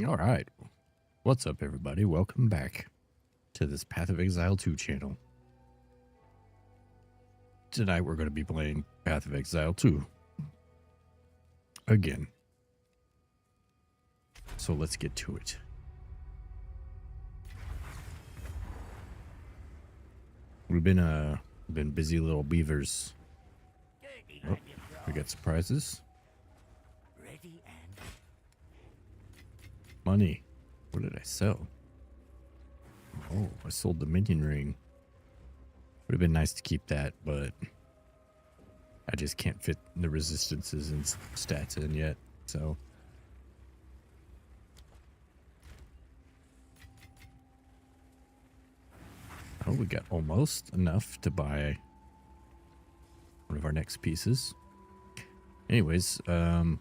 All right. What's up, everybody? Welcome back to this Path of Exile 2 channel. Tonight we're going to be playing Path of Exile 2 again. So let's get to it. We've been busy little beavers. Oh, we got surprises. Money. What did I sell? Oh, I sold the minion ring. Would have been nice to keep that, but I just can't fit the resistances and stats in yet, so. Oh, we got almost enough to buy one of our next pieces. Anyways, I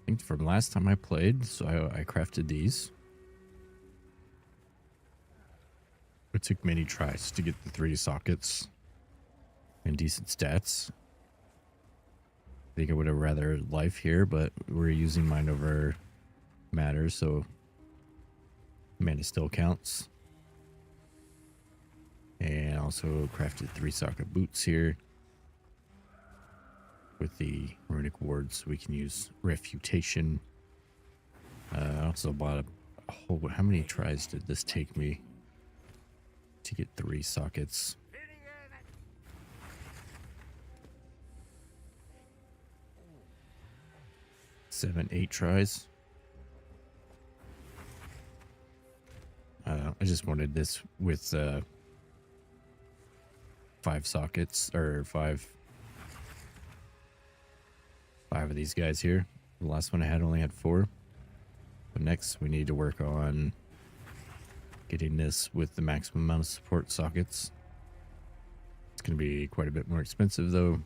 think from last time I played, so I crafted these. It took many tries to get the 3 sockets and decent stats. I think I would have rather life here, but we're using mind over matter, so mana still counts. And also crafted 3 socket boots here with the runic wards. We can use refutation. I also bought a whole. How many tries did this take me to get 3 sockets? Seven, 8 tries. I just wanted this with 5 sockets, or five of these guys here. The last one I had only had 4. But next we need to work on getting this with the maximum amount of support sockets. It's going to be quite a bit more expensive though.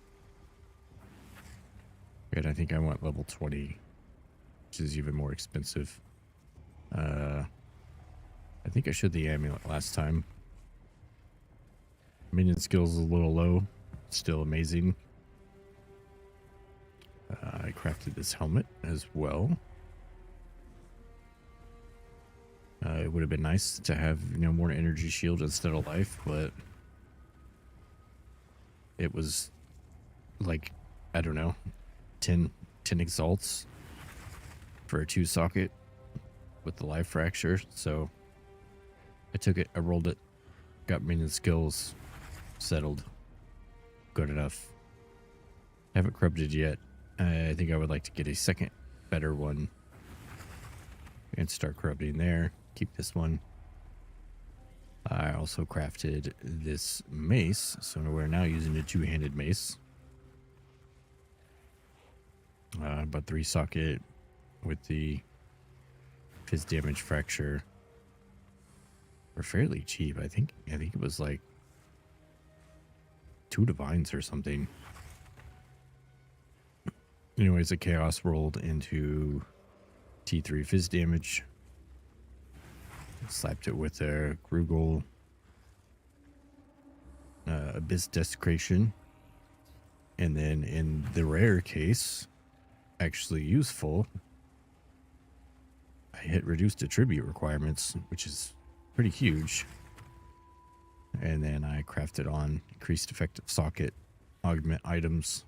And I think I want level 20, which is even more expensive. I think I showed the amulet last time. Minion skills is a little low, still amazing. I crafted this helmet as well. It would have been nice to have, more energy shield instead of life, but it was like, I don't know, 10 exalts for a 2 socket with the life fracture. So I took it, I rolled it, got minion skills settled. Good enough. Haven't corrupted yet. I think I would like to get a second better one and start corrupting there. Keep this one. I also crafted this mace, so we're now using a 2-handed mace. But 3 socket with the fizz damage fracture were fairly cheap. I think it was like 2 divines or something. Anyways, a chaos rolled into T3 fizz damage. Slapped it with a Grugel Abyss Desecration. And then in the rare case, actually useful, I hit reduced attribute requirements, which is pretty huge. And then I crafted on increased effective socket augment items.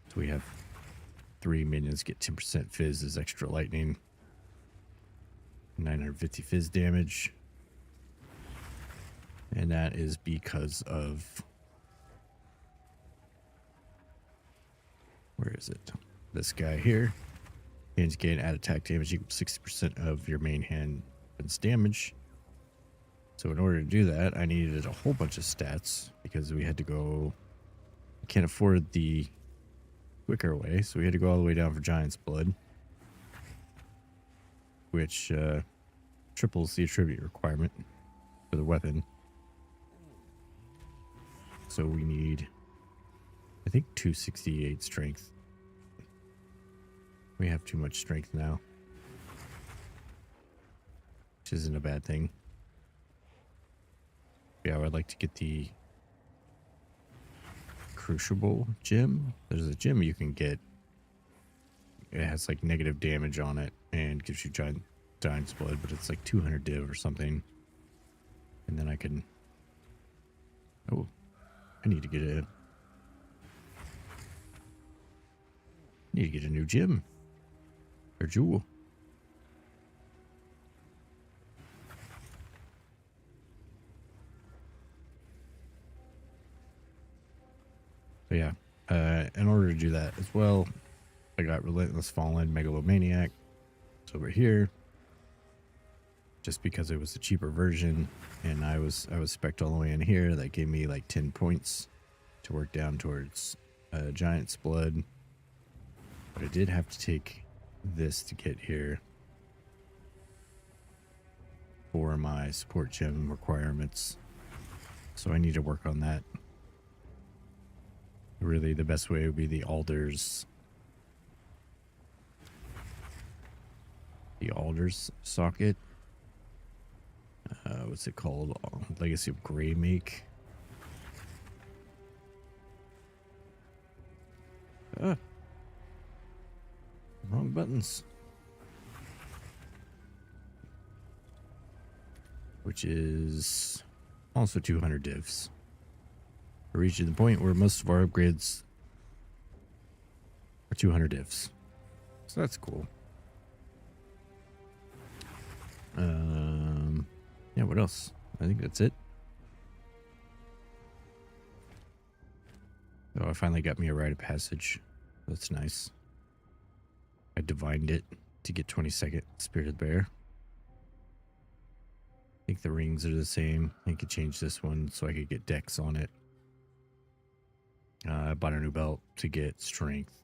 So we have 3 minions get 10% fizz as extra lightning. 950 fizz damage. And that is because of... where is it? This guy here. Hands gain add attack damage equals 60% of your main hand's damage. So in order to do that, I needed a whole bunch of stats because we had to go... I can't afford the quicker way, so we had to go all the way down for Giant's Blood, which triples the attribute requirement for the weapon. So we need, I think, 268 strength. We have too much strength now, which isn't a bad thing. Yeah, I would like to get the Crucible gem. There's a gem you can get. It has like negative damage on it and gives you giant's blood, but it's like 200 div or something. And then I can... Oh, I need to get a... Need to get a new gem. Or jewel. But yeah, in order to do that as well, I got Relentless Fallen Megalomaniac. It's over here. Just because it was the cheaper version, and I was spec'd all the way in here. That gave me like 10 points to work down towards Giant's Blood. But I did have to take this to get here for my support gem requirements. So I need to work on that. Really, the best way would be the Alders. The Alders socket. What's it called? Legacy of Grey Make. Wrong buttons. Which is also 200 divs. We're reaching the point where most of our upgrades are 200 divs. So that's cool. Yeah, what else? I think that's it. Oh, I finally got me a rite of passage. That's nice. I divined it to get 22nd Spirited Bear. I think the rings are the same. I could change this one so I could get dex on it. I bought a new belt to get strength.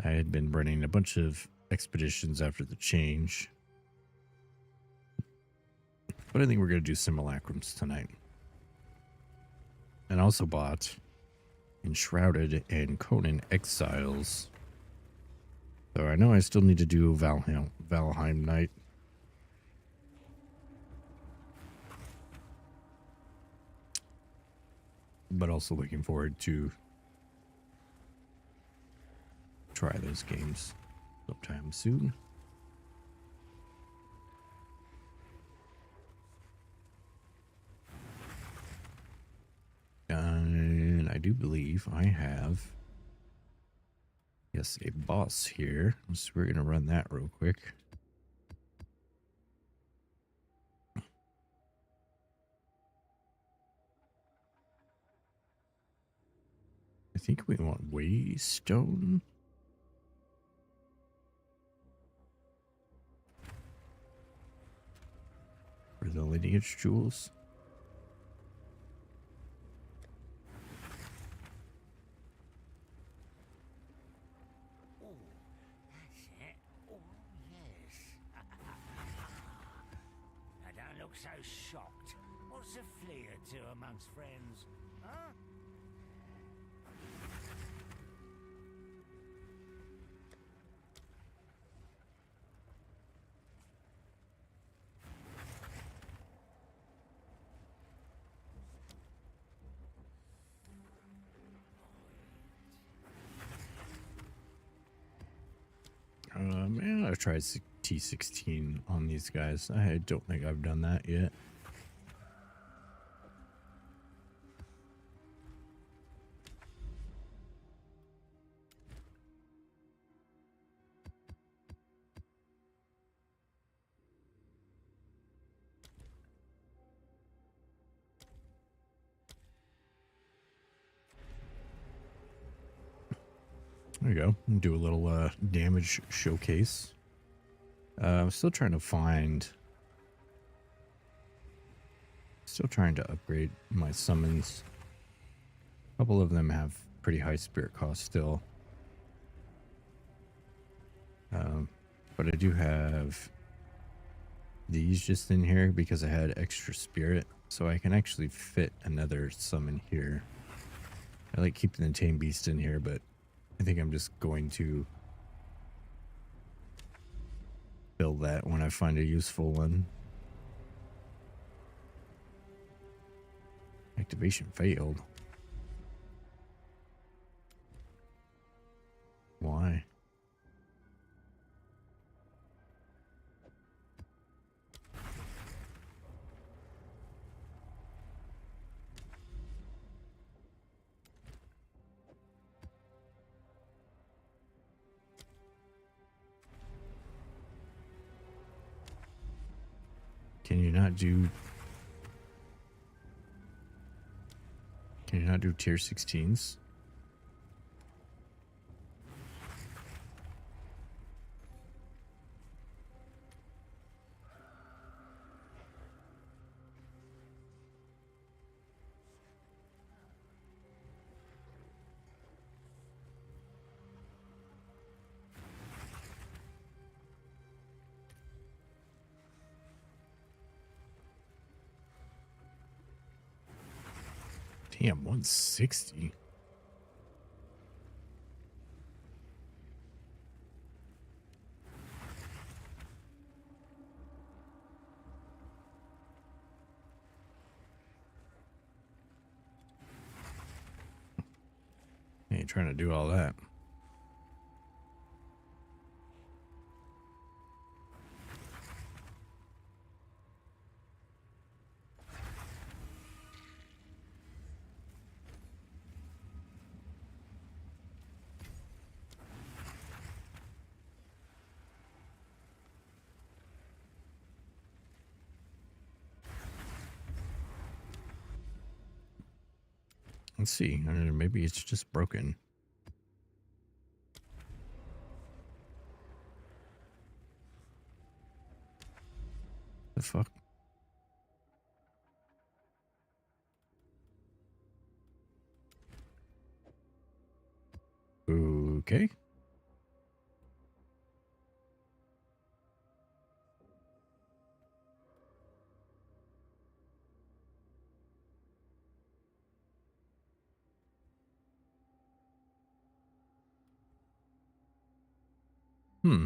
I had been running a bunch of expeditions after the change. But I think we're going to do Simulacrums tonight. And I also bought Enshrouded and Conan Exiles. So I know I still need to do Valheim Night. But also looking forward to try those games sometime soon. And I do believe I have, yes, a boss here. So we're going to run that real quick. I think we want Waystone. For the lineage jewels. So shocked. What's a flea or two amongst friends? Huh? Man, I've tried T16 on these guys. I don't think I've done that yet. There you go. Do a little damage showcase. I'm still trying to find... Still trying to upgrade my summons. A couple of them have pretty high spirit cost still. But I do have these just in here because I had extra spirit. So I can actually fit another summon here. I like keeping the Tame Beast in here, but I think I'm just going to build that when I find a useful one. Activation failed. Can you not do... Can you not do tier 16s? Damn, 160. I ain't trying to do all that. Let's see. I don't know, maybe it's just broken. The fuck? Okay. Hmm.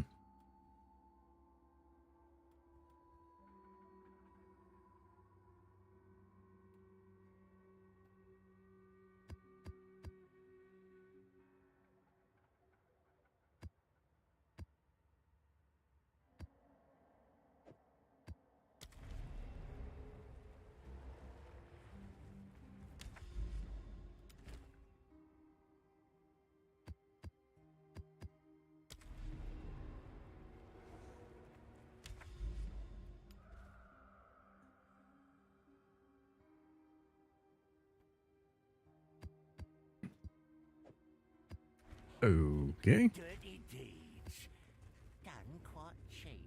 Okay. Dirty deeds. Done quite cheap.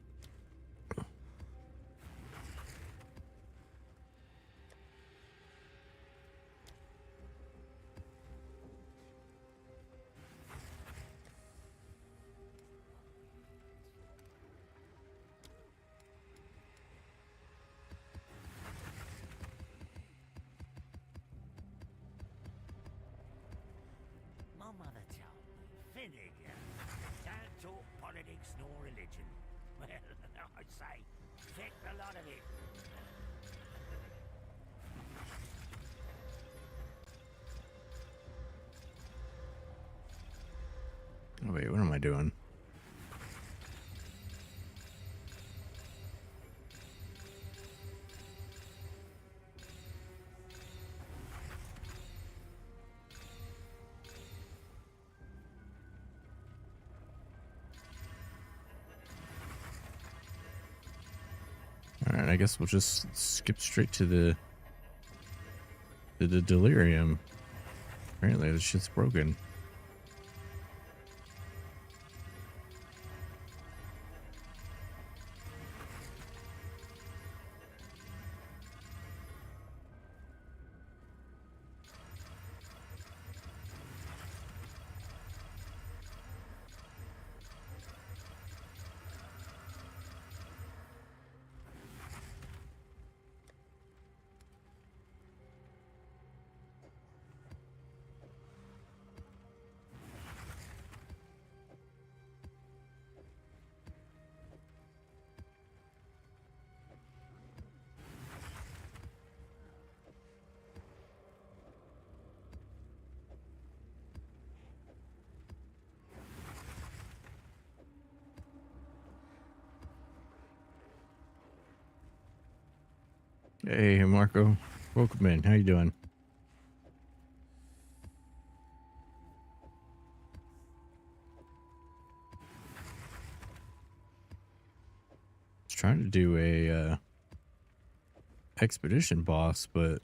My mother told me, Finnegan, don't talk politics nor religion. Well, I'd say, check the lot of it. Oh, wait, what am I doing? All right, I guess we'll just skip straight to the delirium. Apparently, this shit's broken. Hey, Marco. Welcome in. How you doing? Trying to do a expedition boss, but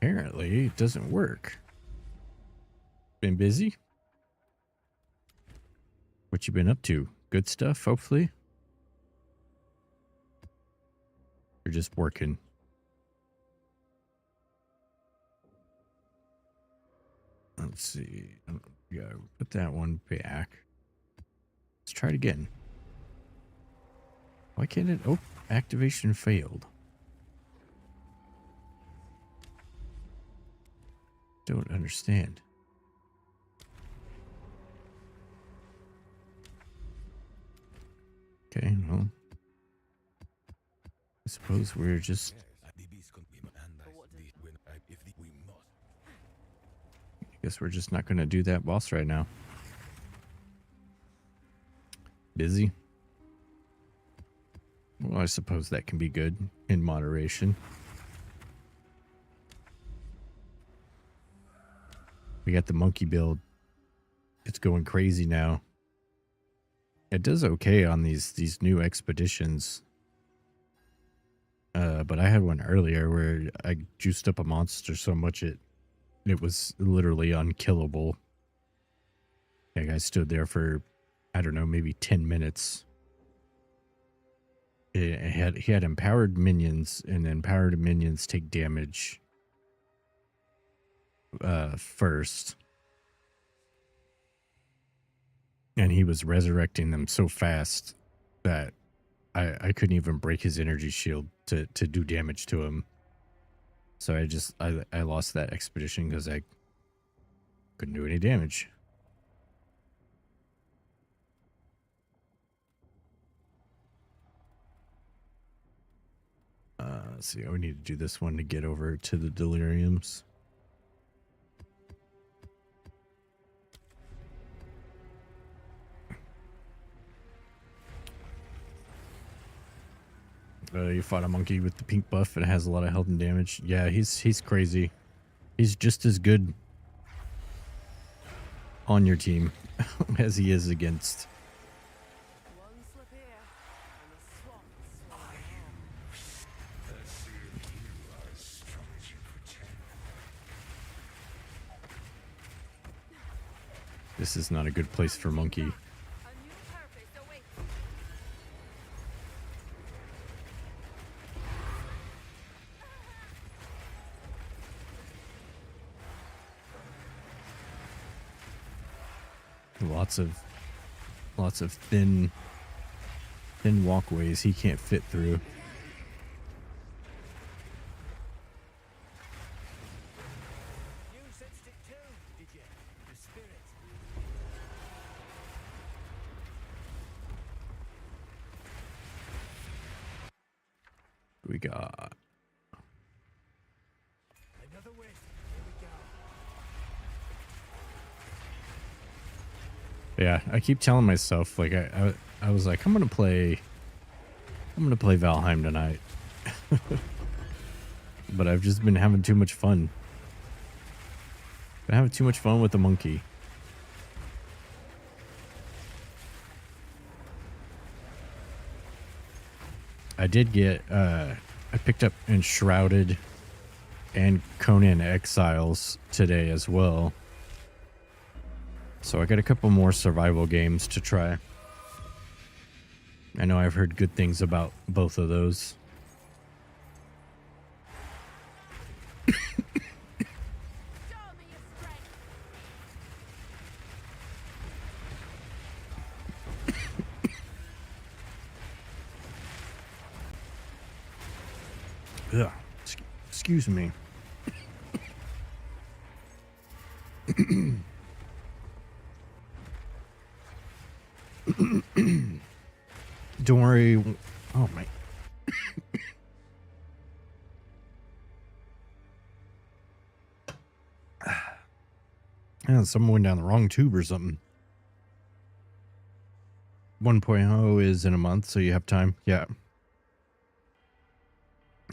apparently it doesn't work. Been busy? What you been up to? Good stuff, hopefully? You're just working. Let's see. Yeah, put that one back. Let's try it again. Why can't it? Oh, activation failed. Don't understand. Okay, well, I suppose we're just... I guess we're just not going to do that boss right now. Busy? Well, I suppose that can be good in moderation. We got the monkey build. It's going crazy now. It does okay on these new expeditions. But I had one earlier where I juiced up a monster so much it was literally unkillable. Like I stood there for, I don't know, maybe 10 minutes. He had empowered minions, and empowered minions take damage first. And he was resurrecting them so fast that I couldn't even break his energy shield to do damage to him. So I lost that expedition because I couldn't do any damage. Let's see. We need to do this one to get over to the deliriums. You fought a monkey with the pink buff and it has a lot of health and damage. Yeah, he's crazy. He's just as good on your team as he is against. This is not a good place for monkey. Lots of thin walkways he can't fit through. You sensed it too, did you? The spirit. We got Another wish. Here we go. Yeah, I keep telling myself, like, I was like, I'm gonna play Valheim tonight. But I've just been having too much fun. Been having too much fun with the monkey. I did get, I picked up Enshrouded and Conan Exiles today as well. So I got a couple more survival games to try. I know I've heard good things about both of those. Ugh, excuse me. Don't worry. Oh my. Yeah, someone went down the wrong tube or something. 1.0 is in a month, so you have time. Yeah.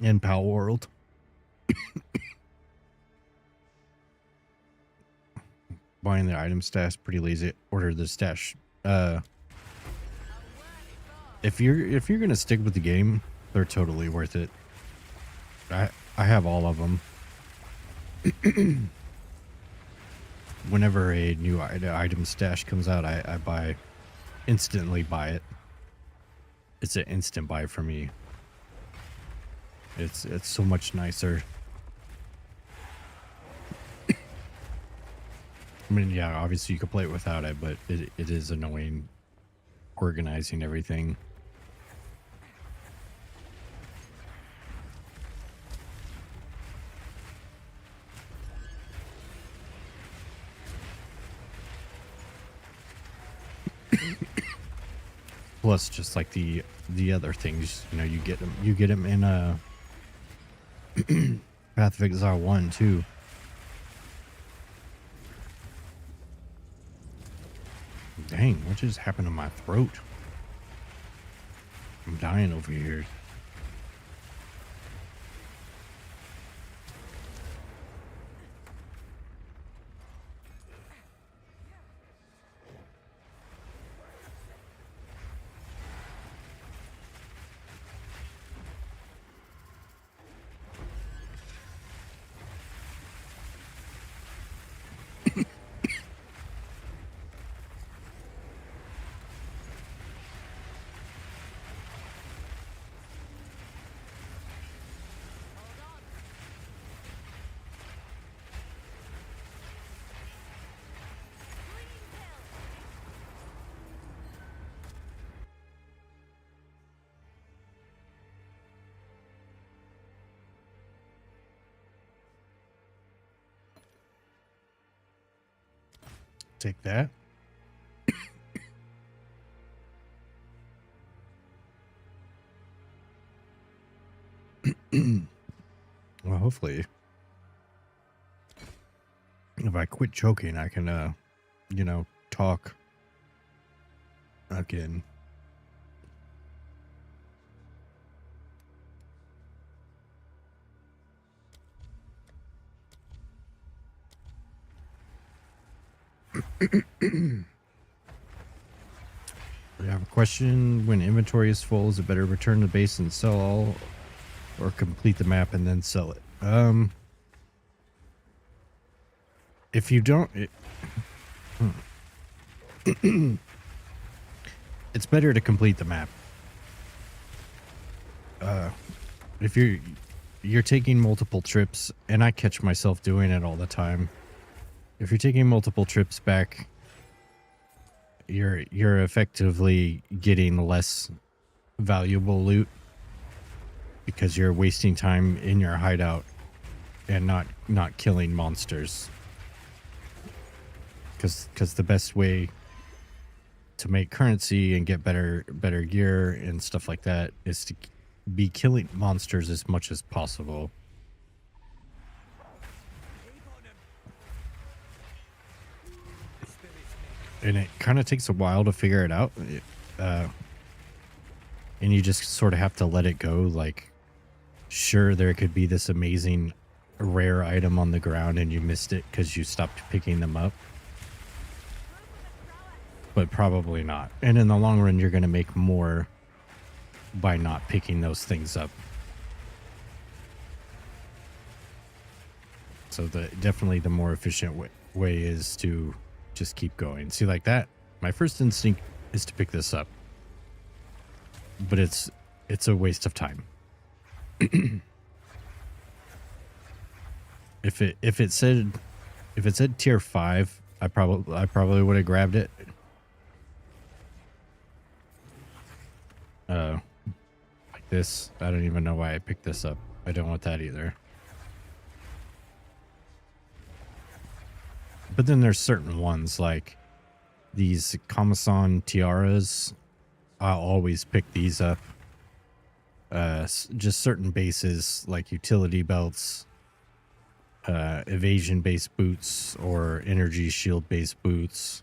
In Pal World. buying the item stash, pretty lazy. Order the stash. If you're gonna stick with the game, they're totally worth it. I have all of them. Whenever a new item stash comes out, I instantly buy it. It's an instant buy for me. It's so much nicer. I mean, yeah, obviously you could play it without it, but it is annoying organizing everything. Plus, just like the other things, you know, you get them in Path of Exile 1 too. Dang, what just happened to my throat? I'm dying over here. Take that. Well, hopefully, if I quit choking, I can, you know, talk again. We have a question. When inventory is full, is it better return to base and sell all, or complete the map and then sell it? If you don't, it's better to complete the map. If you're taking multiple trips, and I catch myself doing it all the time. If you're taking multiple trips back, you're effectively getting less valuable loot because you're wasting time in your hideout and not killing monsters. Because the best way to make currency and get better gear and stuff like that is to be killing monsters as much as possible. And it kind of takes a while to figure it out. And you just sort of have to let it go. Like, sure, there could be this amazing rare item on the ground and you missed it because you stopped picking them up. But probably not. And in the long run, you're going to make more by not picking those things up. So definitely the more efficient way is to just keep going. See, like that, my first instinct is to pick this up. But it's a waste of time. If it said tier 5, I probably would have grabbed it. Like this. I don't even know why I picked this up. I don't want that either. But then there's certain ones like these Kamasan tiaras. I'll always pick these up. Just certain bases like utility belts, evasion based boots, or energy shield based boots.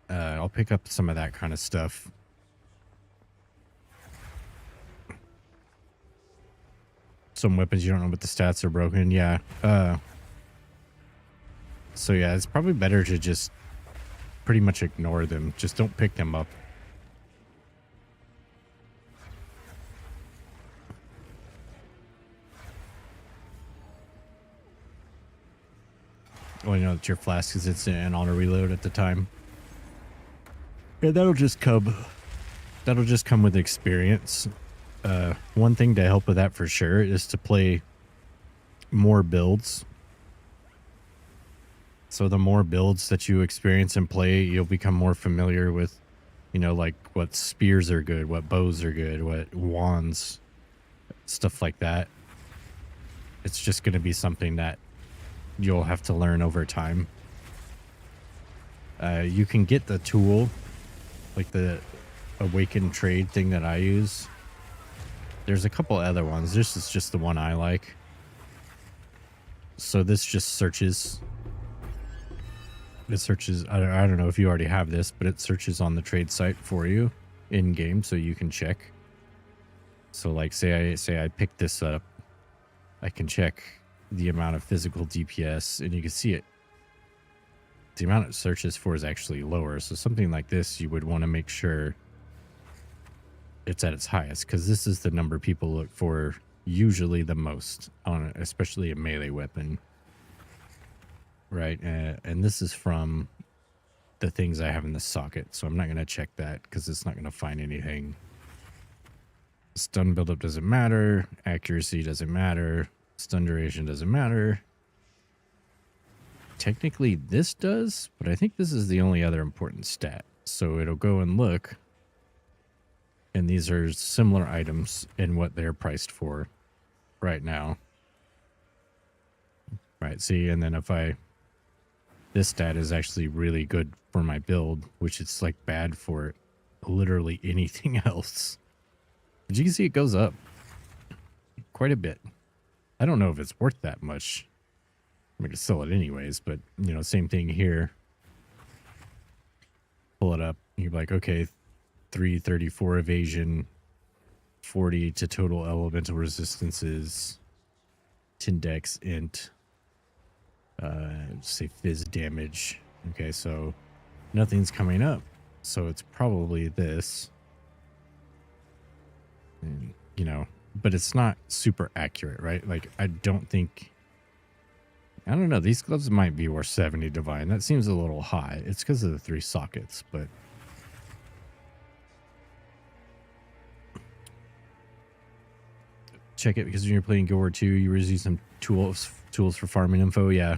I'll pick up some of that kind of stuff. Some weapons you don't know, but the stats are broken. Yeah. So yeah, it's probably better to just pretty much ignore them. Just don't pick them up. Well, you know that your flask is instant and auto reload at the time. Yeah, that'll just come with experience. One thing to help with that for sure is to play more builds. So the more builds that you experience and play, you'll become more familiar with, you know, like what spears are good, what bows are good, what wands, stuff like that. It's just going to be something that you'll have to learn over time. You can get the tool, like the Awaken Trade thing that I use. There's a couple other ones. This is just the one I like. So this just searches. It searches. I don't know if you already have this, but it searches on the trade site for you in game, so you can check. So like, say I pick this up, I can check the amount of physical DPS, and you can see it. The amount it searches for is actually lower. So something like this, you would want to make sure it's at its highest, because this is the number people look for usually the most on, especially a melee weapon, right? And this is from the things I have in the socket, so I'm not going to check that because it's not going to find anything. Stun buildup doesn't matter, accuracy doesn't matter, stun duration doesn't matter. Technically this does, but I think this is the only other important stat. So it'll go and look, and these are similar items in what they're priced for right now. Right, see, and then if this stat is actually really good for my build, which it's like bad for literally anything else. But you can see it goes up quite a bit. I don't know if it's worth that much. I'm going to sell it anyways, but, you know, same thing here. Pull it up. You're like, okay, 334 evasion, 40 to total elemental resistances, 10 dex int, say fizz damage. Okay, so nothing's coming up. So it's probably this. And, you know, but it's not super accurate, right? Like, I don't know. These gloves might be worth 70 divine. That seems a little high. It's because of the 3 sockets, but check it, because when you're playing Guild War 2, you use some tools for farming info. Yeah,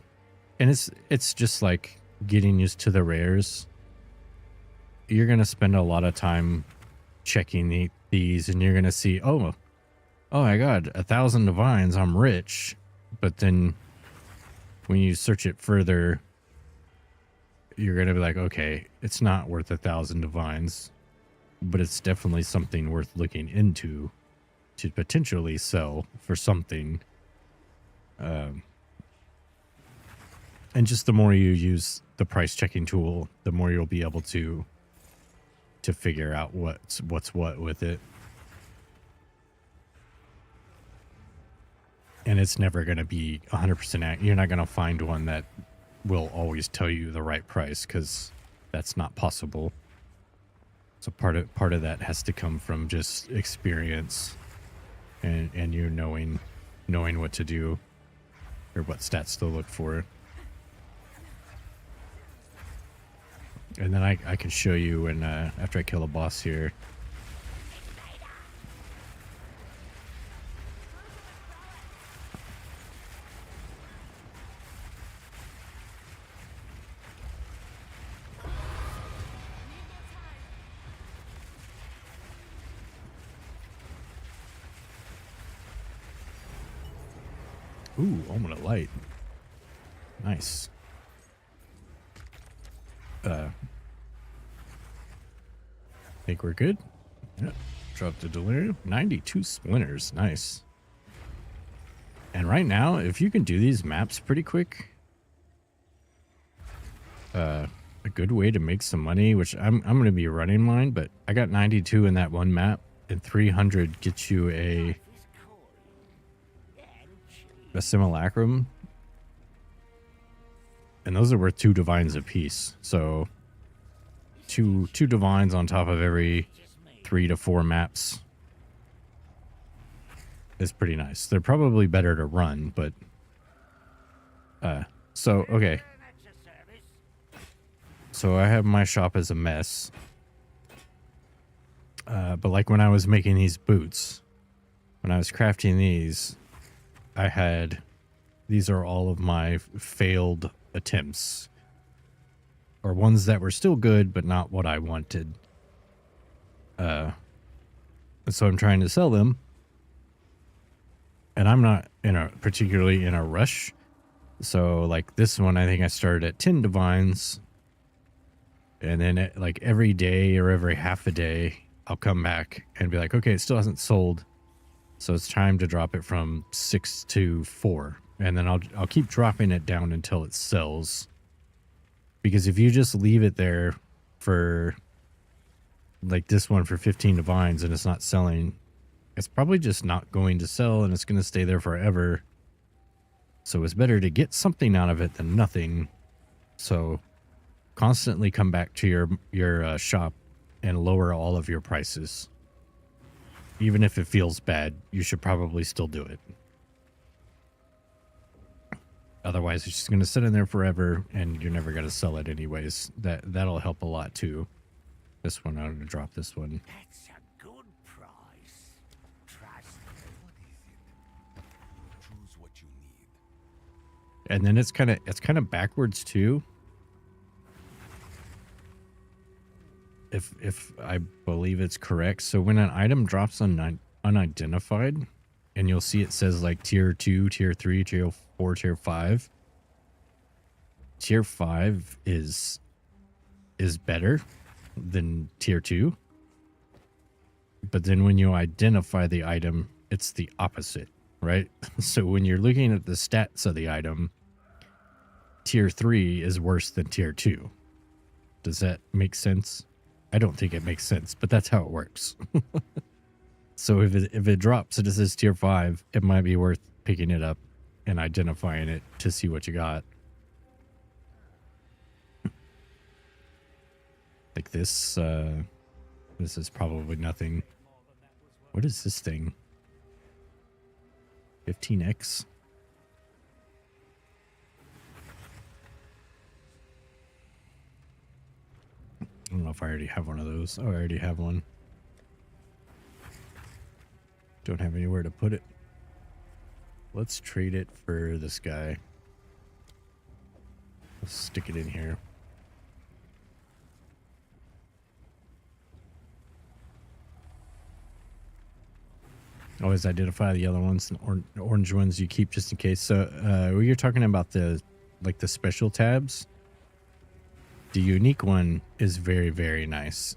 and it's just like getting used to the rares. You're gonna spend a lot of time checking these, and you're gonna see, oh my god, 1,000 divines, I'm rich. But then when you search it further, you're going to be like, okay, it's not worth 1,000 divines, but it's definitely something worth looking into to potentially sell for something. And just the more you use the price checking tool, the more you'll be able to figure out what's what with it. And it's never going to be 100% accurate. You're not going to find one that will always tell you the right price, because that's not possible. So part of that has to come from just experience and you knowing what to do or what stats to look for. And then I can show you when after I kill a boss here. Ooh, Omen of Light. Nice. Think we're good? Yeah. Drop the delirium. 92 splinters. Nice. And right now, if you can do these maps pretty quick, a good way to make some money, which I'm going to be running mine, but I got 92 in that one map, and 300 gets you a Simulacrum. And those are worth 2 divines apiece. So two divines on top of every 3 to 4 maps is pretty nice. They're probably better to run, but so okay. So I have my shop as a mess. But like when I was making these boots, when I was crafting these, these are all of my failed attempts, or ones that were still good, but not what I wanted. So I'm trying to sell them, and I'm not particularly in a rush. So like this one, I think I started at 10 divines, and then like every day or every half a day, I'll come back and be like, okay, it still hasn't sold. So it's time to drop it from 6 to 4. And then I'll keep dropping it down until it sells. Because if you just leave it there for like this one for 15 divines and it's not selling, it's probably just not going to sell and it's going to stay there forever. So it's better to get something out of it than nothing. So constantly come back to your shop and lower all of your prices. Even if it feels bad, you should probably still do it. Otherwise, it's just going to sit in there forever, and you're never going to sell it anyways. That'll help a lot, too. This one, I'm going to drop this one. That's a good price. Trust me. What is it? Choose what you need. And then it's kind of backwards, too. If I believe it's correct. So when an item drops on unidentified, and you'll see it says like tier 2, tier 3, tier 4, tier 5. Tier 5 is better than tier 2. But then when you identify the item, it's the opposite, right? So when you're looking at the stats of the item, tier 3 is worse than tier 2. Does that make sense? I don't think it makes sense, but that's how it works. So if it drops and it says tier 5, it might be worth picking it up and identifying it to see what you got. Like this is probably nothing. What is this thing? 15x? I don't know if I already have one of those. Oh, I already have one. Don't have anywhere to put it. Let's trade it for this guy. Let's stick it in here. Always identify the yellow ones and orange ones you keep just in case. So you're talking about the special tabs. The unique one is very, very nice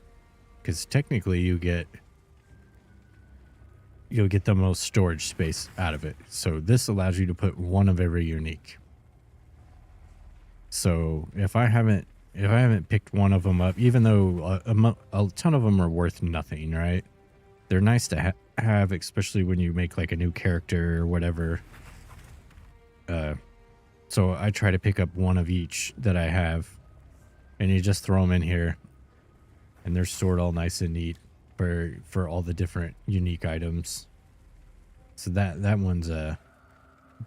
because technically you'll get the most storage space out of it. So this allows you to put one of every unique. So if I haven't picked one of them up, even though a ton of them are worth nothing, right? They're nice to have, especially when you make like a new character or whatever. So I try to pick up one of each that I have, and you just throw them in here, and they're stored all nice and neat for all the different unique items. So that one's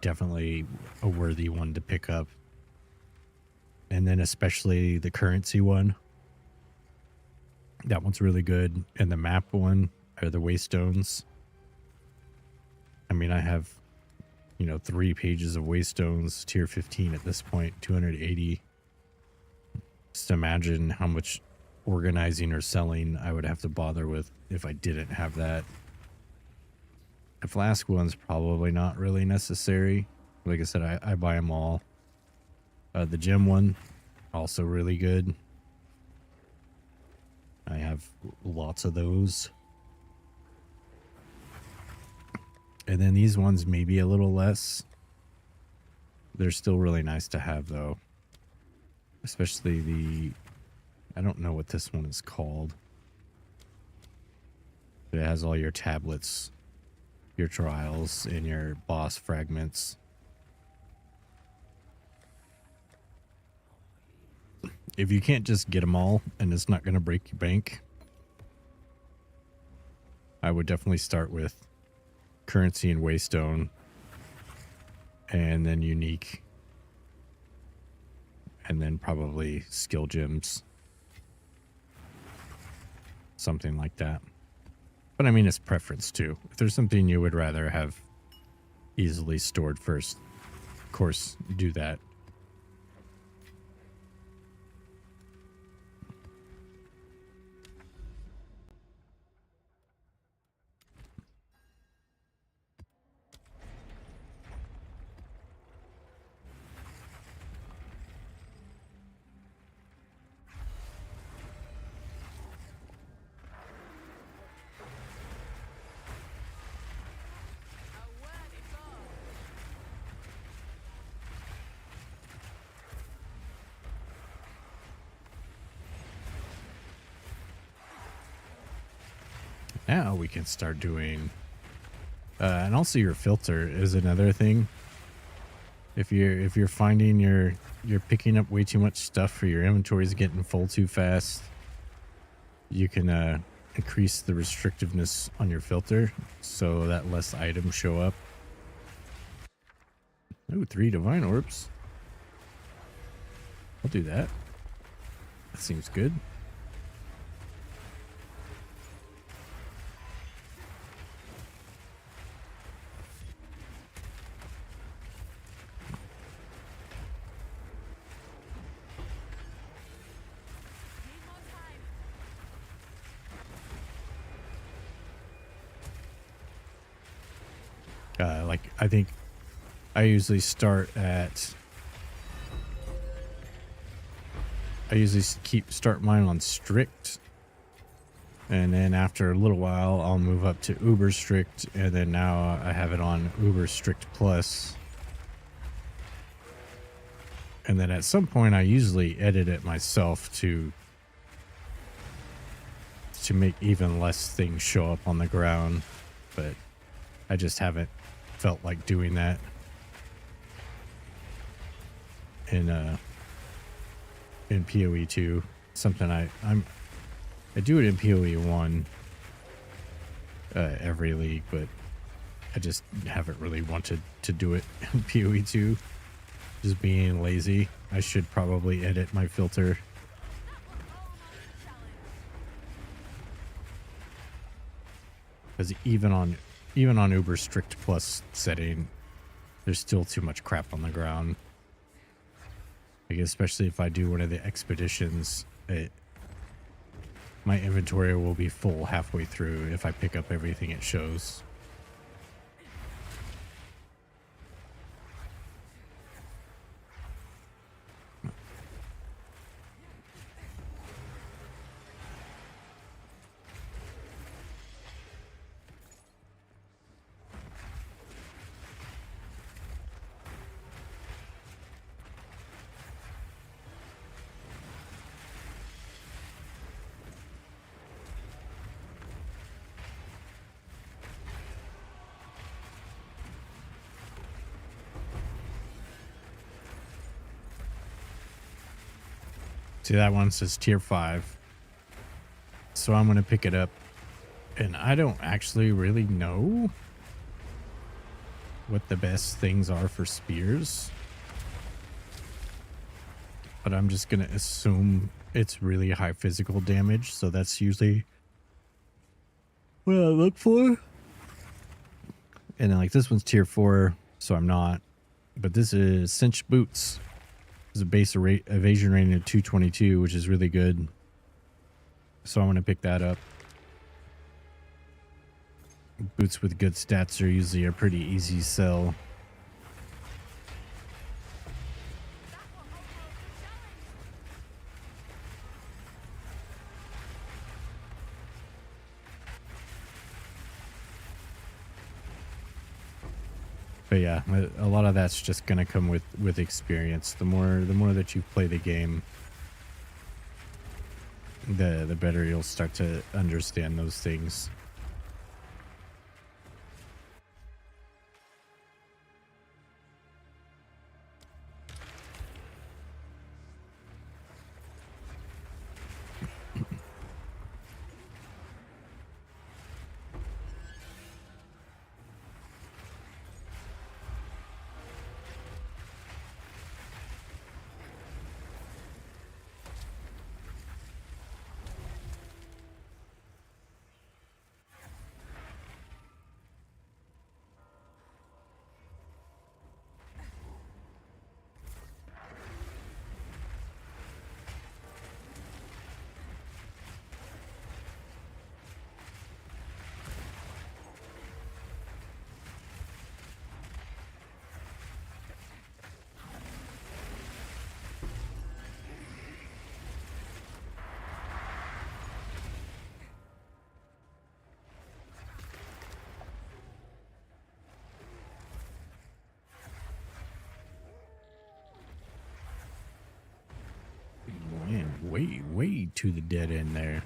definitely a worthy one to pick up. And then especially the currency one. That one's really good. And the map one, or the waystones. I mean, I have, 3 pages of waystones, tier 15 at this point, 280. Just imagine how much organizing or selling I would have to bother with if I didn't have that. The flask one's probably not really necessary. Like I said, I buy them all. The gem one, also really good. I have lots of those. And then these ones maybe a little less. They're still really nice to have though. Especially I don't know what this one is called. But it has all your tablets, your trials, and your boss fragments. if you can't just get them all and it's not going to break your bank, I would definitely start with currency and waystone, and then unique, and then probably skill gems, something like that. But I mean, it's preference too. If there's something you would rather have easily stored first, of course, do that. Now we can start doing, and also your filter is another thing. If you're finding you're picking up way too much stuff, or your inventory is getting full too fast, you can increase the restrictiveness on your filter so that less items show up. Ooh, 3 divine orbs. I'll do that. That seems good. Like, I think I usually start mine on strict, and then after a little while I'll move up to uber strict, and then now I have it on uber strict plus, and then at some point I usually edit it myself to make even less things show up on the ground, but I just haven't felt like doing that in PoE 2. Something I do it in PoE 1 every league, but I just haven't really wanted to do it in PoE 2. Just being lazy. I should probably edit my filter. Because even on uber strict plus setting, there's still too much crap on the ground. Like, especially if I do one of the expeditions, my inventory will be full halfway through if I pick up everything it shows. See, that one says tier 5. So I'm going to pick it up. And I don't actually really know what the best things are for spears. But I'm just going to assume it's really high physical damage. So that's usually what I look for. And then, like, this one's tier 4, so I'm not. But this is cinch boots. There's a base evasion rating of 222, which is really good. So I'm going to pick that up. Boots with good stats are usually a pretty easy sell. But yeah, a lot of that's just going to come with experience. The more that you play the game, the better you'll start to understand those things. way to the dead end there.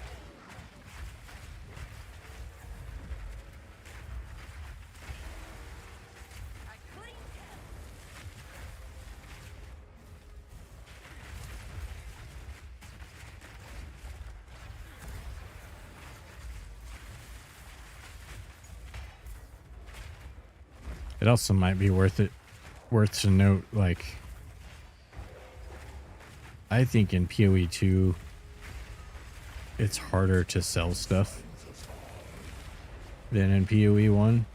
It also might be worth to note, like, I think in PoE 2, it's harder to sell stuff than in PoE 1.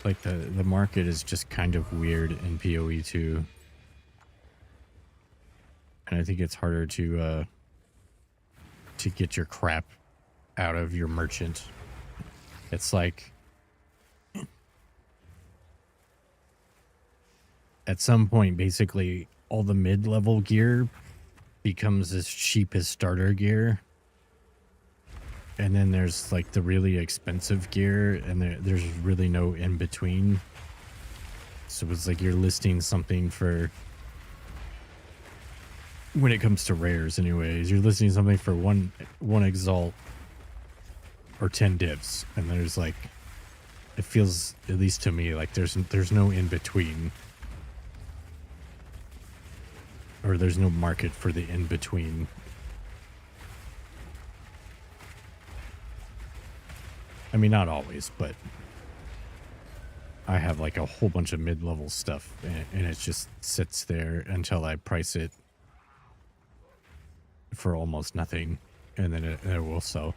Like, the market is just kind of weird in PoE 2. And I think it's harder to get your crap out of your merchant. It's like at some point, basically all the mid-level gear becomes as cheap as starter gear, and then there's like the really expensive gear, and there's really no in between. So it's like you're listing something for, when it comes to rares anyways, you're listing something for one exalt or 10 dips, and there's like, it feels, at least to me, like there's no in between, or there's no market for the in between. I mean, not always, but I have like a whole bunch of mid-level stuff, and it just sits there until I price it for almost nothing, and then it will sell.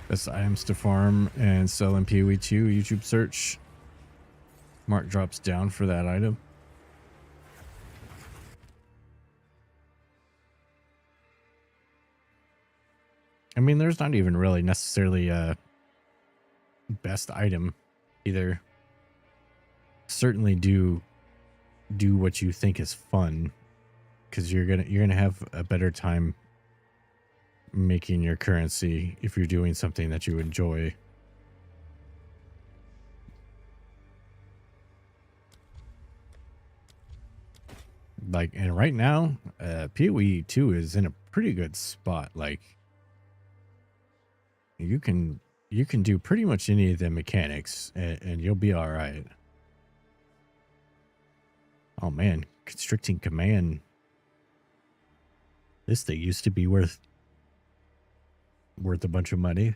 Best items to farm and sell in PoE 2, YouTube search. Mark drops down for that item. I mean, there's not even really necessarily a best item either. Certainly do what you think is fun, because you're gonna have a better time making your currency if you're doing something that you enjoy. Like, and right now, PoE 2 is in a pretty good spot. Like, you can do pretty much any of the mechanics, and you'll be all right. Oh man, constricting command. This thing used to be worth a bunch of money.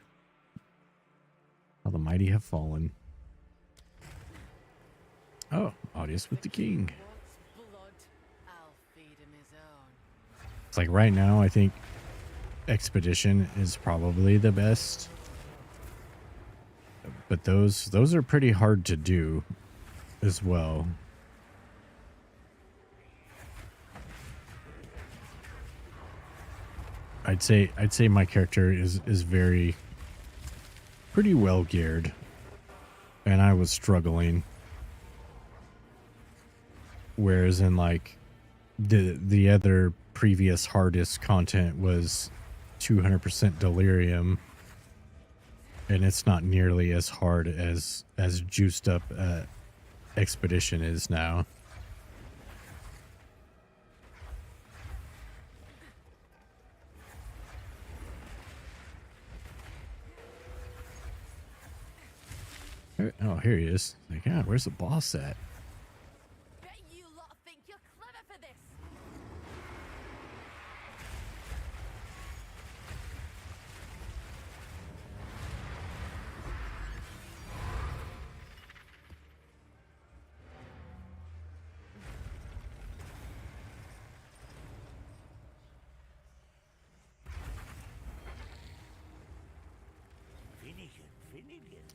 How the mighty have fallen. Oh, audience with the king. It's like right now, I think Expedition is probably the best, but those are pretty hard to do as well. I'd say my character is pretty well geared, and I was struggling. Whereas in like the other previous hardest content was 200% delirium, and it's not nearly as hard as juiced up Expedition is now. Oh, here he is. Like, yeah, where's the boss at? Bet you lot think you're clever for this.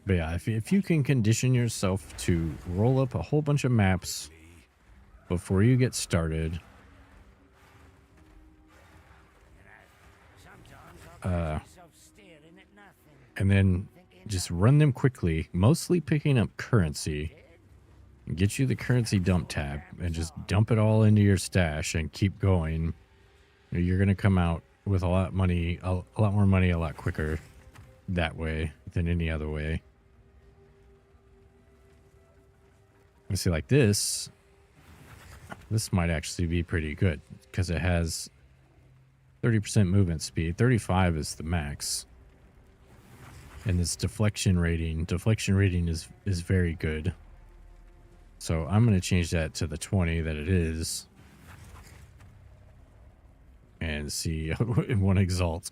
But yeah, if you can condition yourself to roll up a whole bunch of maps before you get started, and then just run them quickly, mostly picking up currency, get you the currency dump tab and just dump it all into your stash and keep going. You're going to come out with a lot money, a lot more money, a lot quicker that way than any other way. I see, like this might actually be pretty good because it has 30% movement speed. 35 is the max. And its deflection rating is very good. So I'm going to change that to the 20 that it is. And see in one exalt.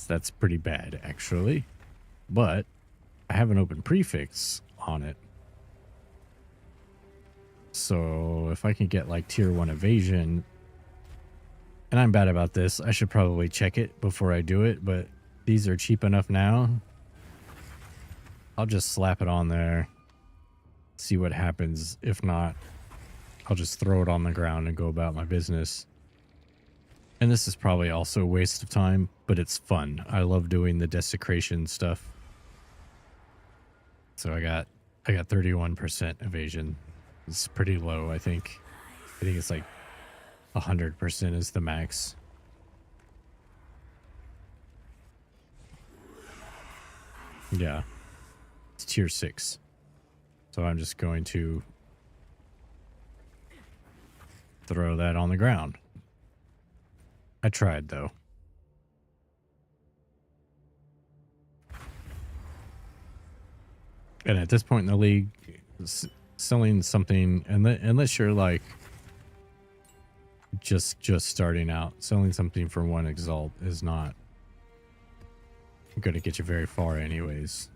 That's pretty bad, actually. But I have an open prefix on it. So if I can get like tier 1 evasion, and I'm bad about this, I should probably check it before I do it, but these are cheap enough now. I'll just slap it on there, see what happens. If not, I'll just throw it on the ground and go about my business. And this is probably also a waste of time, but it's fun. I love doing the desecration stuff. So I got 31% evasion. It's pretty low, I think. I think it's like 100% is the max. Yeah. It's tier 6. So I'm just going to throw that on the ground. I tried, though. And at this point in the league, selling something, unless you're like just starting out, selling something for 1 exalt is not going to get you very far anyways.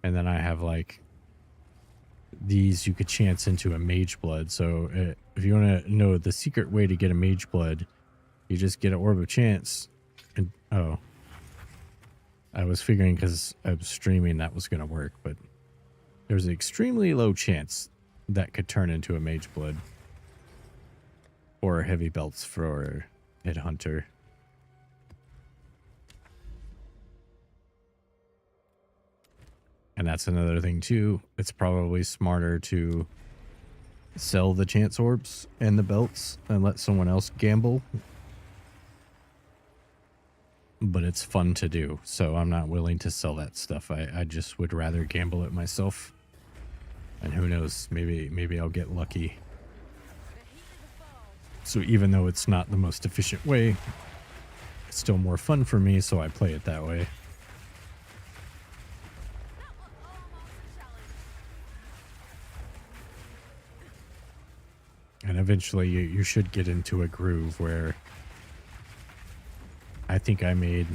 And then I have like these you could chance into a mage blood. So if you want to know the secret way to get a mage blood, you just get an orb of chance. And oh, I was figuring because I was streaming that was going to work, but there's an extremely low chance that could turn into a mage blood or heavy belts for headhunter. And that's another thing too. It's probably smarter to sell the chance orbs and the belts and let someone else gamble. But it's fun to do, so I'm not willing to sell that stuff. I just would rather gamble it myself. And who knows, maybe I'll get lucky. So even though it's not the most efficient way, it's still more fun for me, so I play it that way. And eventually you should get into a groove where I think I made,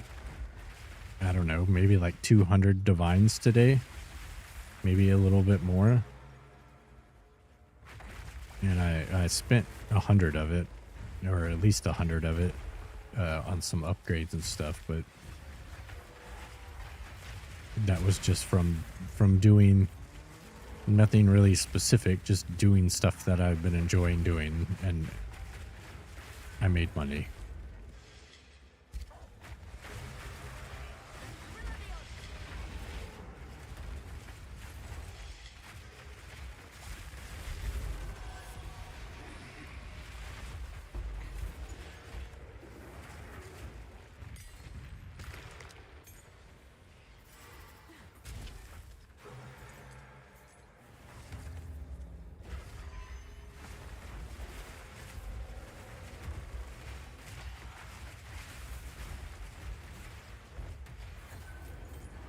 I don't know, maybe like 200 divines today. Maybe a little bit more. And I spent 100 of it, or at least 100 of it, on some upgrades and stuff. But that was just from doing nothing really specific, just doing stuff that I've been enjoying doing, and I made money.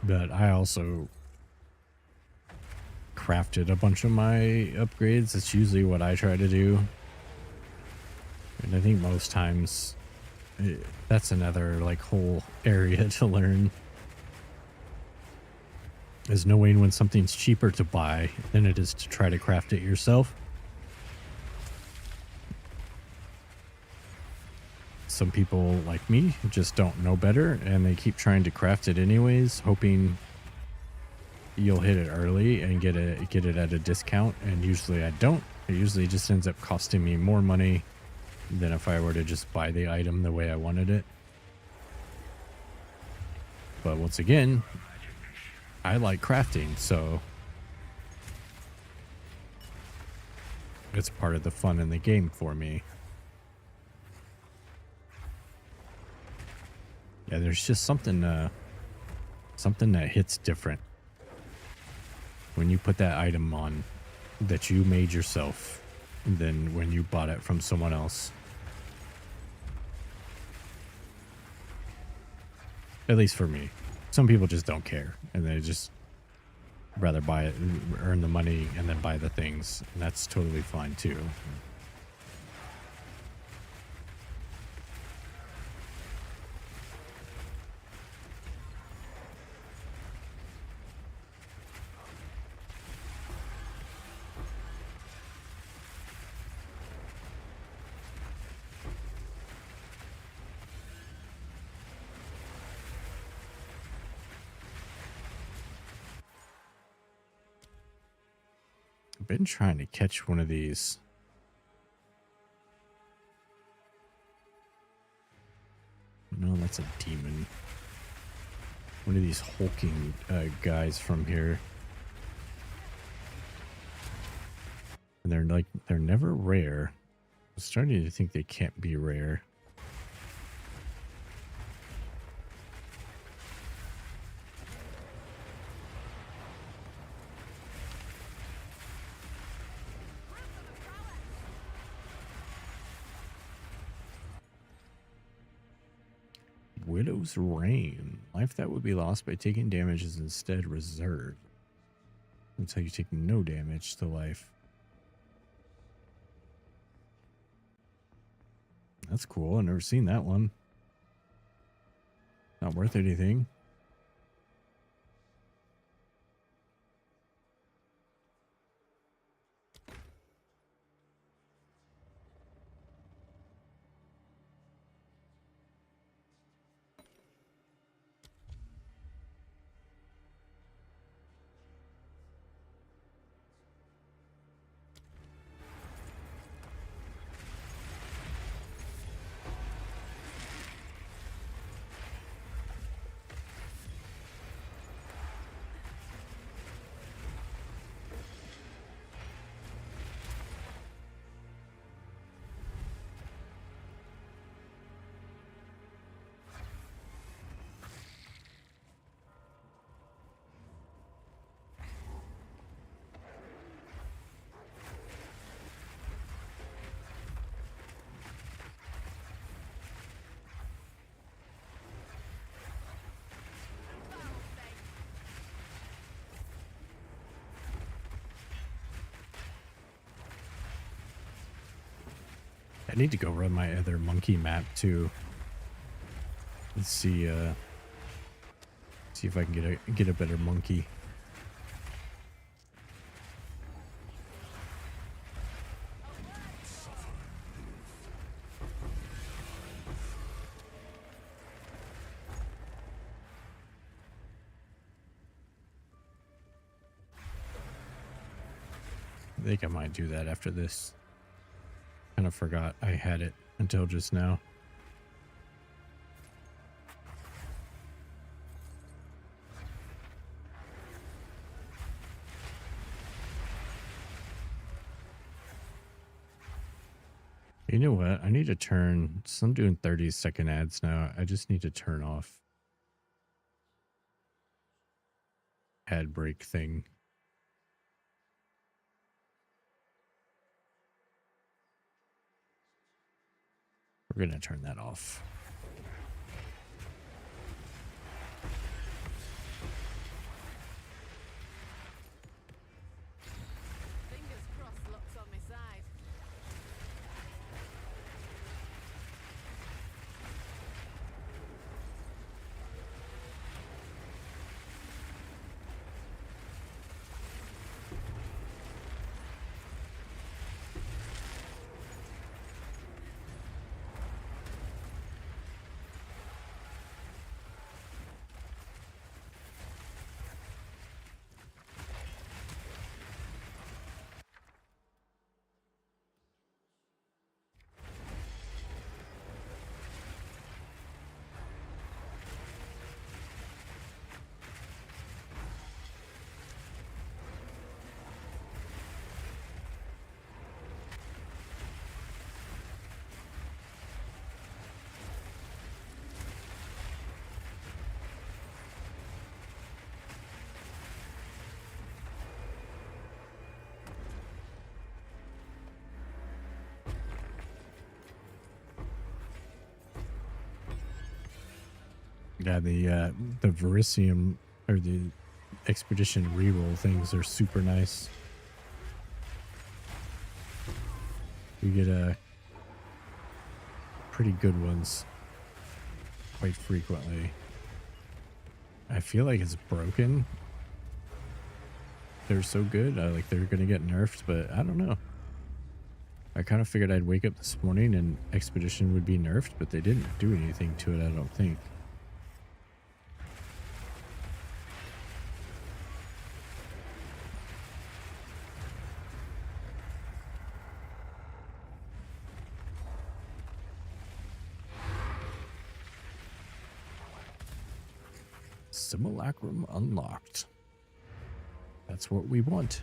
But I also crafted a bunch of my upgrades. It's usually what I try to do. And I think most times that's another like whole area to learn, is knowing when something's cheaper to buy than it is to try to craft it yourself. Some people like me just don't know better, and they keep trying to craft it anyways, hoping you'll hit it early and get it at a discount. And usually I don't. It usually just ends up costing me more money than if I were to just buy the item the way I wanted it. But once again, I like crafting, so it's part of the fun in the game for me. Yeah, there's just something that hits different when you put that item on that you made yourself than when you bought it from someone else. At least for me. Some people just don't care and they just rather buy it and earn the money and then buy the things. And that's totally fine too. I've been trying to catch one of these. No, that's a demon. One of these hulking guys from here. And they're never rare. I'm starting to think they can't be rare. Widow's Reign. Life that would be lost by taking damage is instead reserved until you take no damage to life. That's cool. I've never seen that one. Not worth anything. I need to go run my other monkey map too. Let's see if I can get a better monkey. I think I might do that after this. Kind of forgot I had it until just now. You know what? I need to turn, so I'm doing 30-second ads now. I just need to turn off ad break thing. We're going to turn that off. Fingers crossed luck's on my side. Yeah, the Verisium or the expedition reroll things are super nice. You get pretty good ones quite frequently. I feel like it's broken. They're so good. Like they're gonna get nerfed, but I don't know. I kind of figured I'd wake up this morning and expedition would be nerfed, but they didn't do anything to it, I don't think. Simulacrum unlocked. That's what we want.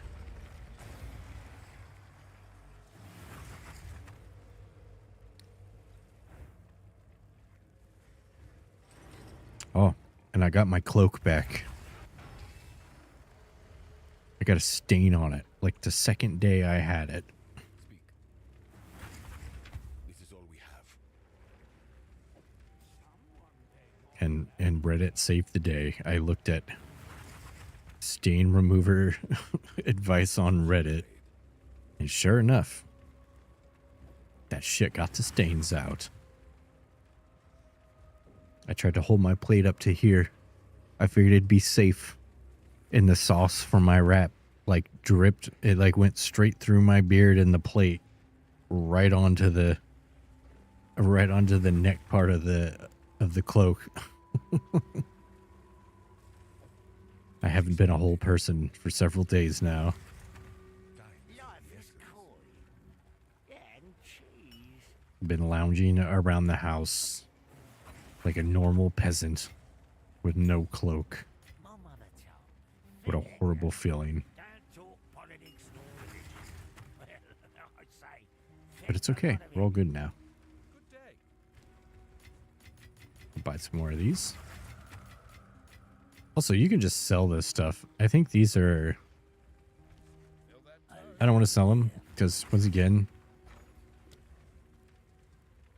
Oh, and I got my cloak back. I got a stain on it, like the second day I had it. Speak. This is all we have. And Reddit saved the day. I looked at stain remover advice on Reddit, and sure enough, that shit got the stains out. I tried to hold my plate up to here. I figured it'd be safe. And the sauce from my wrap like dripped. It like went straight through my beard and the plate, right onto the neck part of the cloak. I haven't been a whole person for several days now. Life is cool. Yeah, and cheese. Been lounging around the house like a normal peasant with no cloak. My mother told me. What a horrible feeling. Don't talk politics nor religion. Well, I'd say. But it's okay. We're all good now. Good day. I'll buy some more of these. Also, you can just sell this stuff. I think these are... I don't want to sell them because, once again,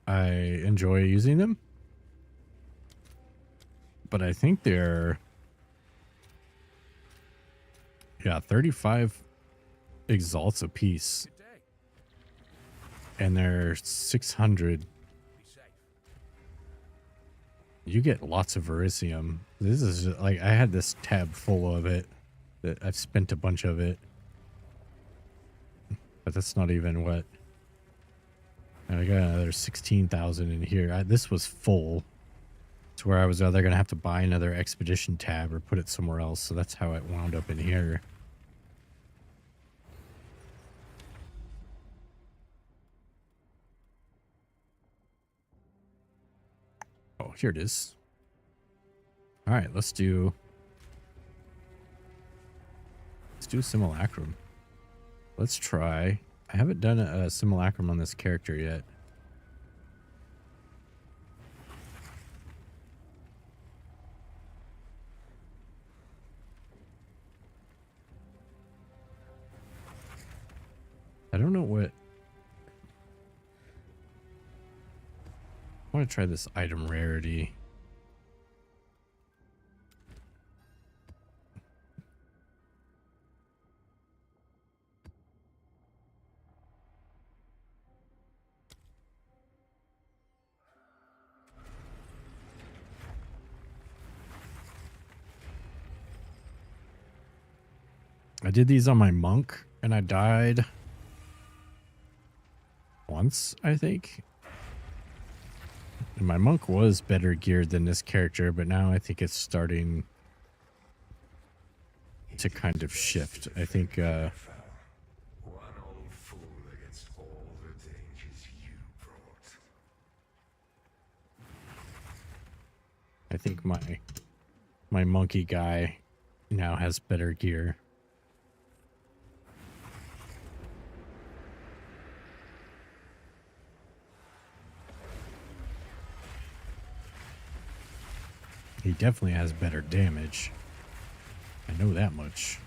I enjoy using them. But I think they're... Yeah, 35 exalts a piece. Good day. And they're 600. Be safe. You get lots of Verisium. This is like, I had this tab full of it. That I've spent a bunch of it. But that's not even what... And I got another 16,000 in here. This was full. To where I was either going to have to buy another expedition tab or put it somewhere else. So that's how it wound up in here. Oh, here it is. All right, let's do Simulacrum. Let's try. I haven't done a Simulacrum on this character yet. I don't know what... I want to try this item rarity. I did these on my monk and I died once, I think. And my monk was better geared than this character, but now I think it's starting to kind of shift. I think One old fool against all the dangers you brought. I think my monkey guy now has better gear. He definitely has better damage. I know that much.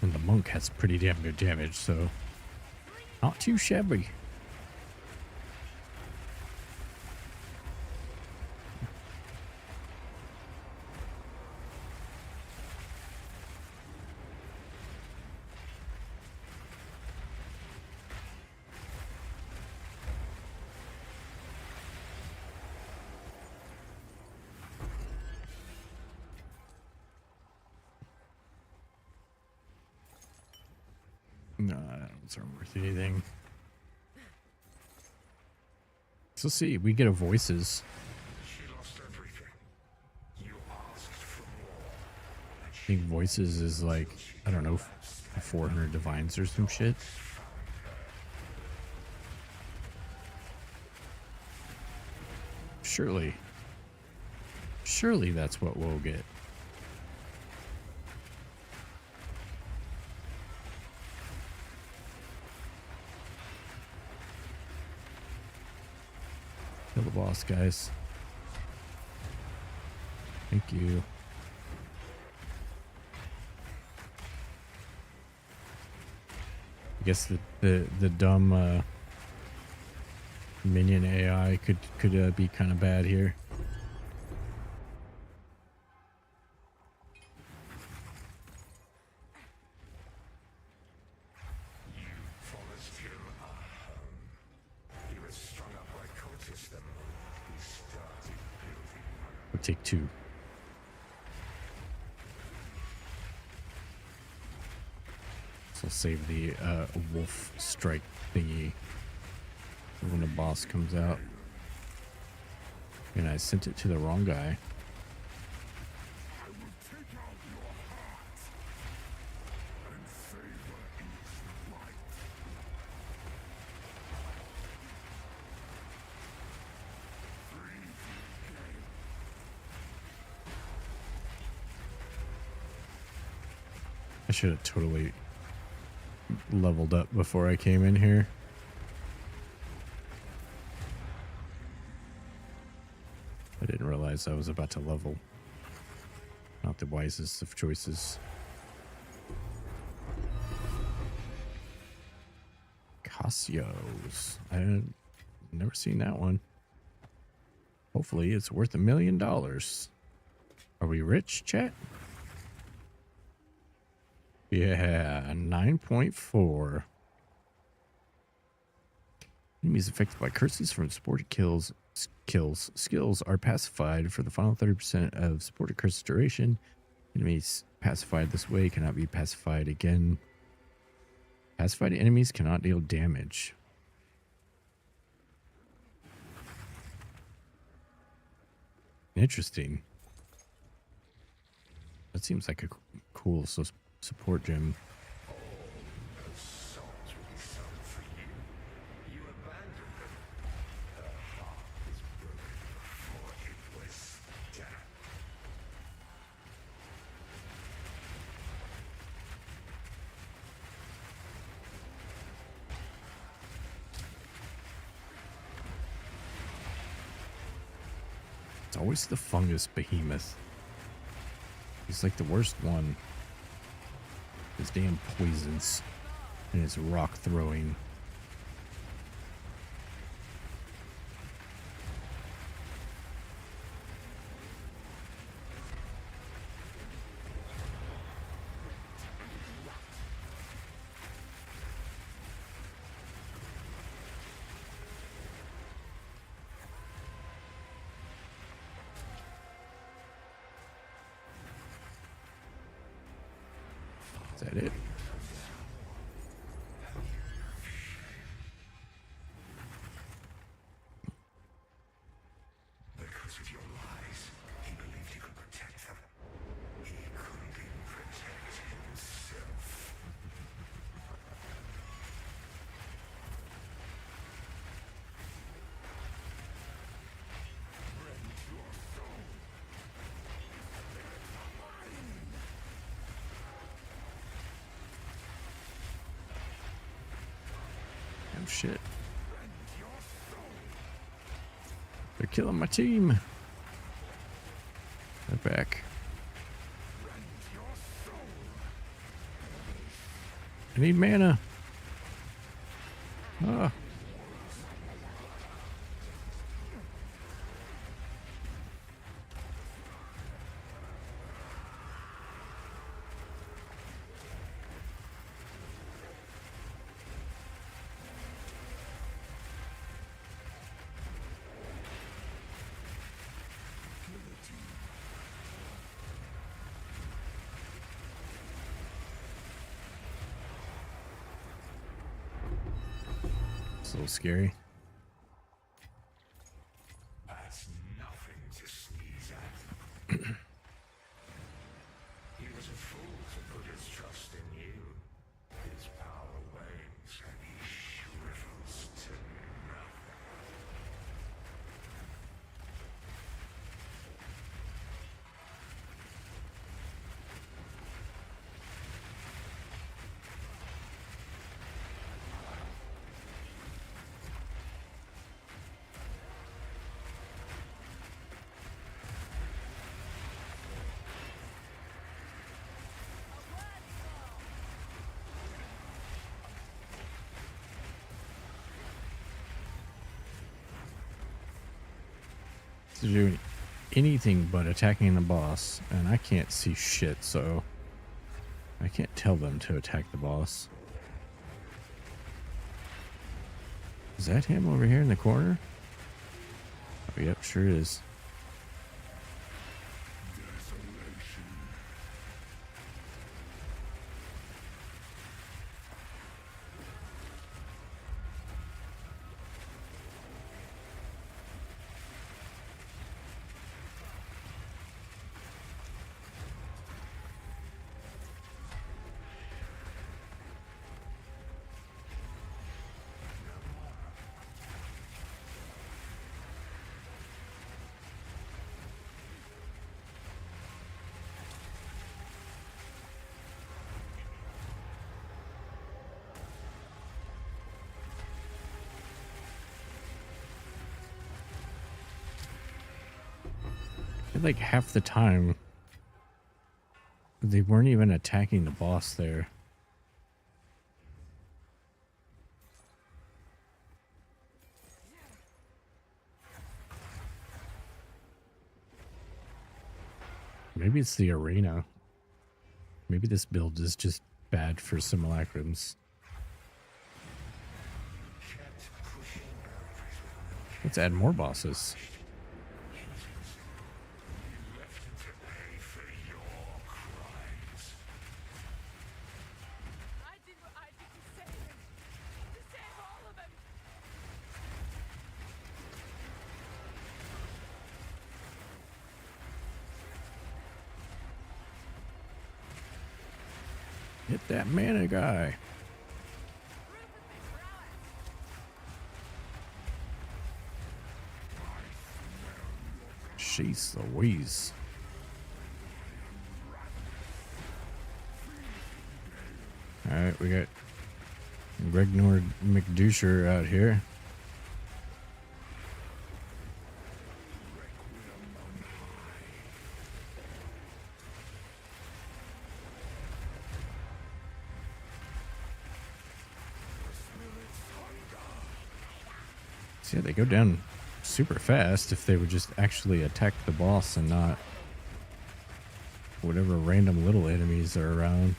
And the monk has pretty damn good damage, so not too shabby. Those aren't worth anything. So see, we get a voices. She lost everything. You asked for more. I think voices is like, I don't know, 400 divines or some shit. Surely. Surely that's what we'll get. Kill the boss, guys. Thank you. I guess the dumb minion AI could be kind of bad here. Promised him a home. He was strung up by cultists the moment he started building one. We'll take 2. So save the wolf strike thingy for when the boss comes out. And I sent it to the wrong guy. I will take out your heart and favor its light. I should have totally leveled up before I came in here. I didn't realize I was about to level. Not the wisest of choices. Casios. I've never seen that one. Hopefully it's worth $1 million. Are we rich, chat? Yeah, 9.4. Enemies affected by curses from supported skills are pacified for the final 30% of supported curse duration. Enemies pacified this way cannot be pacified again. Pacified enemies cannot deal damage. Interesting. That seems like a cool support gem. Those souls will be sold for you. You abandoned them. Her heart was broken before it was done. It's always the fungus behemoth. He's like the worst one. His damn poisons and his rock throwing. Is that it? Because of your lies, he believed he could protect them. He couldn't even protect himself. Oh shit. They're killing my team. They're back. I need mana. Ah. It's a little scary. That's nothing to sneeze at. He was a fool to put his trust in you. His power wanes and he shrivels to nothing. To do anything but attacking the boss, and I can't see shit, so I can't tell them to attack the boss. Is that him over here in the corner? Oh, yep, sure is. Like half the time they weren't even attacking the boss there. Maybe it's the arena. Maybe this build is just bad for simulacrums. Let's add more bosses. I did what I did to save him. To save all of them. Hit that mana guy. Jeez Louise. Alright, we got Regnor McDoucher out here. See, they go down super fast if they would just actually attack the boss and not whatever random little enemies are around.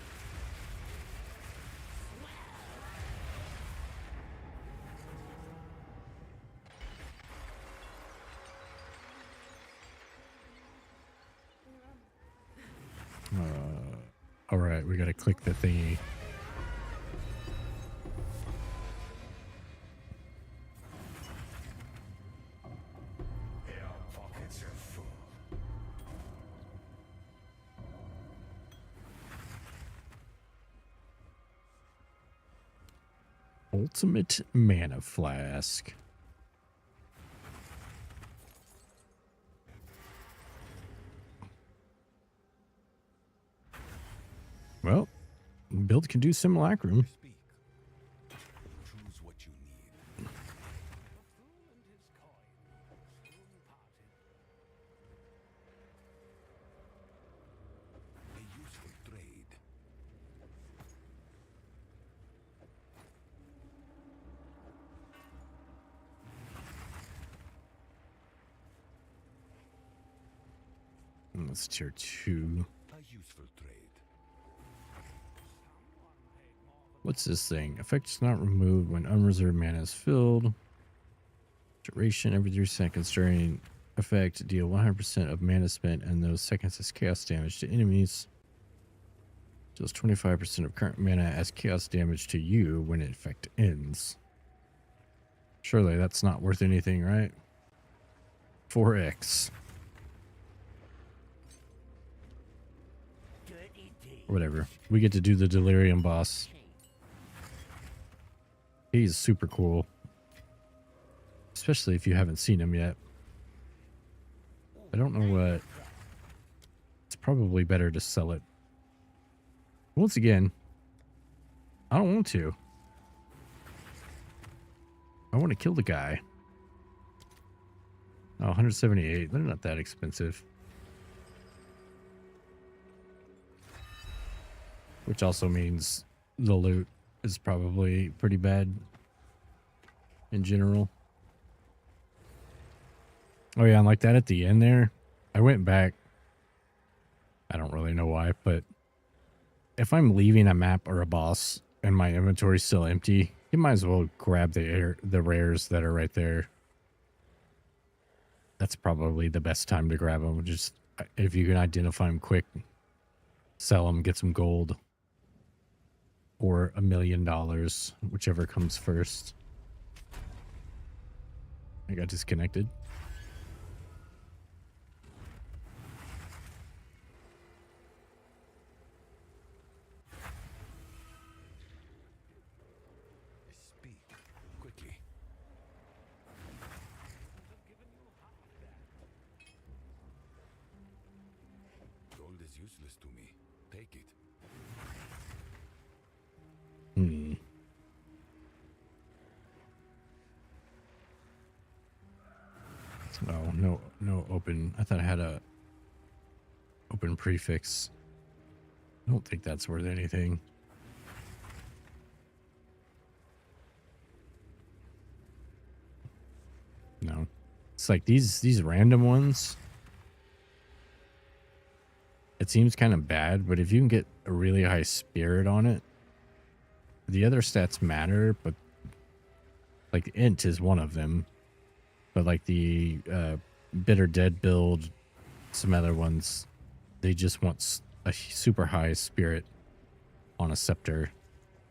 All right, we got to click the thingy. Our pockets are full. Ultimate Mana Flask. Well, build can do Simulacrum. Speak. Choose what you need. A useful trade. That's tier 2. A useful trade. What's this thing? Effect is not removed when unreserved mana is filled. Duration every 3 seconds during effect. Deal 100% of mana spent and those seconds as chaos damage to enemies. Deals 25% of current mana as chaos damage to you when effect ends. Surely that's not worth anything, right? 4x. Dirty deed. Whatever. We get to do the Delirium boss. He's super cool. Especially if you haven't seen him yet. I don't know what... It's probably better to sell it. Once again, I don't want to. I want to kill the guy. Oh, 178. They're not that expensive. Which also means the loot is probably pretty bad in general. Oh yeah, and like that at the end there, I went back. I don't really know why, but if I'm leaving a map or a boss and my inventory's still empty, you might as well grab the rares that are right there. That's probably the best time to grab them. Just if you can identify them quick, sell them, get some gold, or $1 million, whichever comes first. I got disconnected. Speak quickly. Gold is useless to me. Take it. Oh, no open. I thought I had a open prefix. I don't think that's worth anything. No. It's like these random ones. It seems kind of bad, but if you can get a really high spirit on it, the other stats matter, but like int is one of them. But like the Bitter Dead build, some other ones, they just want a super high spirit on a scepter.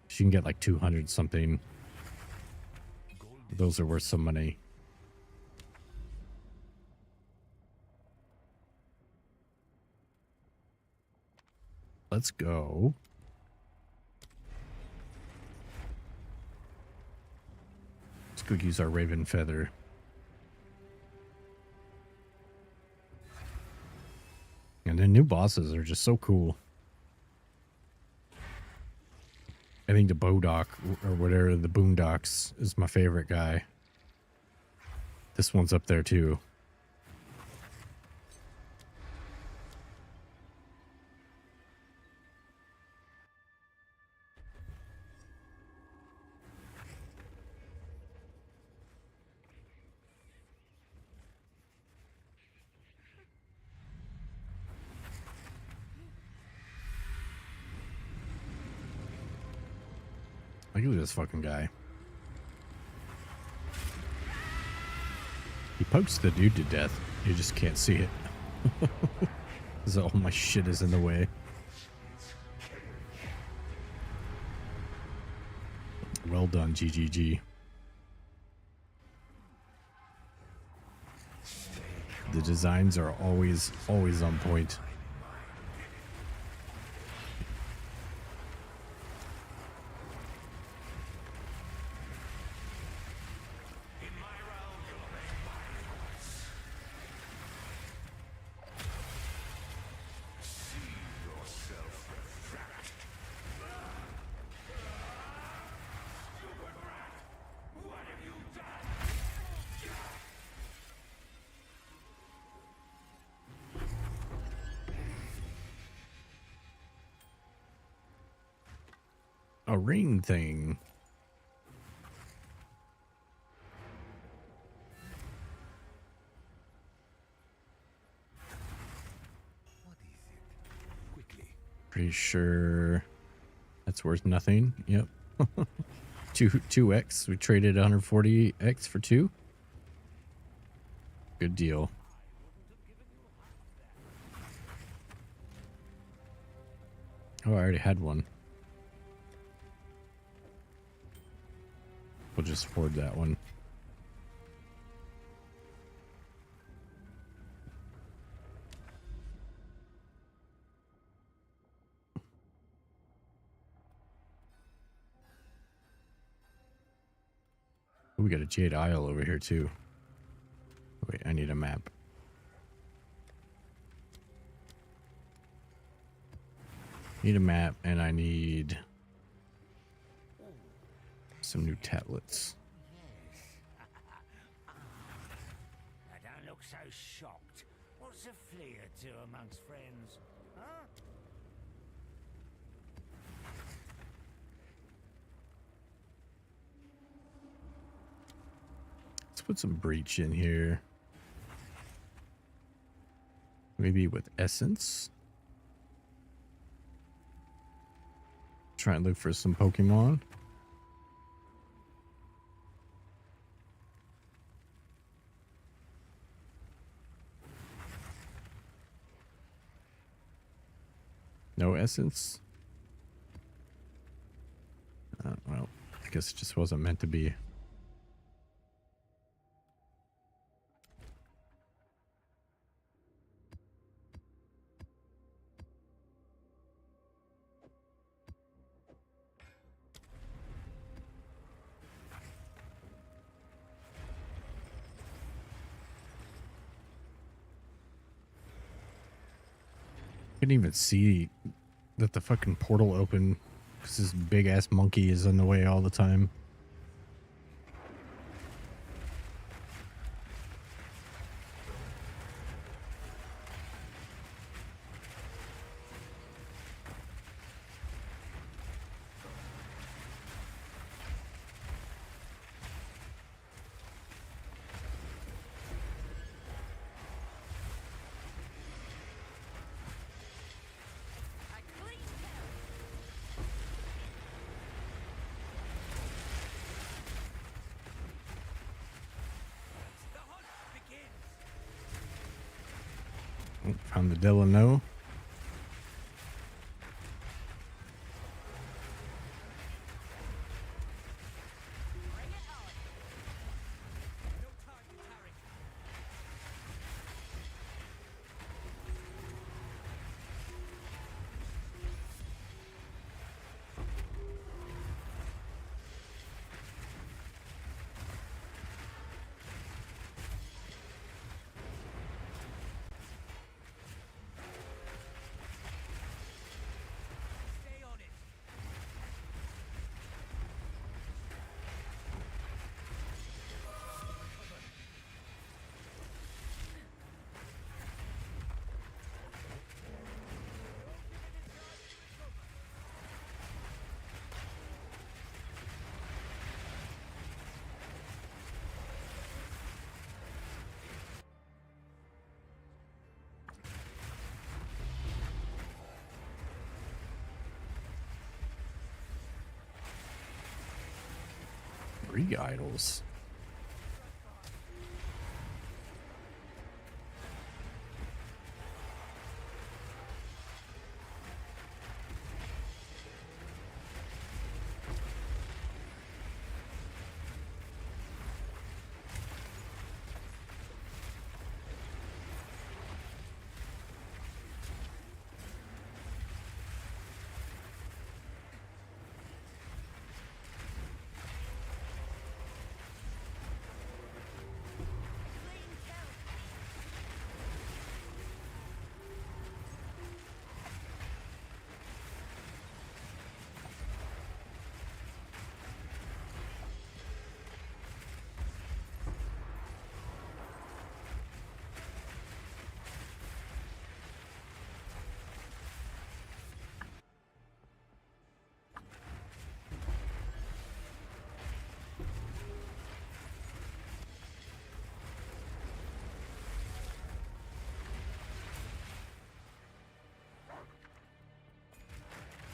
So you can get like 200 something. Those are worth some money. Let's go. Let's go use our Raven Feather. And the new bosses are just so cool. I think the Bodock, or whatever, the Boondocks, is my favorite guy. This one's up there too. Look at this fucking guy. He pokes the dude to death. You just can't see it. Because all my shit is in the way. Well done, GGG. The designs are always on point. A ring thing. What is it? Quickly. Pretty sure that's worth nothing. Yep. 2x. We traded 140x for 2. Good deal. Oh, I already had one. We'll just forward that one. We got a Jade Isle over here too. Wait, I need a map. Need a map, and I need some new tablets. Now don't look so shocked. What's a flea or two amongst friends? Huh? Let's put some breach in here. Maybe with essence. Try and look for some Pokemon. No essence? Well, I guess it just wasn't meant to be. I couldn't even see that the fucking portal opened because this big ass monkey is in the way all the time. A clean kill. The hunt begins. Oh, found the Delano. Bring it on. No time to tarry. Stay on it. Three idols. Clean kill.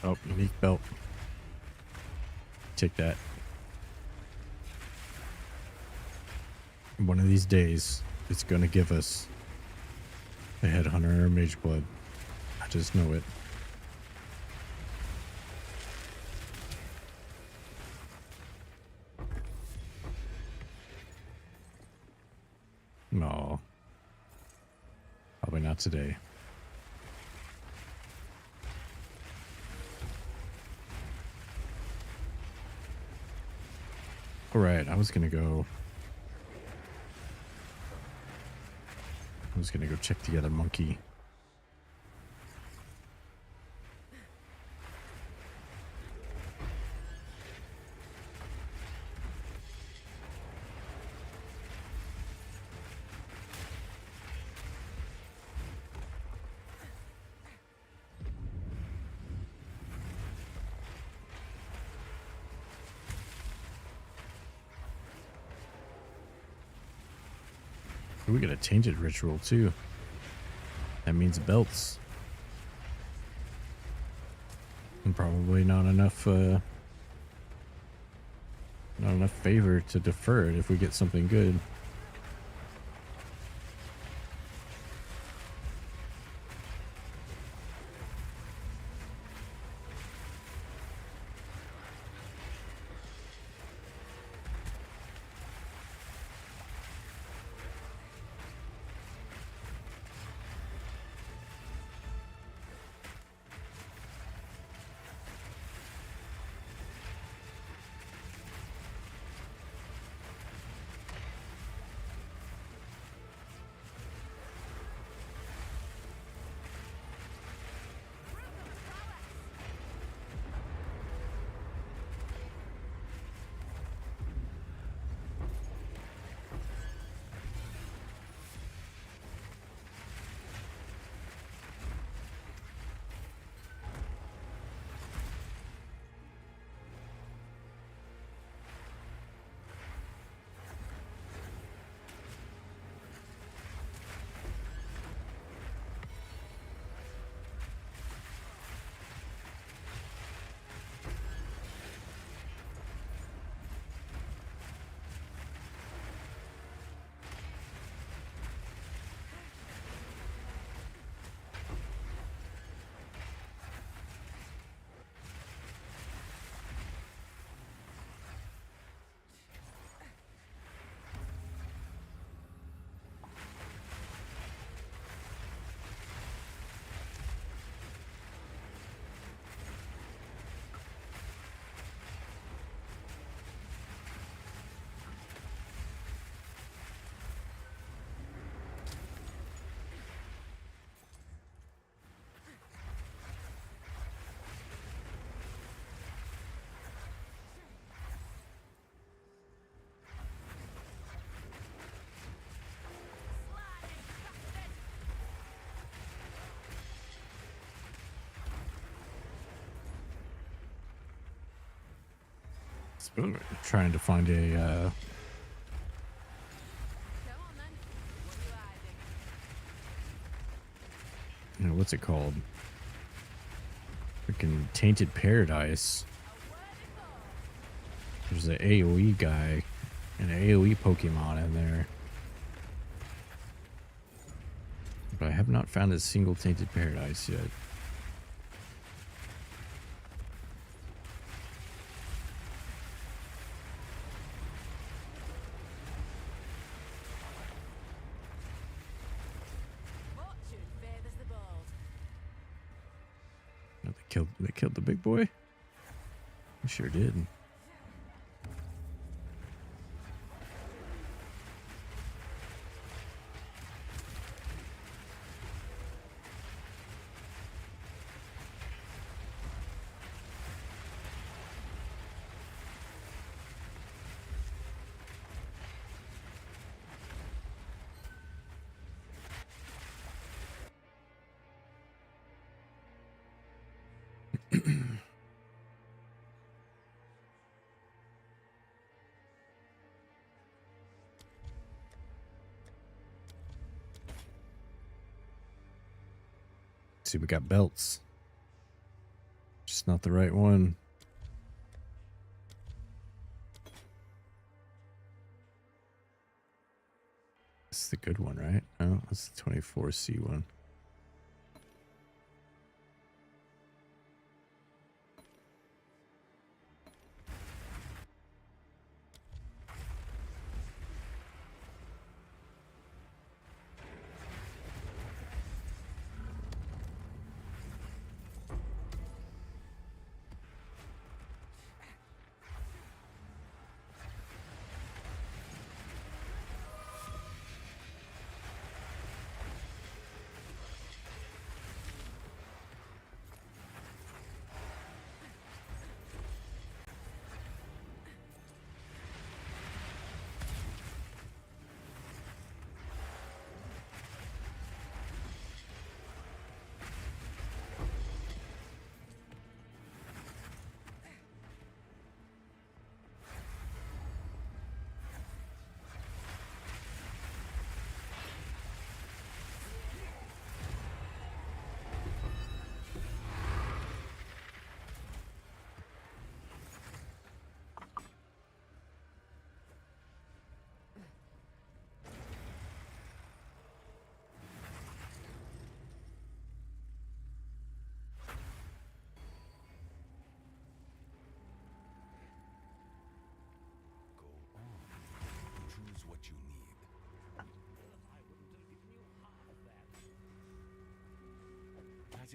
Oh, unique belt. Take that. One of these days, it's gonna give us a headhunter or mage blood. I just know it. No. Probably not today. All right, I was gonna go check the other monkey. We got a tainted ritual too. That means belts. And probably not enough favor to defer it if we get something good. Still trying to find a Come on then. What are you hiding? what's it called? Freaking Tainted Paradise. There's an AoE guy and an AoE Pokemon in there. But I have not found a single Tainted Paradise yet. Fortune favors the bold. Oh, they killed the big boy? They sure did. See, we got belts. Just not the right one. This is the good one, right? No, that's the 24C one.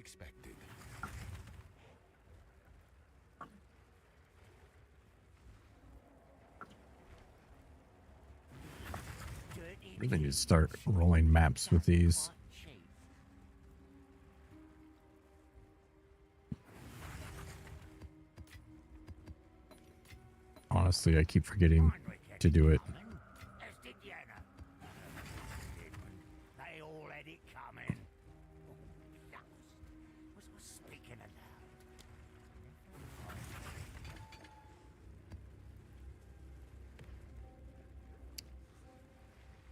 expected. Really need to start rolling maps with these. Honestly, I keep forgetting to do it. They all had it coming. Was speaking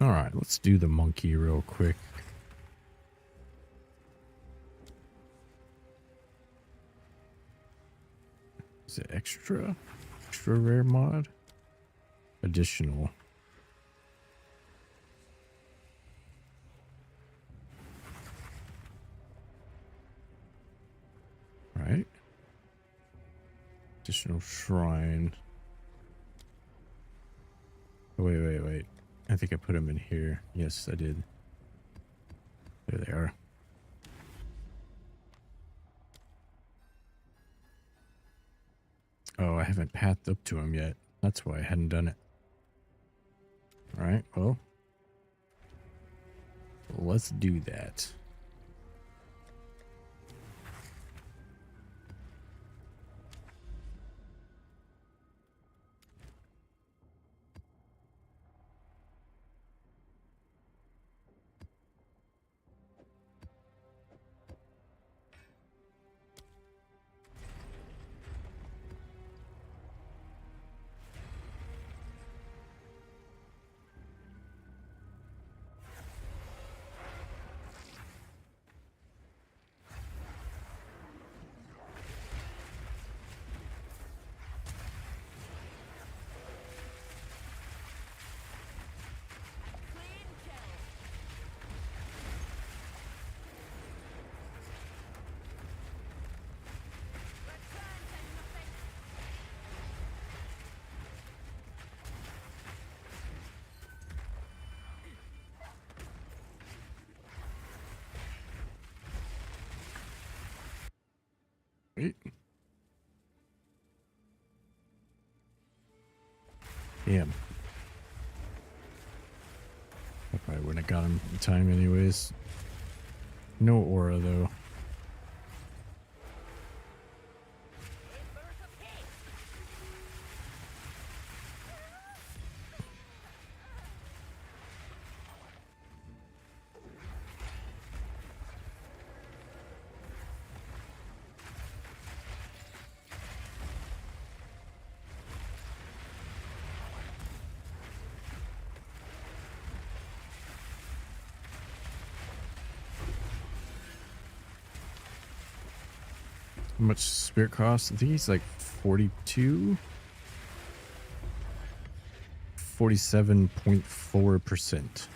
aloud. All right, let's do the monkey real quick. Is it extra? Extra rare mod? Additional. Right. Additional shrine. Oh, wait. I think I put them in here. Yes, I did. There they are. Oh, I haven't pathed up to them yet. That's why I hadn't done it. All right, well, let's do that. Clean kill. Return to nothing. Wait. Damn. I probably wouldn't have got him in time anyways. No aura though. How much spirit cost? I think he's like 42. 47.4%.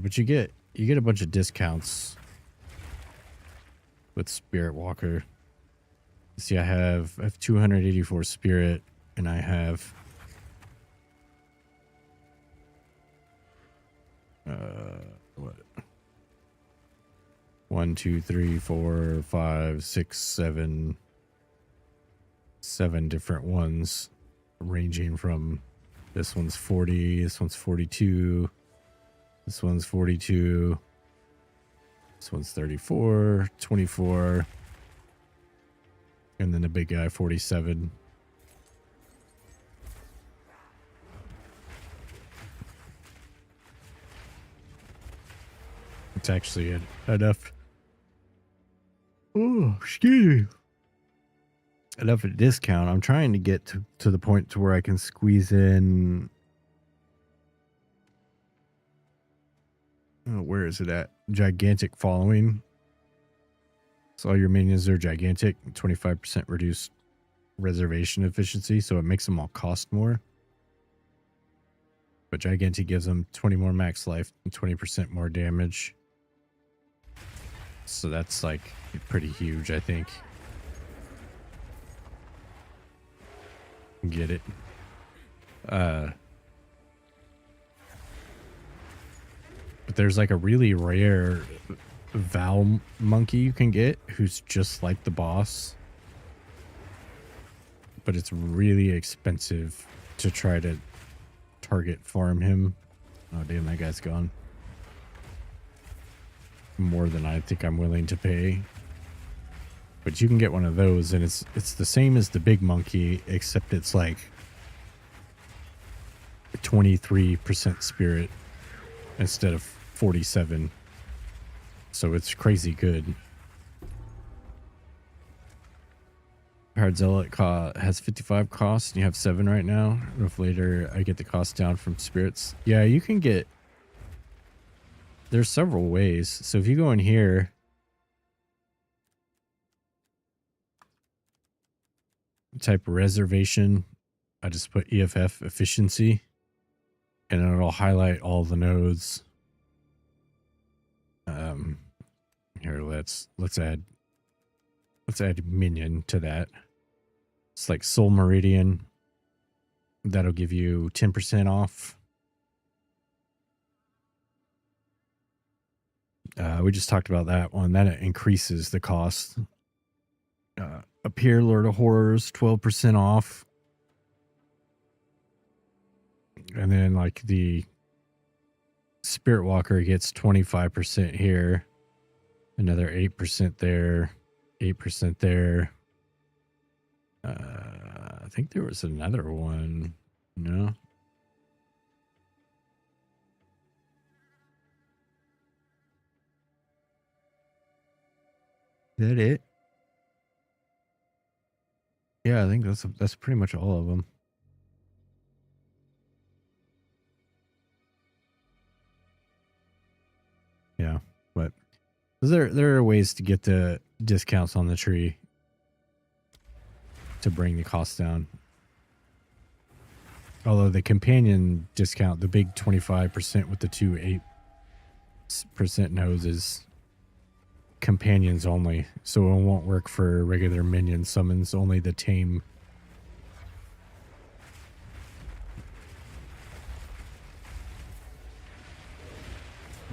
But you get a bunch of discounts with Spirit Walker. See, I have 284 spirit, and I have what? 1, 2, 3, 4, 5, 6, 7 different ones, ranging from this one's 40, this one's 42, this one's 42, this one's 34, 24, and then the big guy 47. It's actually enough. Oh, excuse me. Enough at a discount. I'm trying to get to the point to where I can squeeze in. Oh, where is it at? Gigantic following. So all your minions are gigantic. 25% reduced reservation efficiency, so it makes them all cost more. But gigantic gives them 20 more max life and 20% more damage. So that's like pretty huge, I think. Get it. But there's like a really rare Val monkey you can get who's just like the boss. But it's really expensive to try to target farm him. Oh, damn, that guy's gone. More than I think I'm willing to pay. But you can get one of those, and it's the same as the big monkey, except it's like 23% spirit instead of 47. So it's crazy good. Hard Zealot has 55 cost, and you have 7 right now. If later I get the cost down from spirits. Yeah, you can get... There's several ways. So if you go in here... type reservation, I just put EFF efficiency, and it'll highlight all the nodes. Here, let's add minion to that. It's like Soul Meridian. That'll give you 10% off. We just talked about that one. That increases the cost. Up here, Lord of Horrors, 12% off. And then like the Spirit Walker gets 25% here. Another 8% there. 8% there. I think there was another one. No. Is that it? Yeah, I think that's pretty much all of them. Yeah, but there are ways to get the discounts on the tree to bring the cost down. Although the companion discount, the big 25% with the 2 8% nodes is companions only, so it won't work for regular minion summons, only the tame.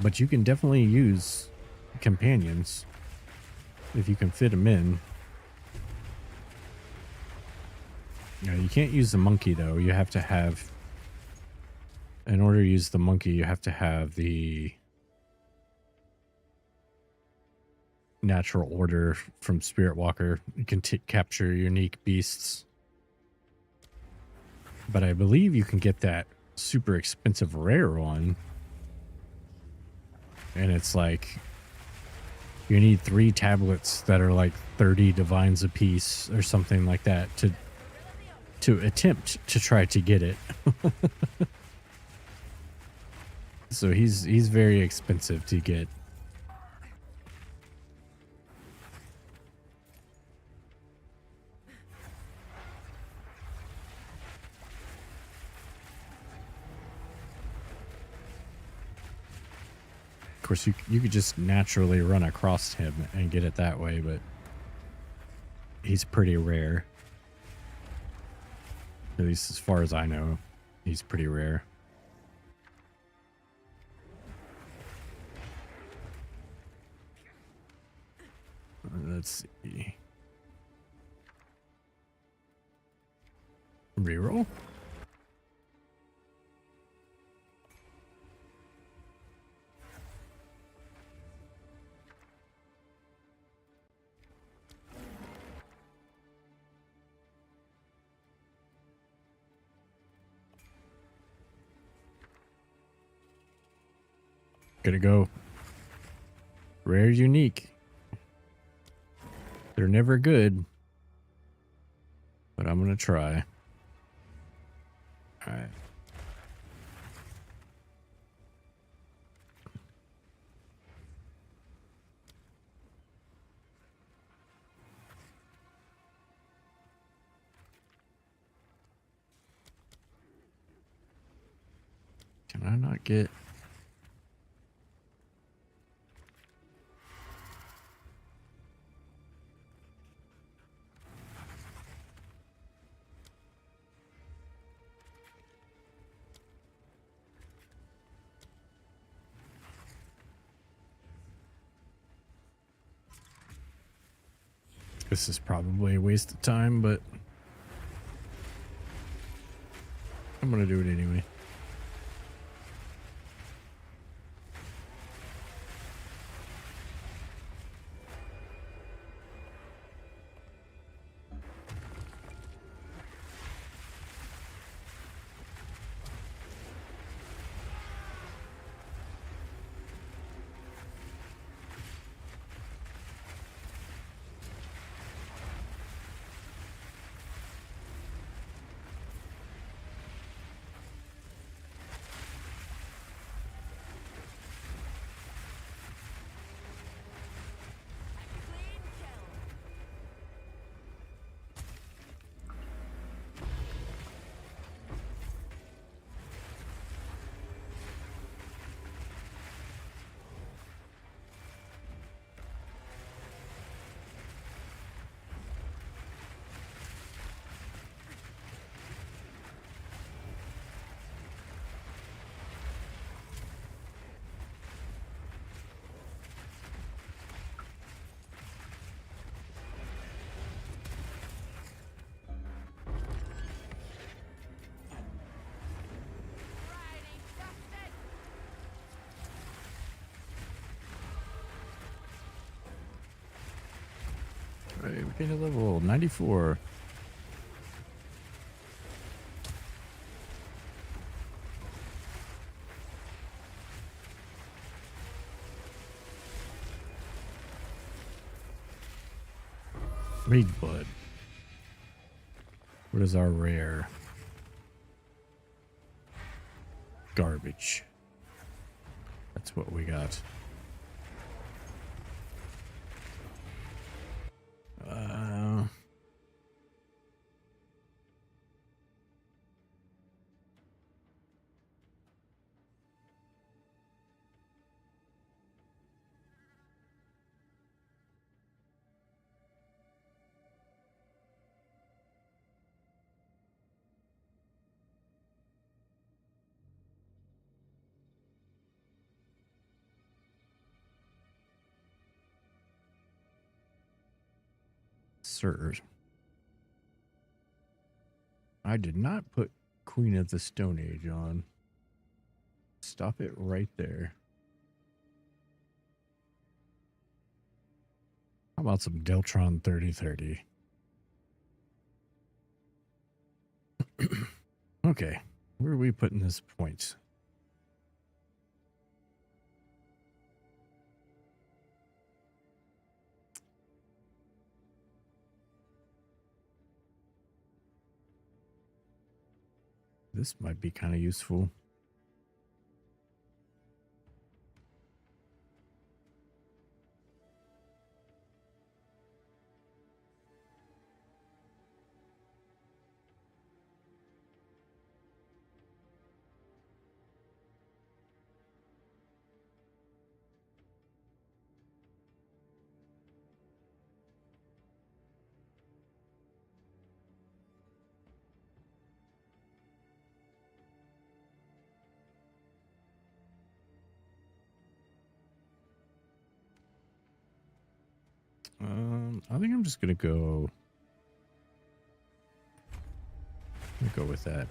But you can definitely use companions if you can fit them in. You can't use the monkey though. You have to have, in order to use the monkey, you have to have the natural order from Spirit Walker. You can capture unique beasts. But I believe you can get that super expensive rare one. And it's like, you need 3 tablets that are like 30 divines apiece or something like that to attempt to try to get it. So he's very expensive to get. Of course, you could just naturally run across him and get it that way, but he's pretty rare. At least as far as I know, he's pretty rare. Let's see. Reroll? Gonna go rare unique. They're never good, but I'm gonna try. All right. Can I not get... This is probably a waste of time, but I'm gonna do it anyway. Clean kill. Right, ain't dusted. All right, we gained a level 94. Reed blood. What is our rare? Garbage. That's what we got. Sir, I did not put Queen of the Stone Age on. Stop it right there. How about some Deltron 3030? Okay, where are we putting this points? This might be kind of useful. I think I'm just gonna go. I'm gonna go with that.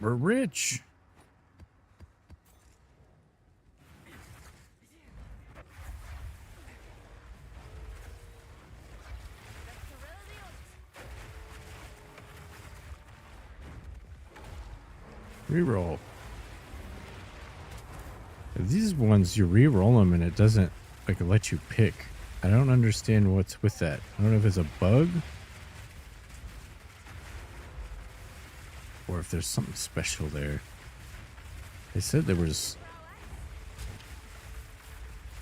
We're rich. Reroll. These ones you re-roll them and it doesn't like let you pick. I don't understand what's with that. I don't know if it's a bug or if there's something special there. They said there was,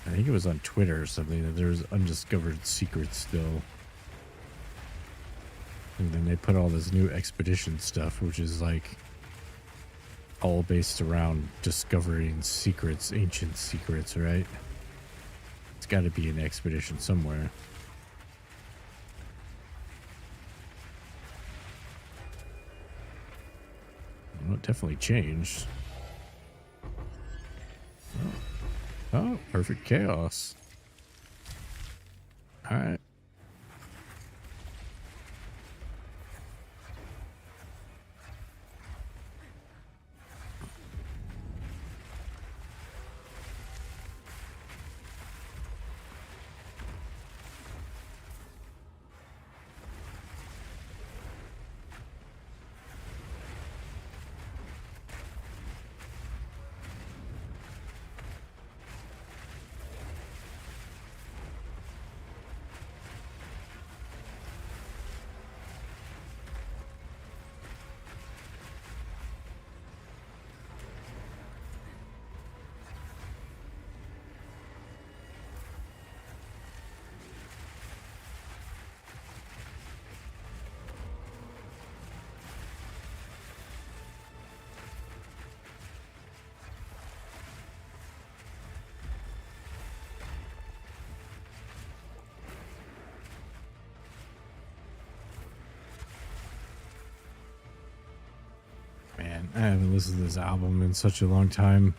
I think it was on Twitter or something, that there was undiscovered secrets still. And then they put all this new expedition stuff, which is like all based around discovering secrets, ancient secrets, right? It's got to be an expedition somewhere. Well, it definitely changed. Oh, perfect chaos. All right. Man, I haven't listened to this album in such a long time.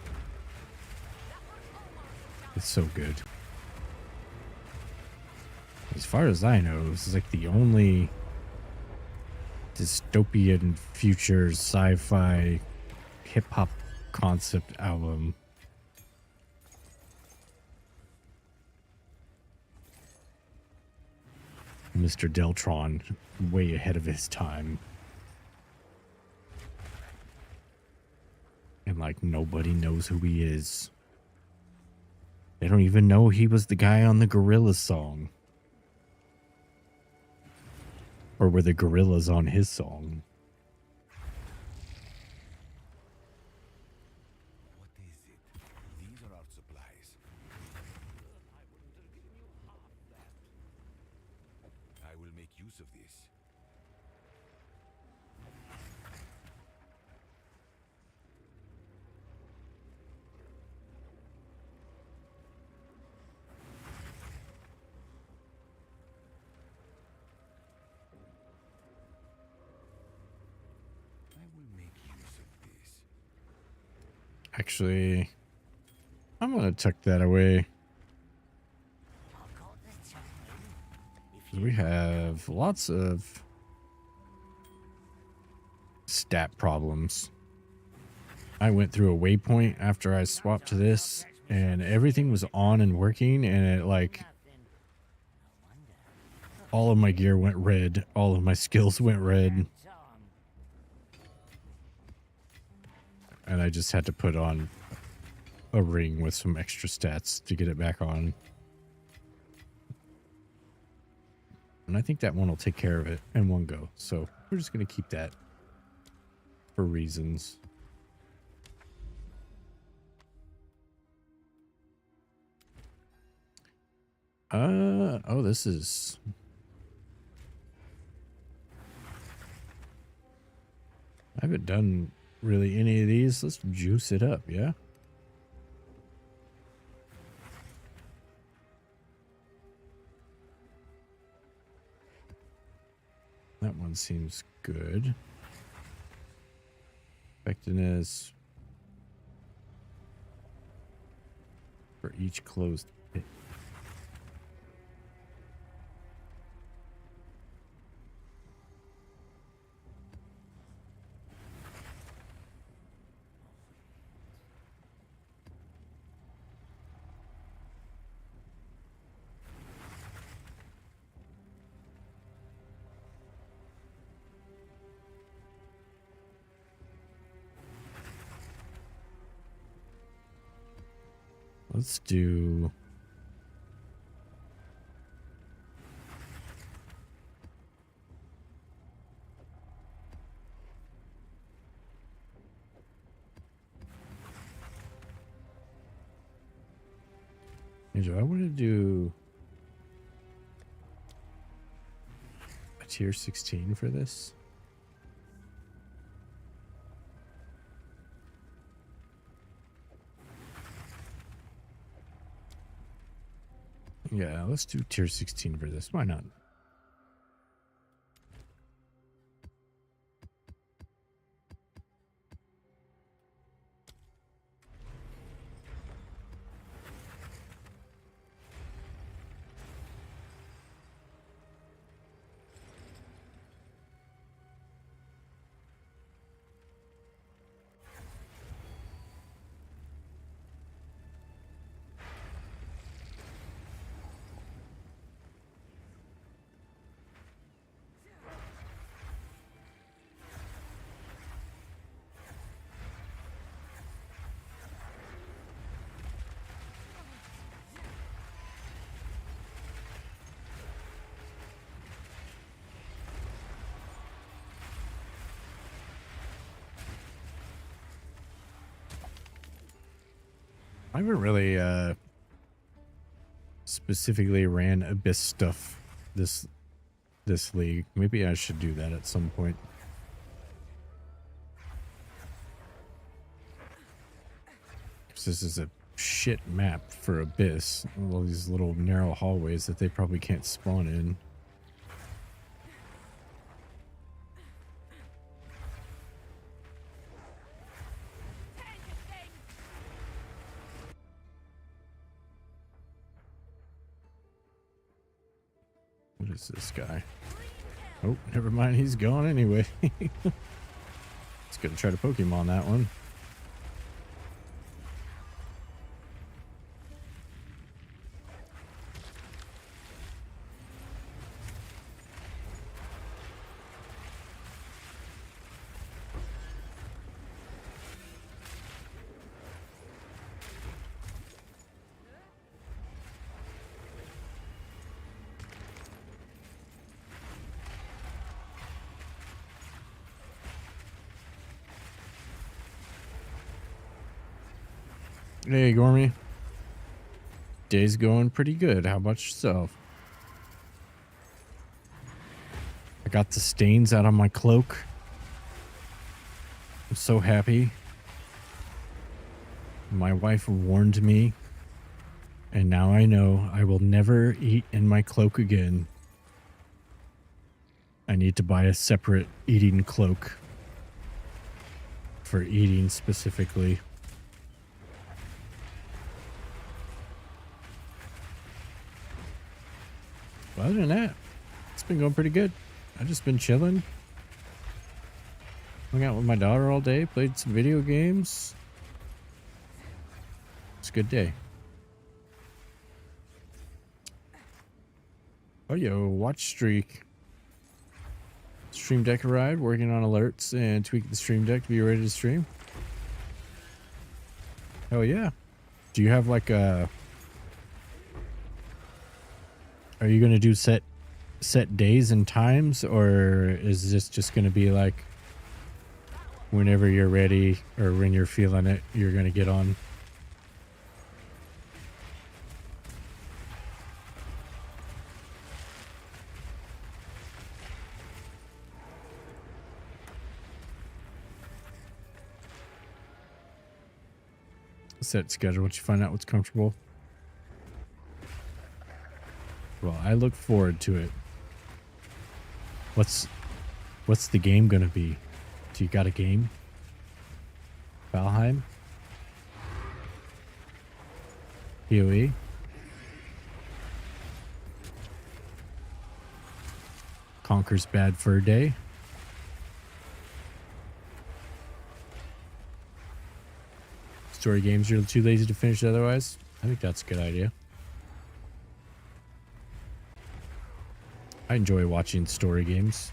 It's so good. As far as I know, this is like the only dystopian future sci-fi hip-hop concept album. Mr. Deltron, way ahead of his time. And like nobody knows who he is. They don't even know he was the guy on the Gorillaz song. Or were the Gorillaz on his song? What is it? These are our supplies. I will make use of this. I will make use of this. Actually, I'm going to tuck that away. I've got the time. If 'Cause we have lots of stat problems. I went through a waypoint after I swapped to this, and everything was on and working, and it like nothing, no wonder. all of my gear went red, all of my skills went red, Time. and I just had to put on a ring with some extra stats to get it back on. And I think that one will take care of it in one go. So we're just going to keep that for reasons. Oh, this is... I haven't done really any of these. Let's juice it up, yeah? That one seems good. Effectiveness for each closed pit. Let's do... I want to do a tier 16 for this. Yeah, let's do tier 16 for this. Why not? I haven't really specifically ran Abyss stuff this league. Maybe I should do that at some point. Because this is a shit map for Abyss. All these little narrow hallways that they probably can't spawn in. What is this guy? Oh, never mind. He's gone anyway. Let's go try to Pokemon that one. Hey, Gormy. Day's going pretty good. How about yourself? I got the stains out on my cloak. I'm so happy. My wife warned me, and now I know I will never eat in my cloak again. I need to buy a separate eating cloak for eating specifically. But other than that, it's been going pretty good. I've just been chilling. Hung out with my daughter all day, played some video games. It's a good day. Oh, yo, watch streak. Stream Deck arrived, working on alerts and tweaking the Stream Deck to be ready to stream. Hell yeah. Do you have like a... Are you going to do set days and times, or is this just going to be like whenever you're ready or when you're feeling it, you're going to get on? Set schedule once you find out what's comfortable. Well, I look forward to it. What's the game gonna be? Do you got a game? Valheim? PoE? Conker's Bad Fur Day? Story games you're too lazy to finish otherwise? I think that's a good idea. I enjoy watching story games.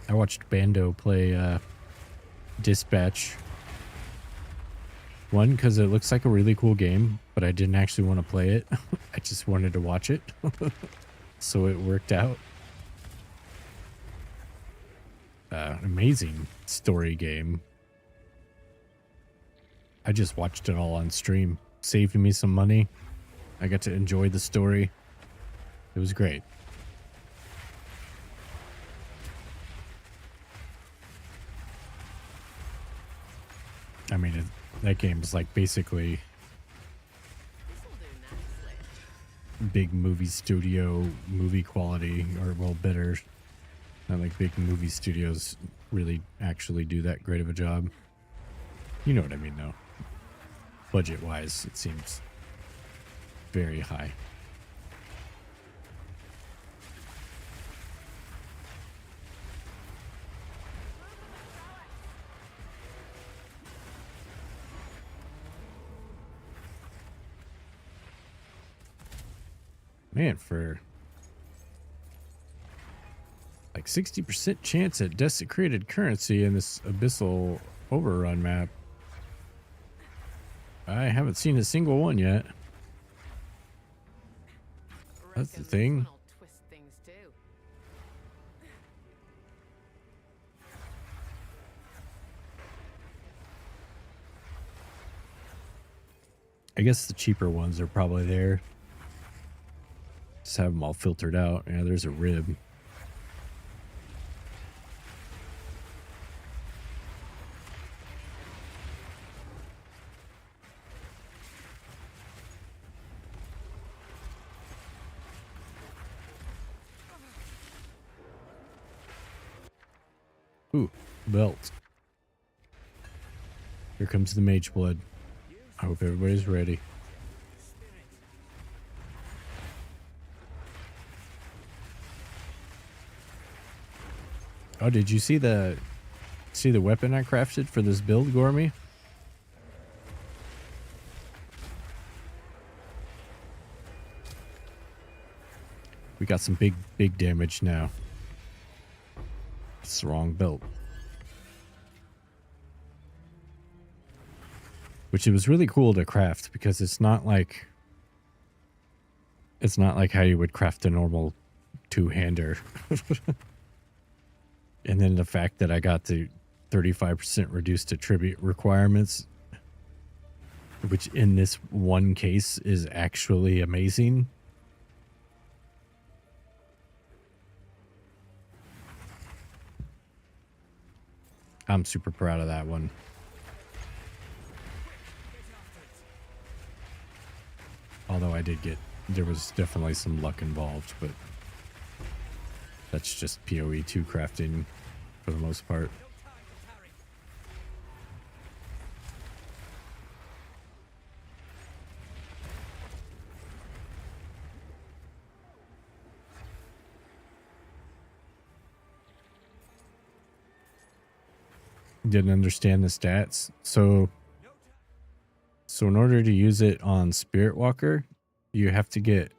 I watched Bando play Dispatch. One, because it looks like a really cool game, but I didn't actually want to play it. I just wanted to watch it. So it worked out. Amazing story game. I just watched it all on stream. Saved me some money. I got to enjoy the story. It was great. I mean, that game is like basically This'll do nicely. big movie studio movie quality, or well, better. Not like big movie studios really actually do that great of a job. You know what I mean, though. Budget wise, it seems very high. Man, for like 60% chance at desecrated currency in this abyssal overrun map. I haven't seen a single one yet. That's the Reckon thing. this one'll twist things too. I guess the cheaper ones are probably there. Just have them all filtered out. Yeah, there's a rib. Ooh, belt. Here comes the mage blood. I hope everybody's ready. Oh, did you see the weapon I crafted for this build, Gormy? We got some big damage now. It's the wrong belt. Which it was really cool to craft because it's not like how you would craft a normal two-hander. And then the fact that I got the 35% reduced attribute requirements, which in this one case is actually amazing. I'm super proud of that one. Although there was definitely some luck involved, but that's just PoE 2 crafting for the most part. Didn't understand the stats. So in order to use it on Spirit Walker, you have to get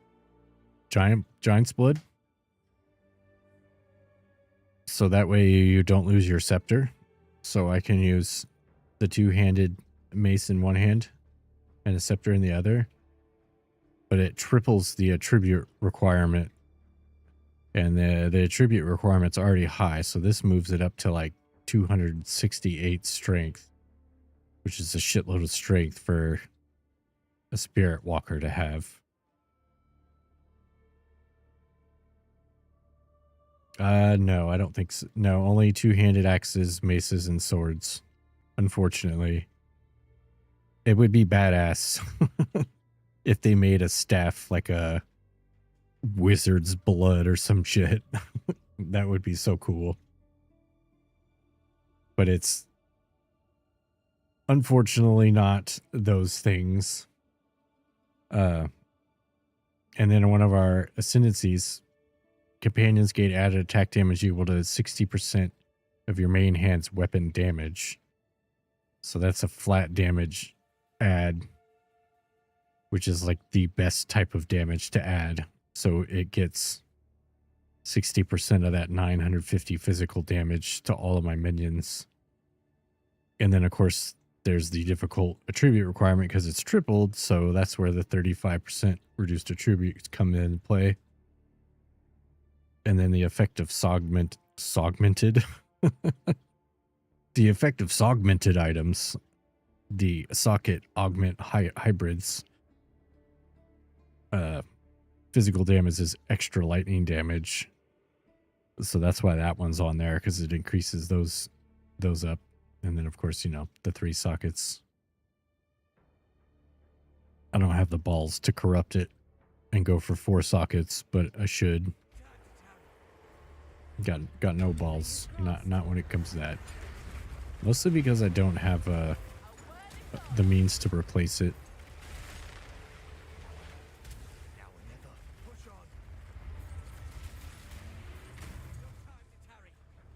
Giant's Blood. So that way you don't lose your scepter. So I can use the two-handed mace in one hand and a scepter in the other. But it triples the attribute requirement. And the attribute requirement's already high. So this moves it up to like 268 strength, which is a shitload of strength for a Spirit Walker to have. No, I don't think so. No, only two-handed axes, maces, and swords. Unfortunately. It would be badass if they made a staff like a wizard's blood or some shit. That would be so cool. But it's unfortunately not those things. And then one of our ascendancies, companions gain added attack damage equal to 60% of your main hand's weapon damage. So that's a flat damage add, which is like the best type of damage to add. So it gets 60% of that 950 physical damage to all of my minions. And then, of course, there's the difficult attribute requirement because it's tripled. So that's where the 35% reduced attributes come in play. And then the effect of segmented the effect of segmented items, the socket augment hybrids, physical damage is extra lightning damage. So that's why that one's on there, because it increases those up. And then of course, you know, the 3 sockets. I don't have the balls to corrupt it and go for 4 sockets, but I should. Got no balls. Not when it comes to that. Mostly because I don't have the means to replace it.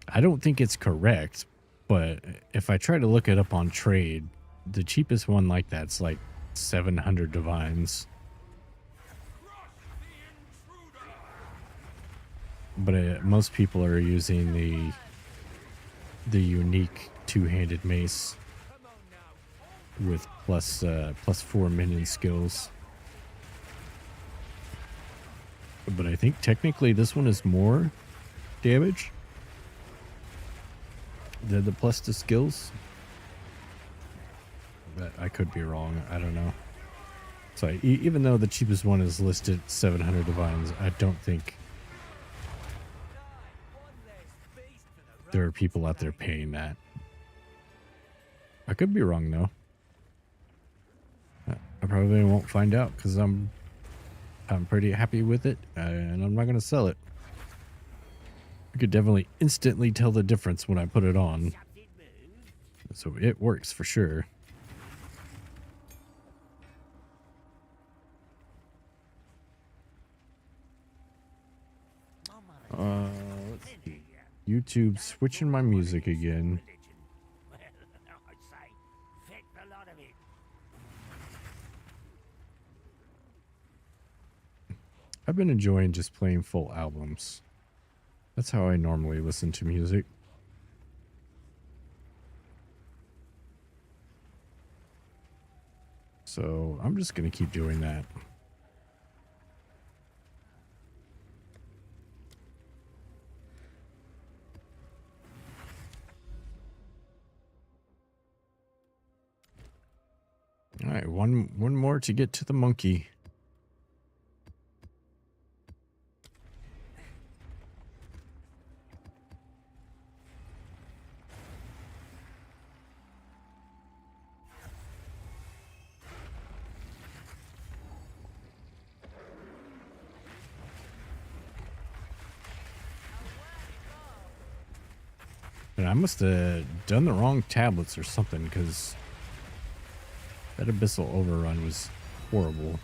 I don't think it's correct, but if I try to look it up on trade, the cheapest one like that's like 700 divines. But most people are using the unique 2-handed mace with plus 4 minion skills. But I think technically this one is more damage than the plus to skills. But I could be wrong. I don't know. So even though the cheapest one is listed 700 divines, I don't think there are people out there paying that. I could be wrong though. I probably won't find out because I'm pretty happy with it, and I'm not going to sell it. I could definitely instantly tell the difference when I put it on. So it works for sure. Let's see. YouTube switching my music again. Well, I'd say, feck the lot of it. I've been enjoying just playing full albums. That's how I normally listen to music. So I'm just going to keep doing that. All right, one more to get to the monkey. And I must have done the wrong tablets or something, because that Abyssal Overrun was horrible.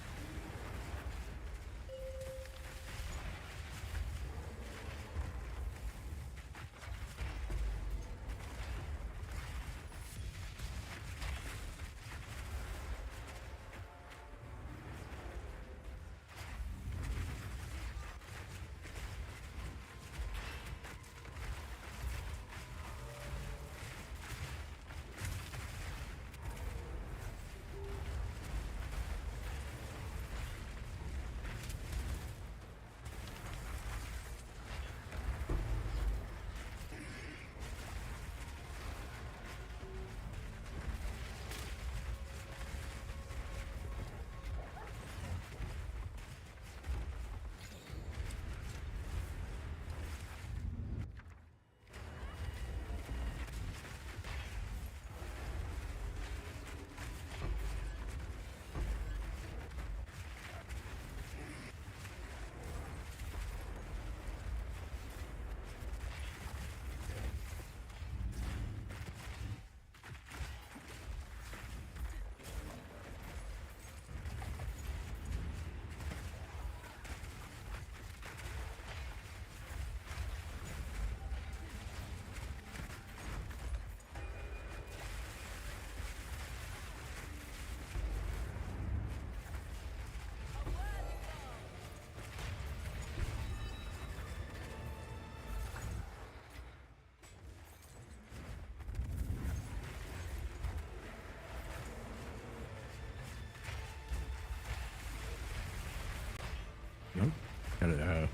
Nope. Got a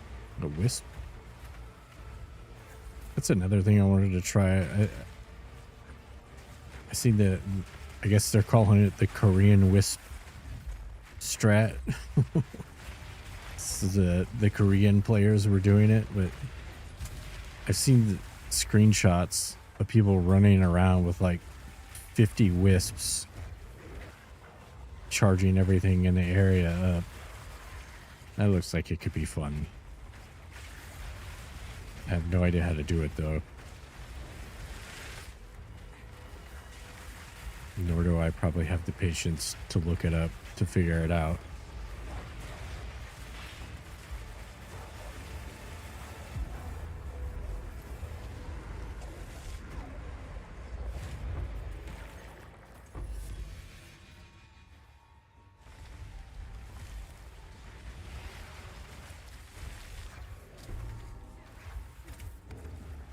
wisp. That's another thing I wanted to try. I see I guess they're calling it the Korean wisp strat. This is the Korean players were doing it, but I've seen the screenshots of people running around with like 50 wisps, charging everything in the area up. That looks like it could be fun. I have no idea how to do it though. Nor do I probably have the patience to look it up to figure it out.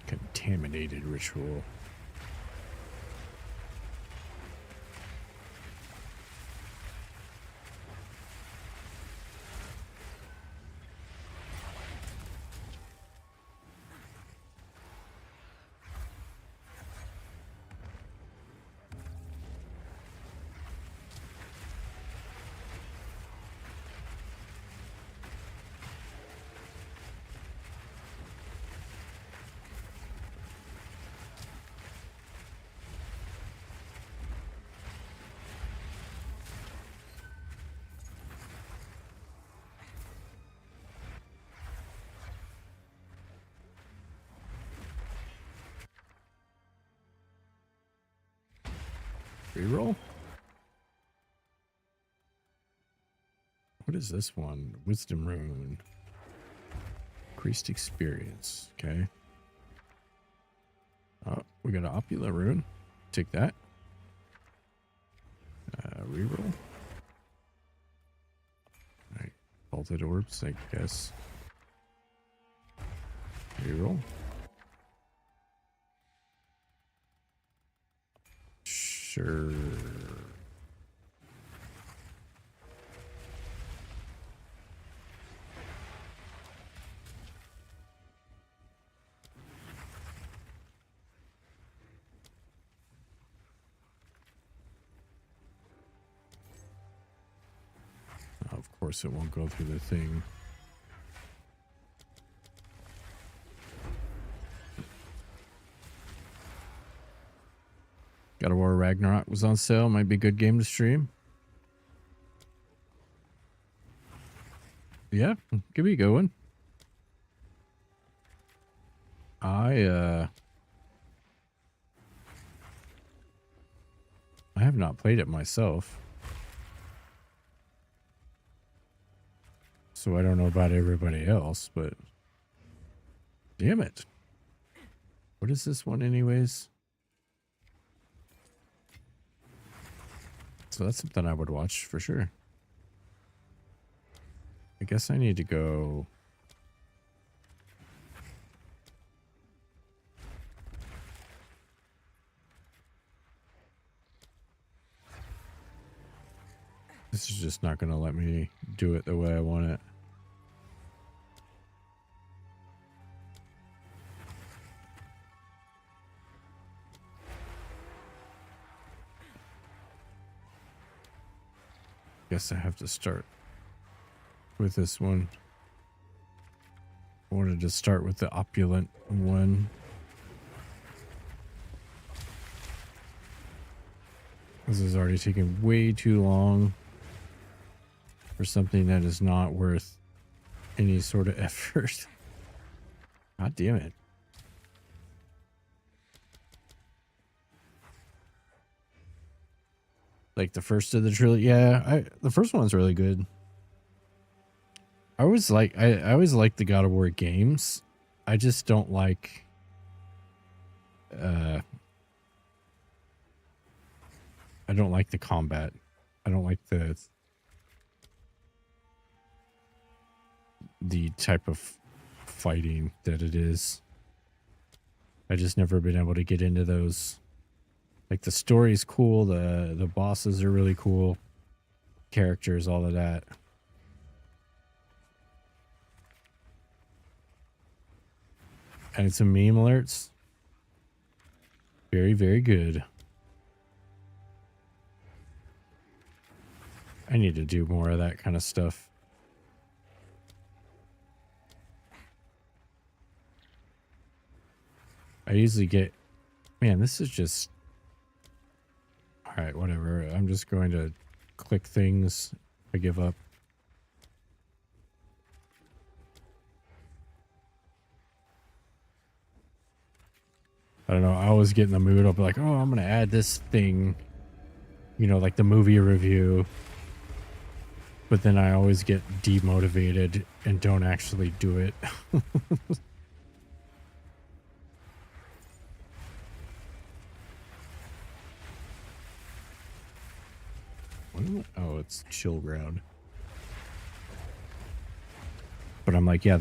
Contaminated ritual. Reroll? What is this one? Wisdom rune. Increased experience. Okay. Oh, we got an opulent rune. Take that. Reroll. Alright. Vaulted orbs, I guess. Reroll. Sure. Of course it won't go through the thing. God of War Ragnarok was on sale. Might be a good game to stream. Yeah, could be a good one. I have not played it myself. So I don't know about everybody else, but damn it. What is this one anyways? So that's something I would watch for sure. I guess I need to go. This is just not going to let me do it the way I want it. Guess I have to start with this one. I wanted to start with the opulent one. This is already taking way too long for something that is not worth any sort of effort. God damn it. Like the first of the trilogy. Yeah, the first one's really good. I always like the God of War games. I just don't like I don't like the combat. I don't like the type of fighting that it is. I just never been able to get into those. Like the story's cool, the bosses are really cool, characters, all of that. And it's a meme alerts. Very, very good. I need to do more of that kind of stuff. I usually get, man, this is just, all right, whatever. I'm just going to click things. I give up. I don't know. I always get in the mood. I'll be like, oh, I'm going to add this thing, you know, like the movie review. But then I always get demotivated and don't actually do it. Oh, it's chill ground. But I'm like, yeah,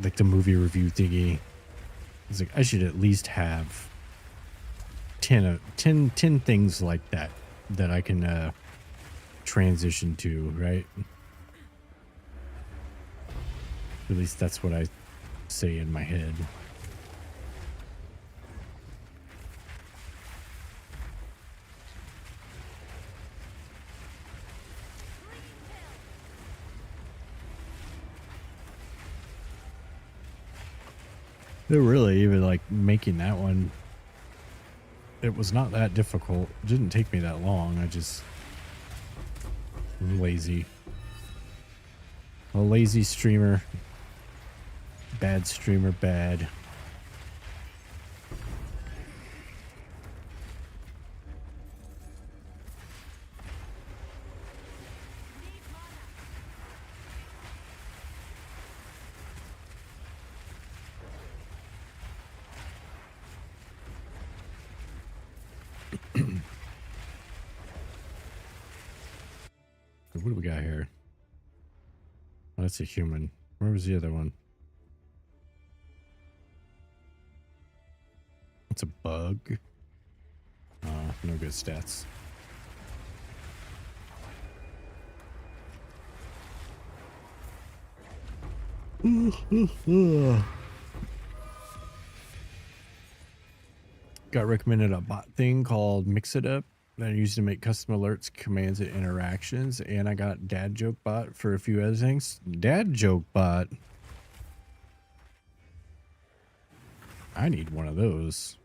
like the movie review thingy. It's like I should at least have 10 things like that I can transition to, right? At least that's what I say in my head. They're really even like making that one. It was not that difficult. It didn't take me that long. I'm lazy. A lazy streamer. Bad streamer, bad. What do we got here? Oh, that's a human. Where was the other one? It's a bug. No good stats. Got recommended a bot thing called Mix It Up that I use to make custom alerts, commands, and interactions. And I got Dad Joke Bot for a few other things. Dad Joke Bot. I need one of those.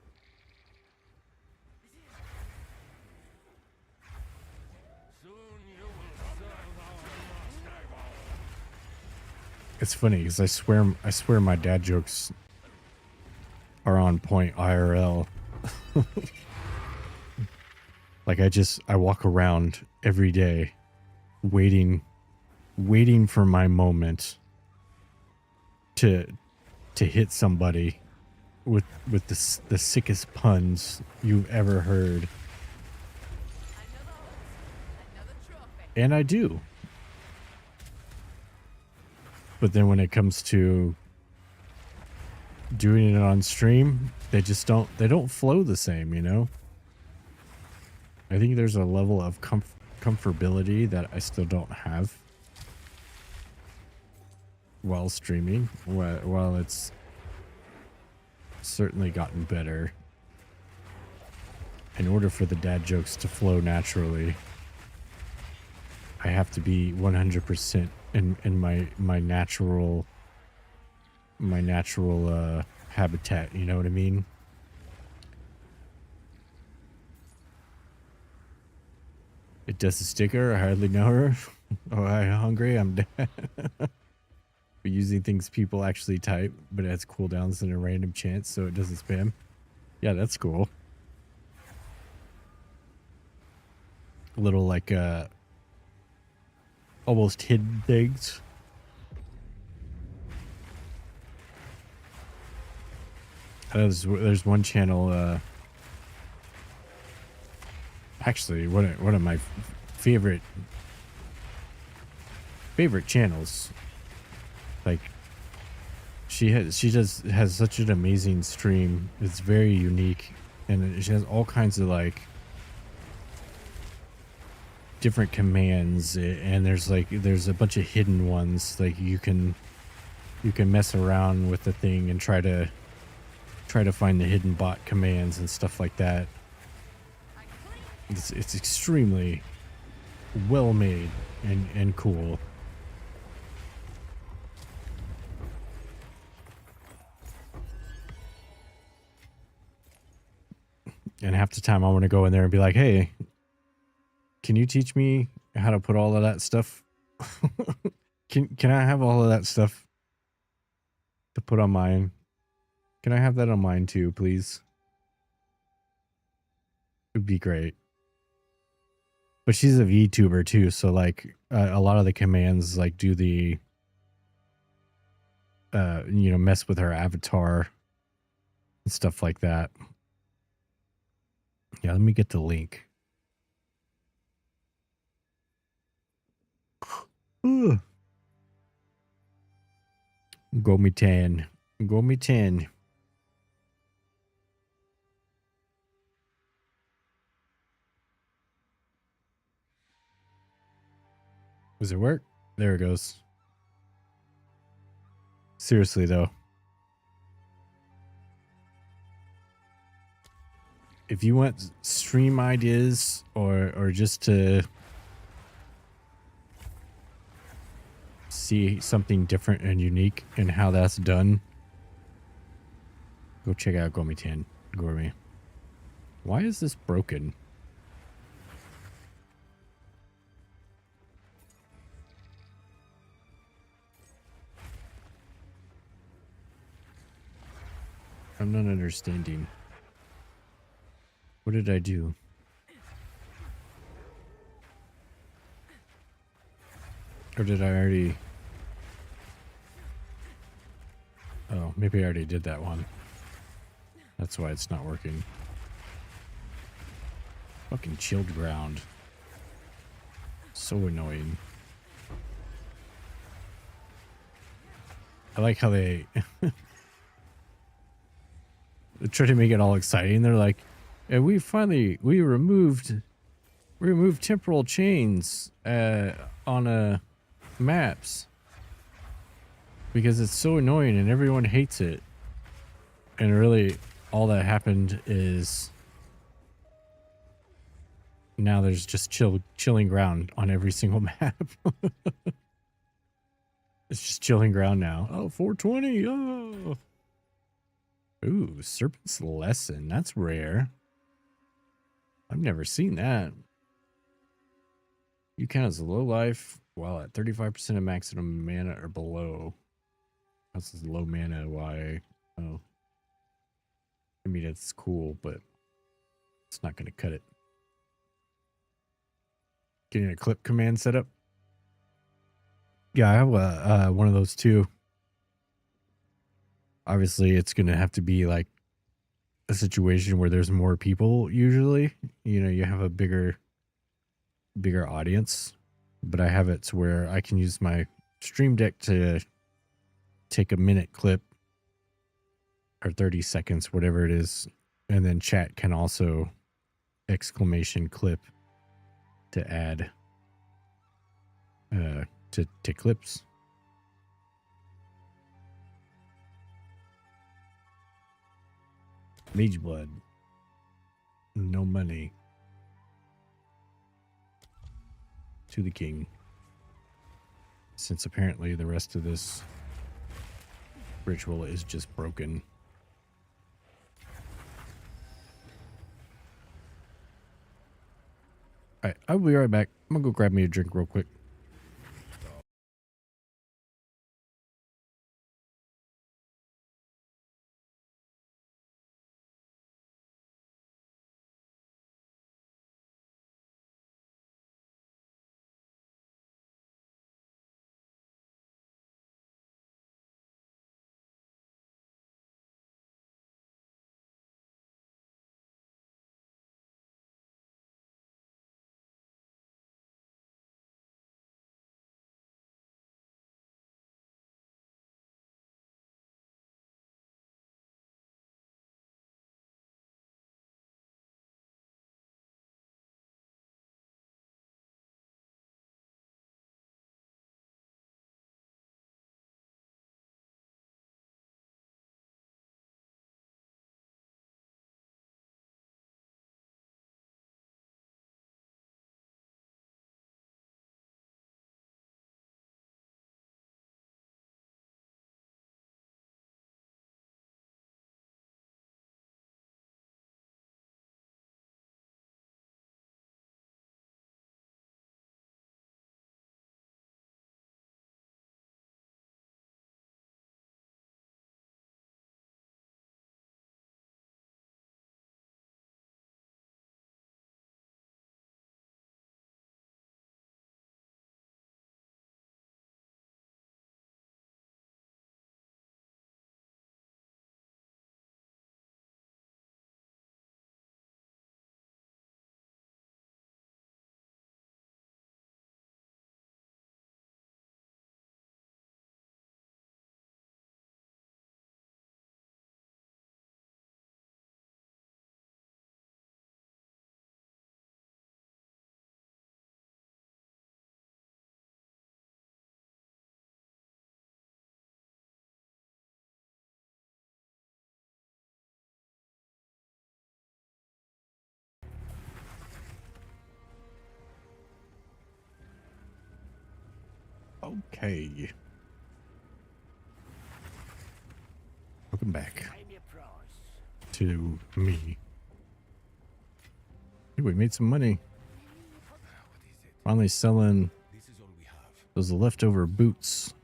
It's funny because I swear my dad jokes are on point IRL. Like I walk around every day waiting for my moment to hit somebody with the sickest puns you've ever heard. Another trophy. And I do. But then when it comes to doing it on stream, they don't flow the same, you know? I think there's a level of comfortability that I still don't have while streaming, while it's certainly gotten better. In order for the dad jokes to flow naturally, I have to be 100% in my natural habitat, you know what I mean? It does a sticker. I hardly know her. Oh, hi, hungry. I'm dead. We're using things people actually type, but it has cooldowns and a random chance, so it doesn't spam. Yeah, that's cool. A little like almost hidden things. There's one channel. Actually, one of my favorite channels. Like, she has such an amazing stream. It's very unique, and she has all kinds of like different commands, and there's a bunch of hidden ones. Like you can you can mess around with the thing and try to find the hidden bot commands and stuff like that. It's extremely well made and cool. And half the time I want to go in there and be like, hey, can you teach me how to put all of that stuff? Can I have all of that stuff to put on mine? Can I have that on mine too, please? It would be great. But she's a VTuber too, so like a lot of the commands like do the you know, mess with her avatar and stuff like that. Yeah, let me get the link. Ugh. Go me 10. Go me 10. Does it work? There it goes. Seriously though. If you want stream ideas or just to see something different and unique and how that's done, go check out Gomi-tan. Gourmet. Why is this broken? I'm not understanding. What did I do? Or did I already... Oh, maybe I already did that one. That's why it's not working. Fucking chilled ground. So annoying. I like how they... they try to make it all exciting. They're like, and we removed temporal chains on maps because it's so annoying and everyone hates it. And really all that happened is now there's just chilling ground on every single map. It's just chilling ground now. Oh, 420. Oh. Ooh, Serpent's Lesson. That's rare. I've never seen that. You count as a low life while at 35% of maximum mana or below. This is low mana. Why? Oh. I mean, it's cool, but it's not going to cut it. Getting a clip command set up. Yeah, I have one of those too. Obviously, it's going to have to be like a situation where there's more people usually. You know, you have a bigger audience. But I have it to where I can use my Stream Deck to take a minute clip or 30 seconds, whatever it is. And then chat can also exclamation clip to add to clips. Mage blood. No money. To the king. Since apparently the rest of this ritual is just broken. Alright, I'll be right back. I'm gonna go grab me a drink real quick. Okay. Welcome back Claim your price. to me. Hey, we made some money. What is it? Finally selling This is all we have. those leftover boots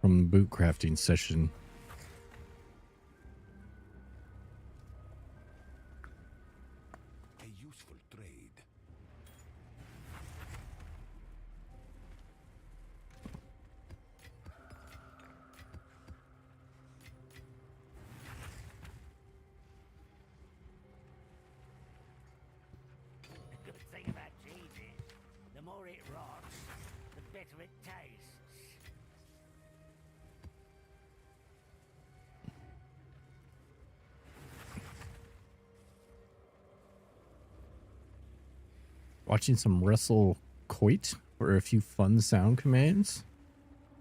from the boot crafting session. A useful trade. The good thing about cheese is, the more it rots, the better it tastes. Watching some Russell Coit for a few fun sound commands.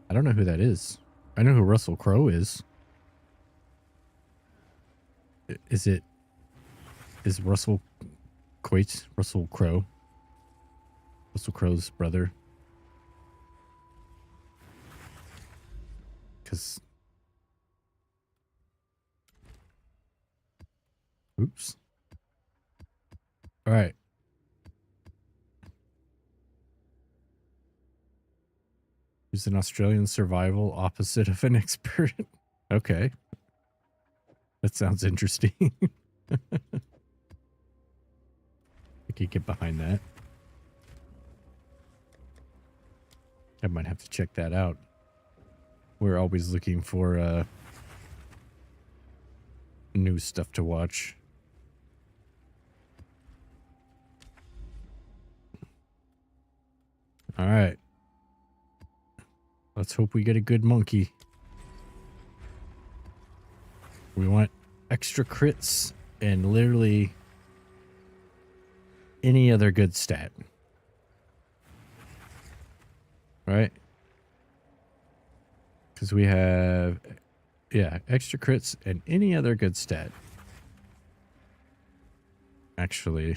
I don't know who that is. I know who Russell Crowe is. Is Russell Coit Russell Crowe? Russell Crowe's brother? Because... Oops. All right. Who's an Australian survival opposite of an expert? Okay. That sounds interesting. I could get behind that. I might have to check that out. We're always looking for new stuff to watch. All right. Let's hope we get a good monkey. We want extra crits and literally any other good stat. Right? Because we have, yeah, extra crits and any other good stat. Actually,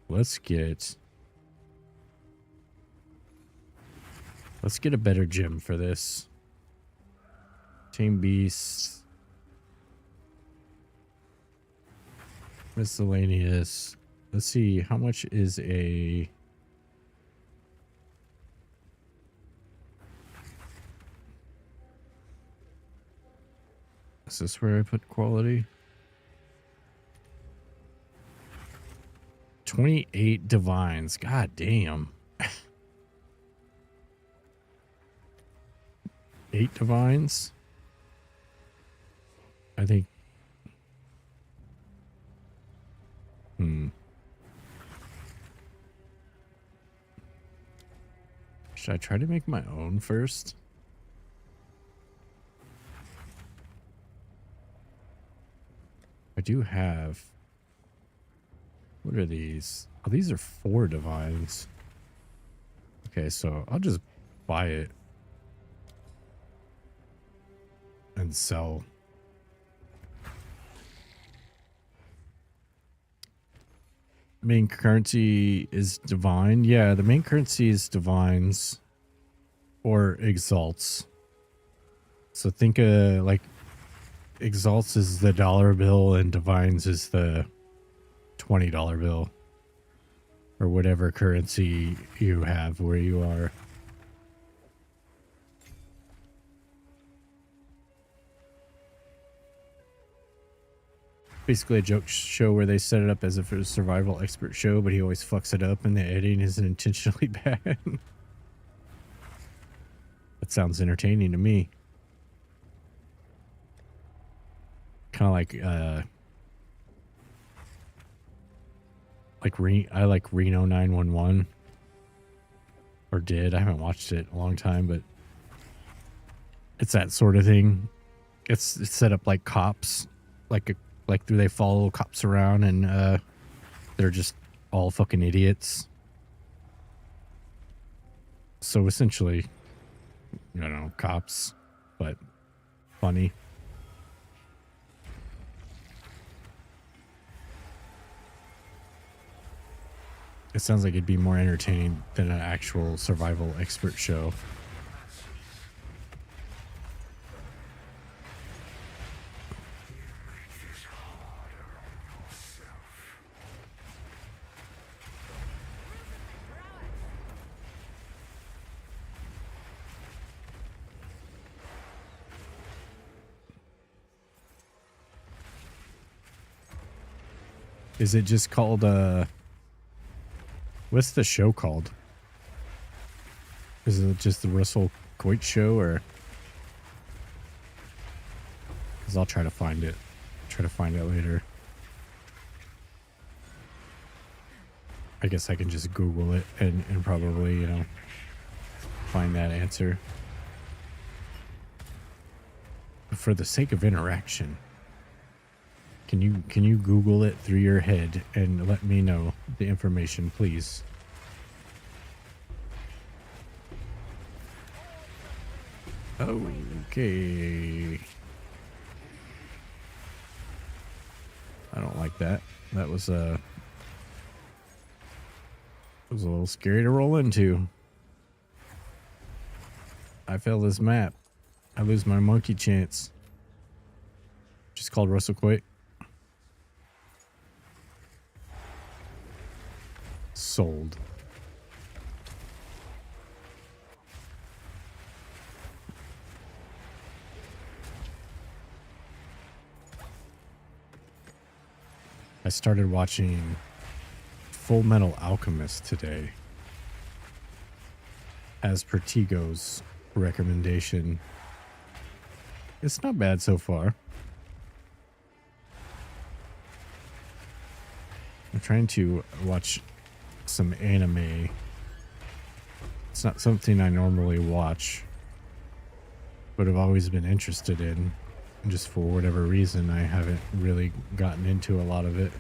let's get a better gem for this. Tame beasts. Miscellaneous. Let's see, how much is a... Is this where I put quality? 28 divines. God damn. 8 divines? I think... Should I try to make my own first? I do have... What are these? Oh, these are 4 divines. Okay, so I'll just buy it. And sell. Main currency is divine. Yeah, the main currency is divines or exalts. So think like exalts is the dollar bill and divines is the $20 bill or whatever currency you have where you are. Basically a joke show where they set it up as if it was a survival expert show, but he always fucks it up and the editing isn't intentionally bad. That sounds entertaining to me. Kind of like I like Reno 911 or did. I haven't watched it in a long time, but it's that sort of thing. It's set up like cops, like do they follow cops around and they're just all fucking idiots. So essentially, I don't know, cops, but funny. It sounds like it'd be more entertaining than an actual survival expert show. Is it just called, what's the show called? Is it just the Russell Coit show, or? Because I'll try to find it. Try to find it later. I guess I can just Google it and probably, you know, find that answer. But for the sake of interaction, can you Google it through your head and let me know the information, please? Okay. I don't like that. That was a little scary to roll into. I fail this map. I lose my monkey chance. Just called Russell Coit. Sold. I started watching Full Metal Alchemist today, as per Tigo's recommendation. It's not bad so far. I'm trying to watch some anime. It's not something I normally watch, but I've always been interested in. And just for whatever reason, I haven't really gotten into a lot of it.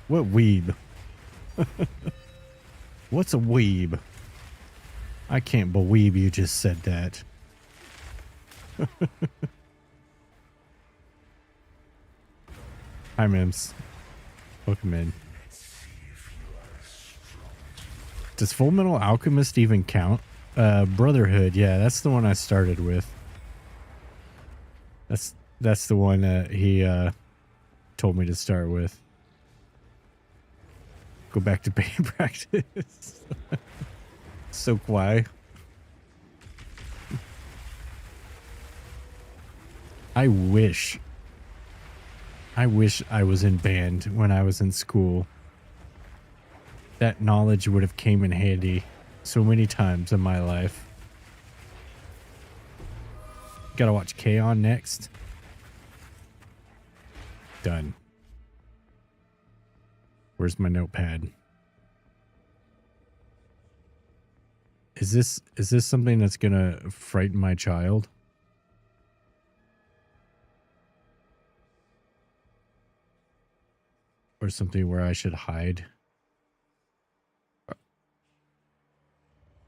What weeb? What's a weeb? I can't believe you just said that. Hi, Mims. Welcome in. Does Full Metal Alchemist even count? Brotherhood, yeah, that's the one I started with. That's the one that he told me to start with. Go back to band practice. So quiet. I wish I was in band when I was in school. That knowledge would have came in handy so many times in my life. Gotta watch K-On! Next. Done. Where's my notepad? Is this something that's gonna frighten my child? Or something where I should hide?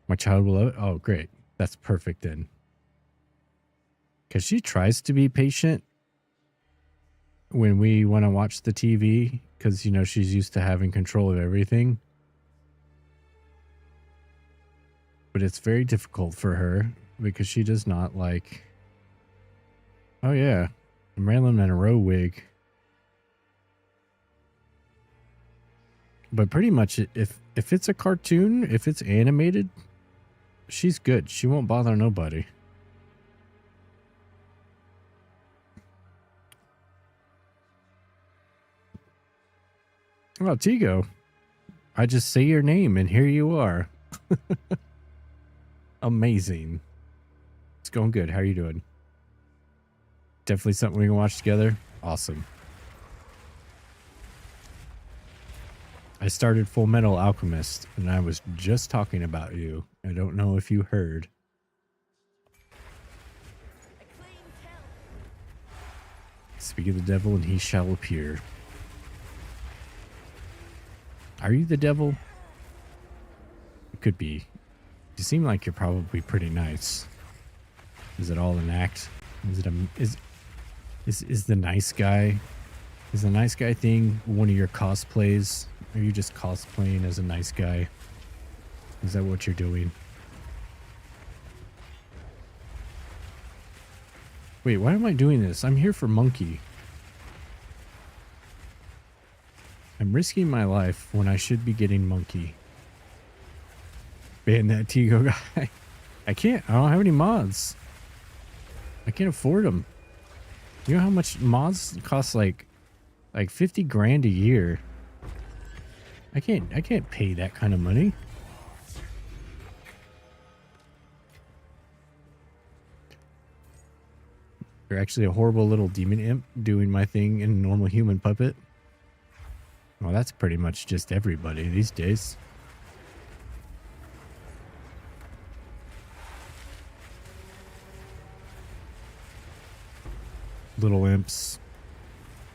My child will love it? Oh, great. That's perfect then. Because she tries to be patient when we want to watch the TV. Because, you know, she's used to having control of everything. But it's very difficult for her because she does not like... Oh, yeah. A Marilyn Monroe wig. But pretty much, if it's a cartoon, if it's animated... She's good. She won't bother nobody. Oh, Tigo. I just say your name and here you are. Amazing. It's going good. How are you doing? Definitely something we can watch together. Awesome. I started Full Metal Alchemist and I was just talking about you. I don't know if you heard. Speak of the devil and he shall appear. Are you the devil? It could be. You seem like you're probably pretty nice. Is it all an act? Is it Is the nice guy, is the nice guy thing one of your cosplays? Are you just cosplaying as a nice guy? Is that what you're doing? Wait, why am I doing this? I'm here for monkey. I'm risking my life when I should be getting monkey. Ban that Tigo guy. I can't. I don't have any mods. I can't afford them. You know how much mods cost? Like 50 grand a year. I can't pay that kind of money. You're actually a horrible little demon imp doing my thing in a normal human puppet. Well, that's pretty much just everybody these days. Little imps,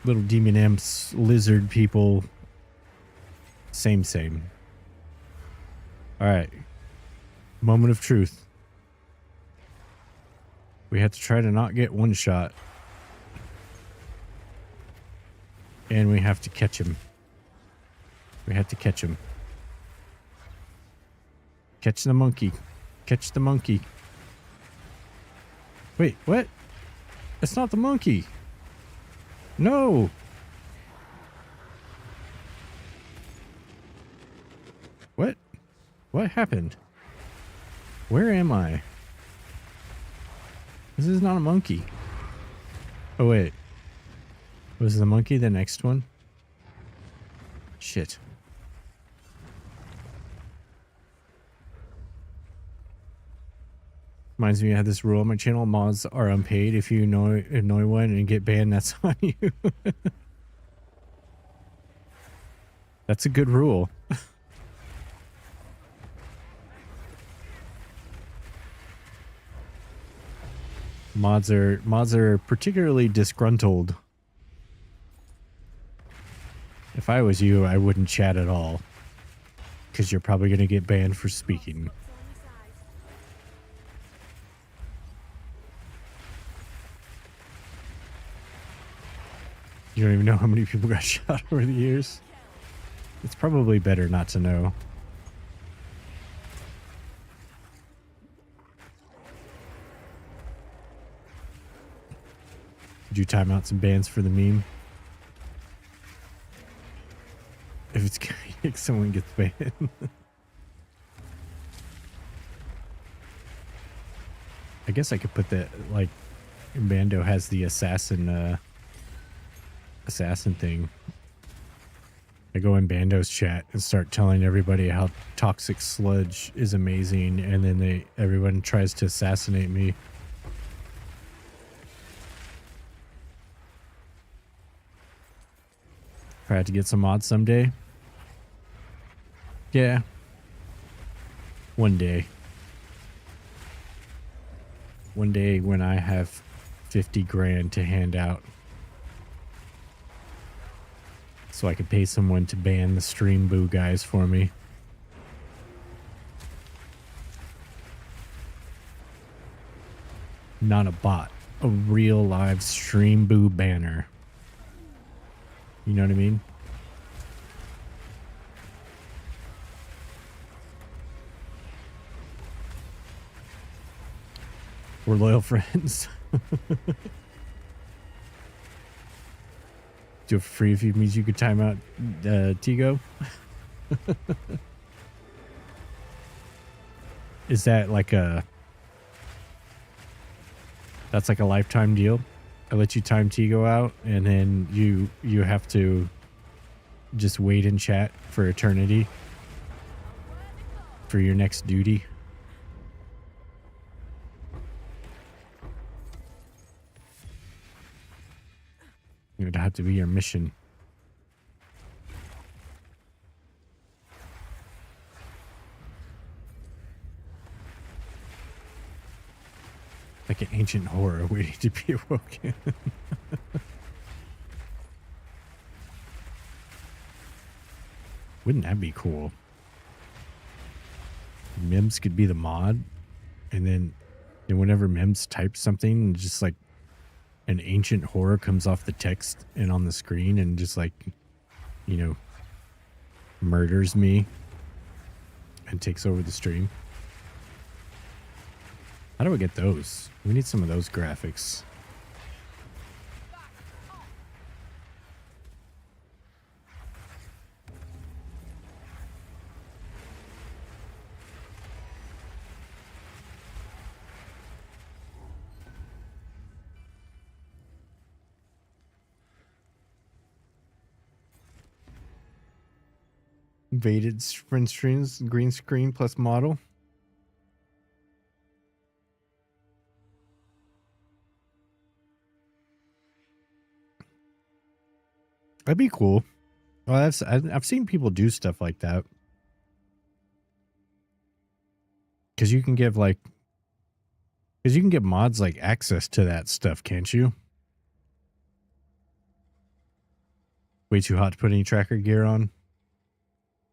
little demon imps, lizard people. Same. All right. Moment of truth. We have to try to not get one shot. And we have to catch him. We have to catch him. Catch the monkey. Catch the monkey. Wait, what? It's not the monkey. No. What? What happened? Where am I? This is not a monkey. Oh, wait. Was the monkey the next one? Shit. Reminds me, I had this rule on my channel: mods are unpaid. If you annoy one and get banned, that's on you. That's a good rule. Mods are particularly disgruntled. If I was you, I wouldn't chat at all, because you're probably going to get banned for speaking. You don't even know how many people got shot over the years. It's probably better not to know. Did you time out some bans for the meme? If it's if someone gets banned. I guess I could put that, like, Bando has the assassin thing. I go in Bando's chat and start telling everybody how toxic sludge is amazing, and then everyone tries to assassinate me. Try to get some mods someday. Yeah. One day. One day when I have 50 grand to hand out. So I could pay someone to ban the stream boo guys for me. Not a bot. A real live stream boo banner. You know what I mean? We're loyal friends. Do it for free if it means you could time out Tigo. Is that like that's like a lifetime deal? I let you time Tigo out, and then you have to just wait in chat for eternity for your next duty. It would have to be your mission. Like an ancient horror waiting to be awoken. Wouldn't that be cool? Mims could be the mod, and then whenever Mims types something, just like an ancient horror comes off the text and on the screen and just like, you know, murders me and takes over the stream. How do we get those? We need some of those graphics. Invaded sprint streams, green screen plus model. That'd be cool. Well, I've seen people do stuff like that. Because you can give like, because you can give mods like access to that stuff, can't you? Way too hot to put any tracker gear on.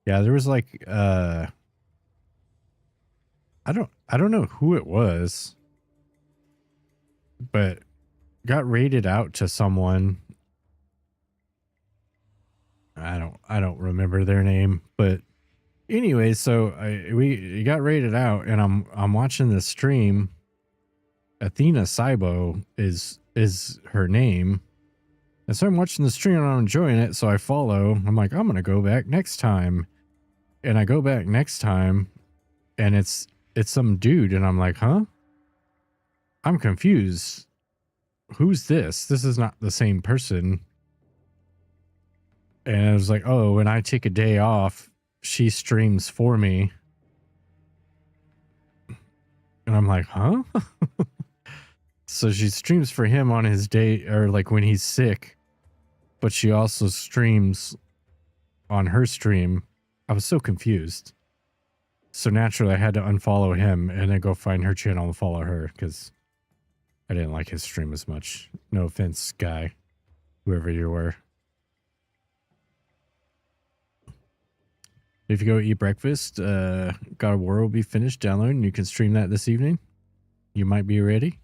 Yeah, there was like I don't know who it was, but got rated out to someone. I don't remember their name, but anyway, so we got rated out, and I'm watching the stream. Athena Saibo is her name. And so I'm watching the stream and I'm enjoying it, so I follow. I'm like, I'm gonna go back next time. And I go back next time, and it's some dude, and I'm like, huh? I'm confused. Who's this? This is not the same person. And I was like, oh, when I take a day off, she streams for me. And I'm like, huh? So she streams for him on his day, or like when he's sick, but she also streams on her stream. I was so confused. So naturally, I had to unfollow him and then go find her channel and follow her because I didn't like his stream as much. No offense, guy, whoever you were. If you go eat breakfast, God of War will be finished downloading. You can stream that this evening. You might be ready.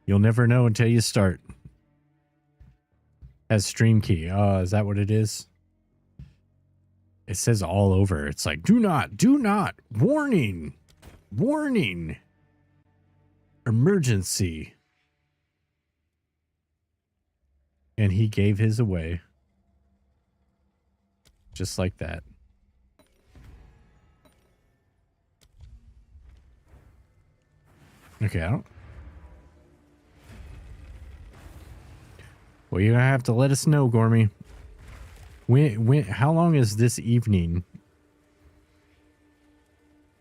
You'll never know until you start. Has stream key. Is that what it is? It says all over. It's like, do not, warning, warning, emergency. And he gave his away. Just like that. Okay, I don't. Well, you're gonna have to let us know, Gormy. How long is this evening?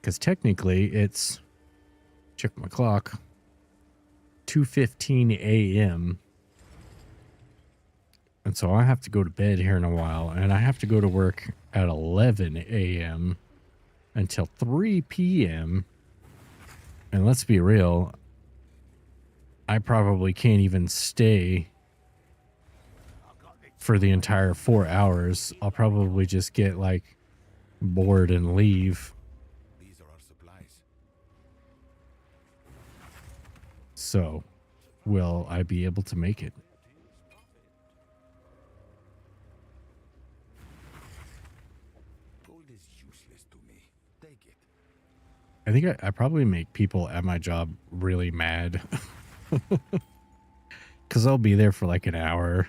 Because technically it's, check my clock, 2:15 a.m. And so I have to go to bed here in a while, and I have to go to work at 11 a.m. until 3 p.m. And let's be real, I probably can't even stay for the entire 4 hours. I'll probably just get like bored and leave. These are our supplies. So, will I be able to make it? Gold is useless to me. Take it. I think I probably make people at my job really mad. Because I'll be there for like an hour.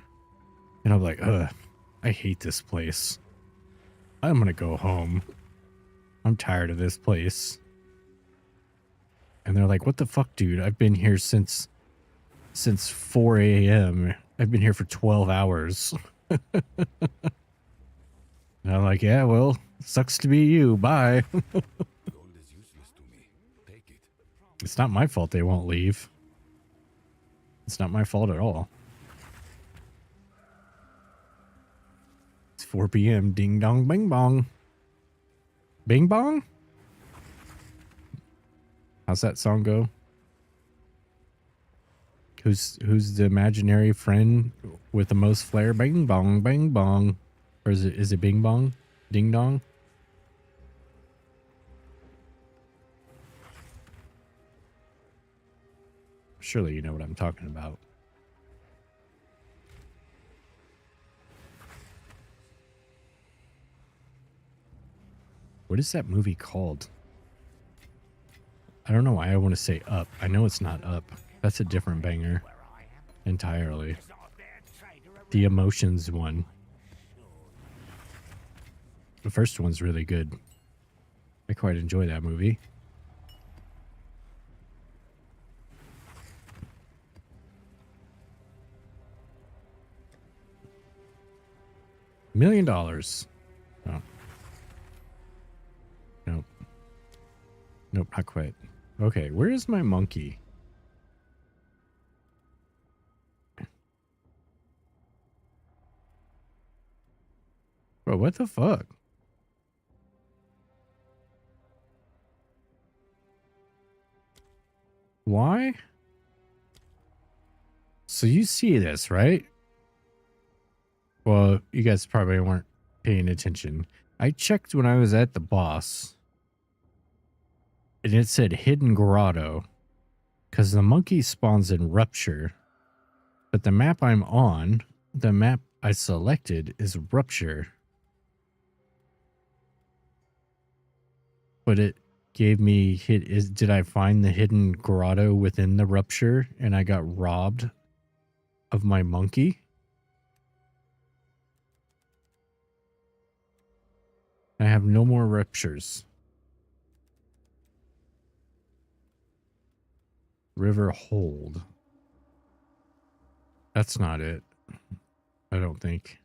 And I'm like, ugh, I hate this place. I'm going to go home. I'm tired of this place. And they're like, what the fuck, dude? I've been here since 4 a.m. I've been here for 12 hours. And I'm like, yeah, well, sucks to be you. Bye. Gold is useless to me. Take it. It's not my fault they won't leave. It's not my fault at all. It's 4 p.m. Ding dong bing bong. Bing bong? How's that song go? Who's the imaginary friend with the most flair? Bing bong, bang bong. Or is it bing bong? Ding dong? Surely you know what I'm talking about. What is that movie called? I don't know why I want to say Up. I know it's not Up. That's a different banger Where I am, entirely. there's not a bad trader around. The Emotions one. The first one's really good. I quite enjoy that movie. $1 million. Oh. Nope. Nope, not quite. Okay, where is my monkey? Bro, what the fuck? Why? So you see this, right? Well, you guys probably weren't paying attention. I checked when I was at the boss, and it said Hidden Grotto, because the monkey spawns in Rupture, but the map I'm on, the map I selected is Rupture. But it gave me did I find the hidden grotto within the Rupture and I got robbed of my monkey? I have no more Ruptures. River Hold. That's not it. I don't think.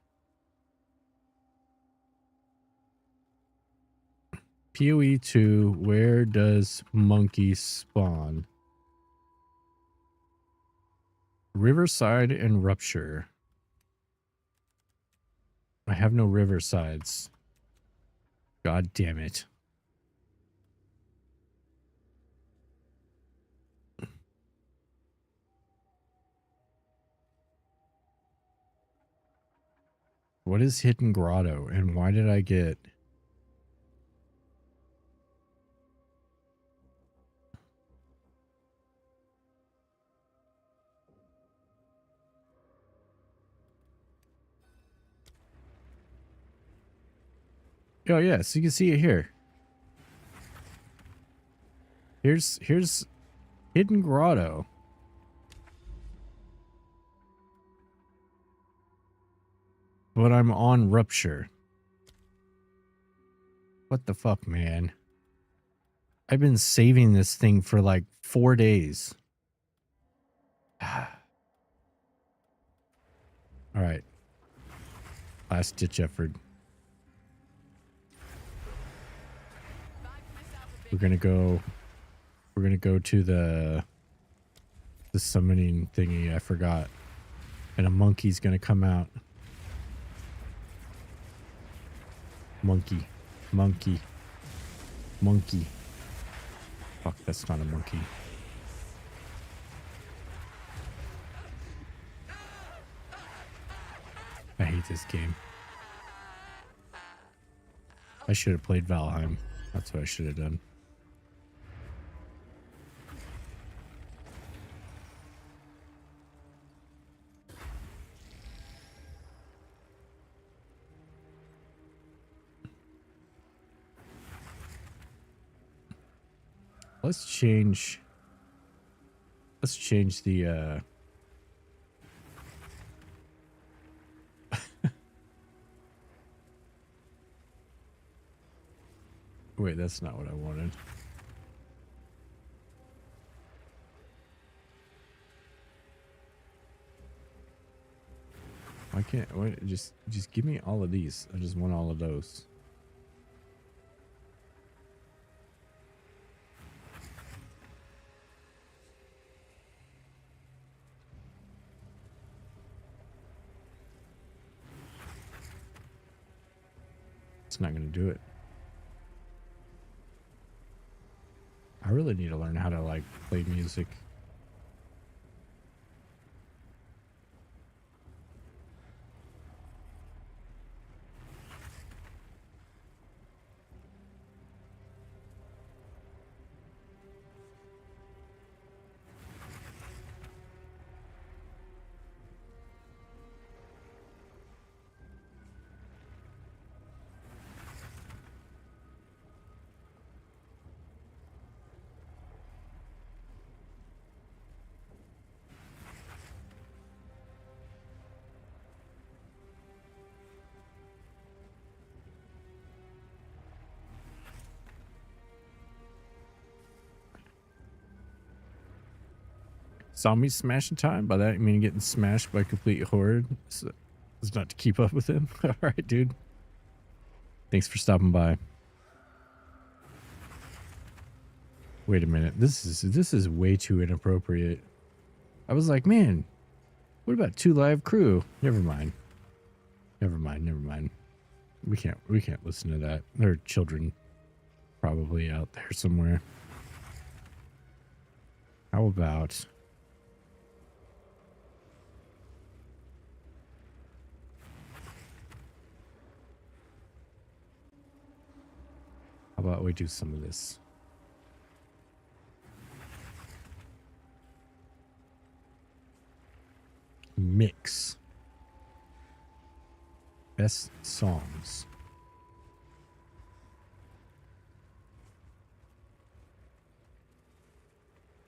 PoE 2, where does monkey spawn? Riverside and Rupture. I have no Riversides. God damn it. What is Hidden Grotto and why did I get... Oh yeah, so you can see it here. Here's Hidden Grotto. But I'm on Rupture. What the fuck, man? I've been saving this thing for like 4 days. All right. Last ditch effort. We're gonna go to the summoning thingy. I forgot. And a monkey's gonna come out. Monkey. Monkey. Monkey. Fuck, that's not a monkey. I hate this game. I should have played Valheim. That's what I should have done. Let's change the wait, that's not what I wanted. Why can't wait, just give me all of these. I just want all of those. It's not going to do it. I really need to learn how to like play music. zombie smashing time. By that I mean getting smashed by a complete horde. So it's not to keep up with him. All right, dude. Thanks for stopping by. Wait a minute. This is way too inappropriate. I was like, man, what about 2 Live Crew? Never mind. Never mind. Never mind. We can't listen to that. There are children probably out there somewhere. How about we do some of this? Mix. Best songs.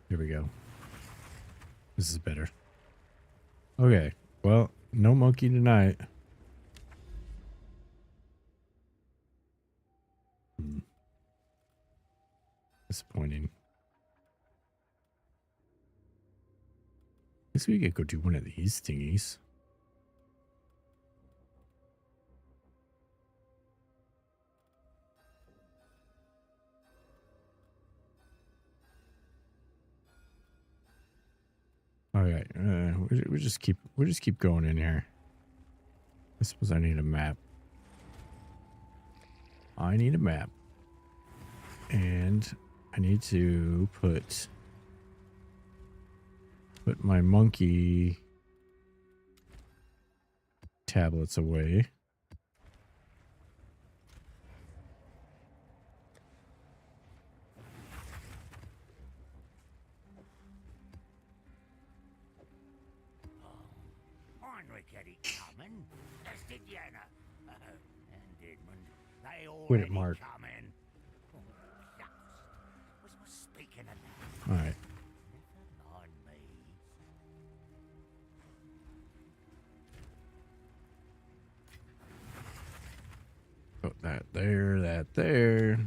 Here we go. This is better. Okay. Well, no monkey tonight. Disappointing. Guess we could go do one of these thingies. All right, we just keep going in here. I suppose I need a map. I need a map, and I need to put my monkey tablets away. Wait at Mark. All right. Put that there, that there.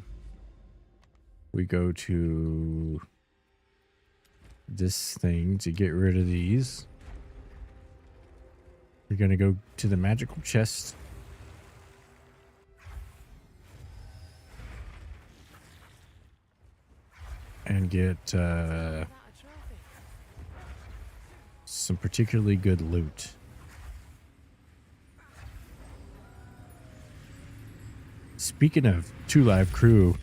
We go to this thing to get rid of these. We're going to go to the magical chest. And get some particularly good loot. Speaking of 2 Live Crew,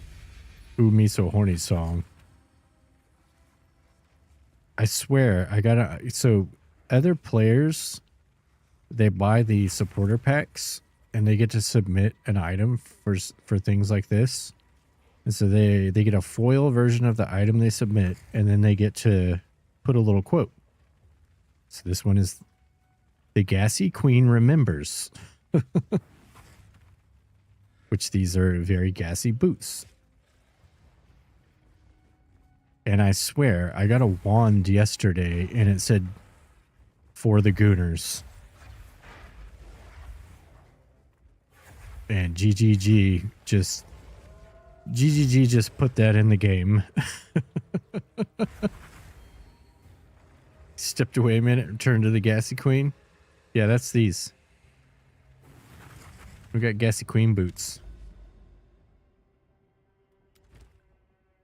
Ooh Me So Horny song. I swear, so other players, they buy the supporter packs and they get to submit an item for things like this. And so they get a foil version of the item they submit, and then they get to put a little quote. So this one is, "The Gassy Queen remembers." Which these are very gassy boots. And I swear, I got a wand yesterday, and it said, "For the Gooners." And GGG just put that in the game. Stepped away a minute, returned to the Gassy Queen. Yeah, that's these. We got Gassy Queen boots.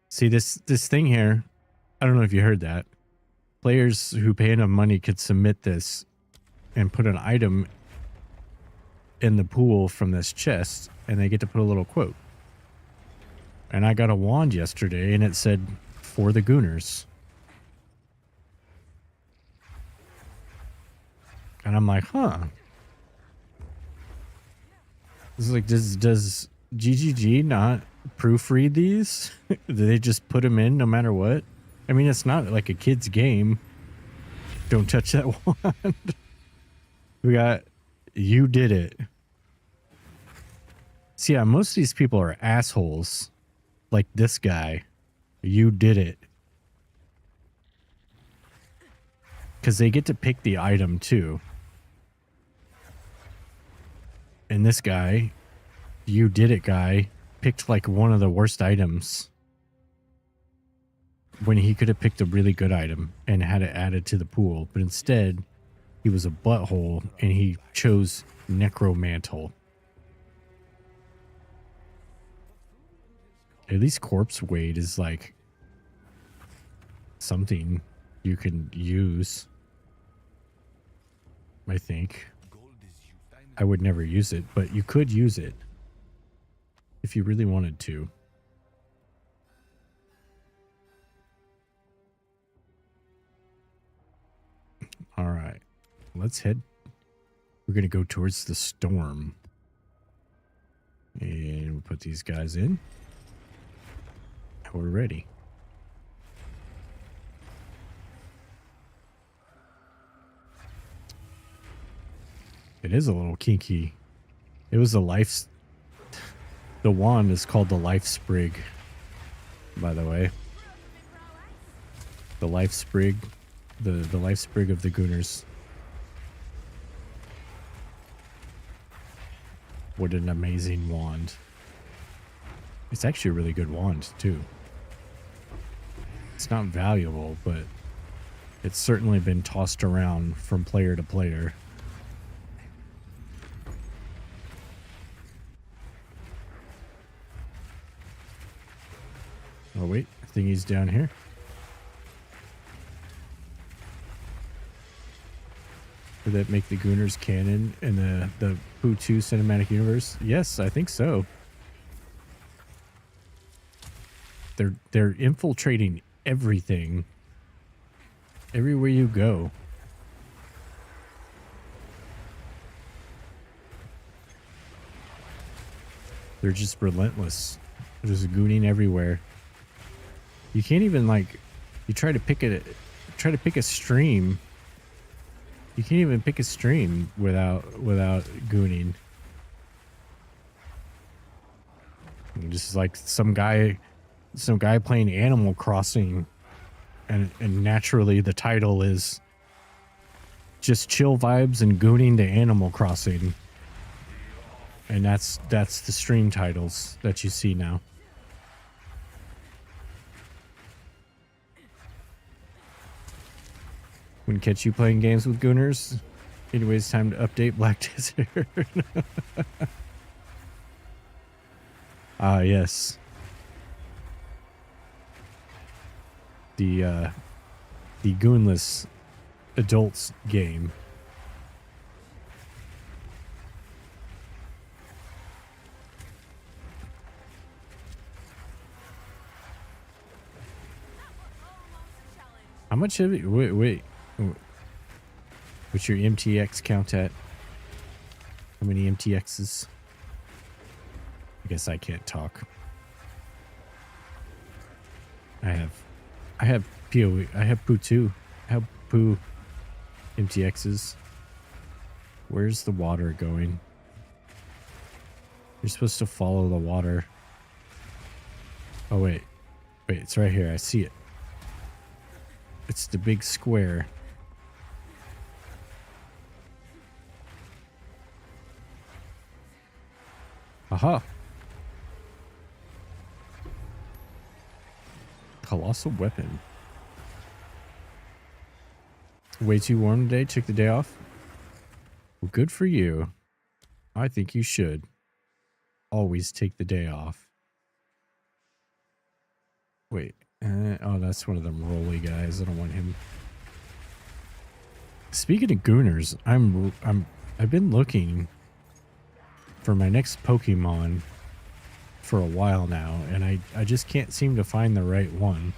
See this thing here. I don't know if you heard that. Players who pay enough money could submit this and put an item in the pool from this chest, and they get to put a little quote. And I got a wand yesterday, and it said, "For the Gooners." And I'm like, huh. This is like, does GGG not proofread these? Do they just put them in no matter what? I mean, it's not like a kid's game. Don't touch that wand. We got, "You did it." See, yeah, most of these people are assholes. Like this guy. "You did it." Because they get to pick the item too. And this guy, "You did it" guy, picked like one of the worst items. when he could have picked a really good item and had it added to the pool, but instead he was a butthole and he chose Necromantle. At least corpse weight is like something you can use, I think. I would never use it, but you could use it if you really wanted to. All right, let's head. We're going to go towards the storm. And we'll put these guys in. We're ready. It is a little kinky. It was a life... The wand is called the Life Sprig, by the way. The Life Sprig. The Life Sprig of the Gooners. What an amazing wand. It's actually a really good wand, too. It's not valuable, but it's certainly been tossed around from player to player. Oh wait, I think he's down here. Would that make the Gooners canon in the Pooh 2 cinematic universe? Yes, I think so. They're infiltrating everything. Everywhere you go. They're just relentless. They're just gooning everywhere. You can't even like you try to pick a stream. You can't even pick a stream without gooning. Just like some guy playing Animal Crossing, and naturally the title is just chill vibes and gooning to Animal Crossing, and that's the stream titles that you see now. Wouldn't catch you playing games with Gooners. Anyways, time to update Black Desert. Ah, yes. The Goonless adults game. How much have you... Wait. What's your MTX count at? How many MTXs? I guess I can't talk. I have PoE. I have Pooh 2. I have Pooh MTXs. Where's the water going? You're supposed to follow the water. Oh, wait. Wait, it's right here. I see it. It's the big square. Aha. Colossal weapon. Way too warm today? Took the day off? Well, good for you. I think you should always take the day off. Wait. Oh, that's one of them rolly guys. I don't want him. Speaking of Gooners, I've been looking for my next Pokemon for a while now, and I just can't seem to find the right one.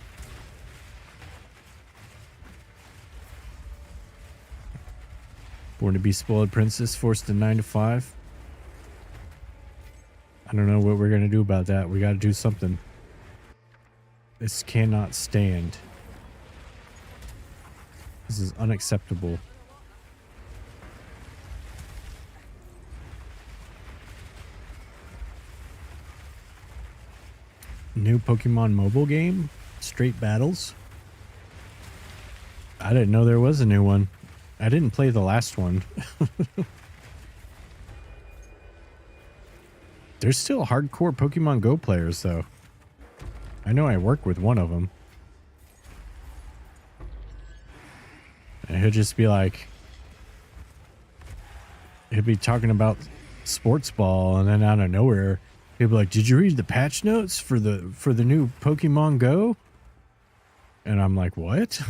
Born to be spoiled princess, forced to 9 to 5. I don't know what we're gonna do about that. We gotta do something. This cannot stand. This is unacceptable. New Pokemon mobile game? Straight battles? I didn't know there was a new one. I didn't play the last one. There's still hardcore Pokemon Go players, though. I know I work with one of them. And he'll just be like, he'll be talking about sports ball, and then out of nowhere, he'll be like, "Did you read the patch notes for the new Pokemon Go?" And I'm like, "What?"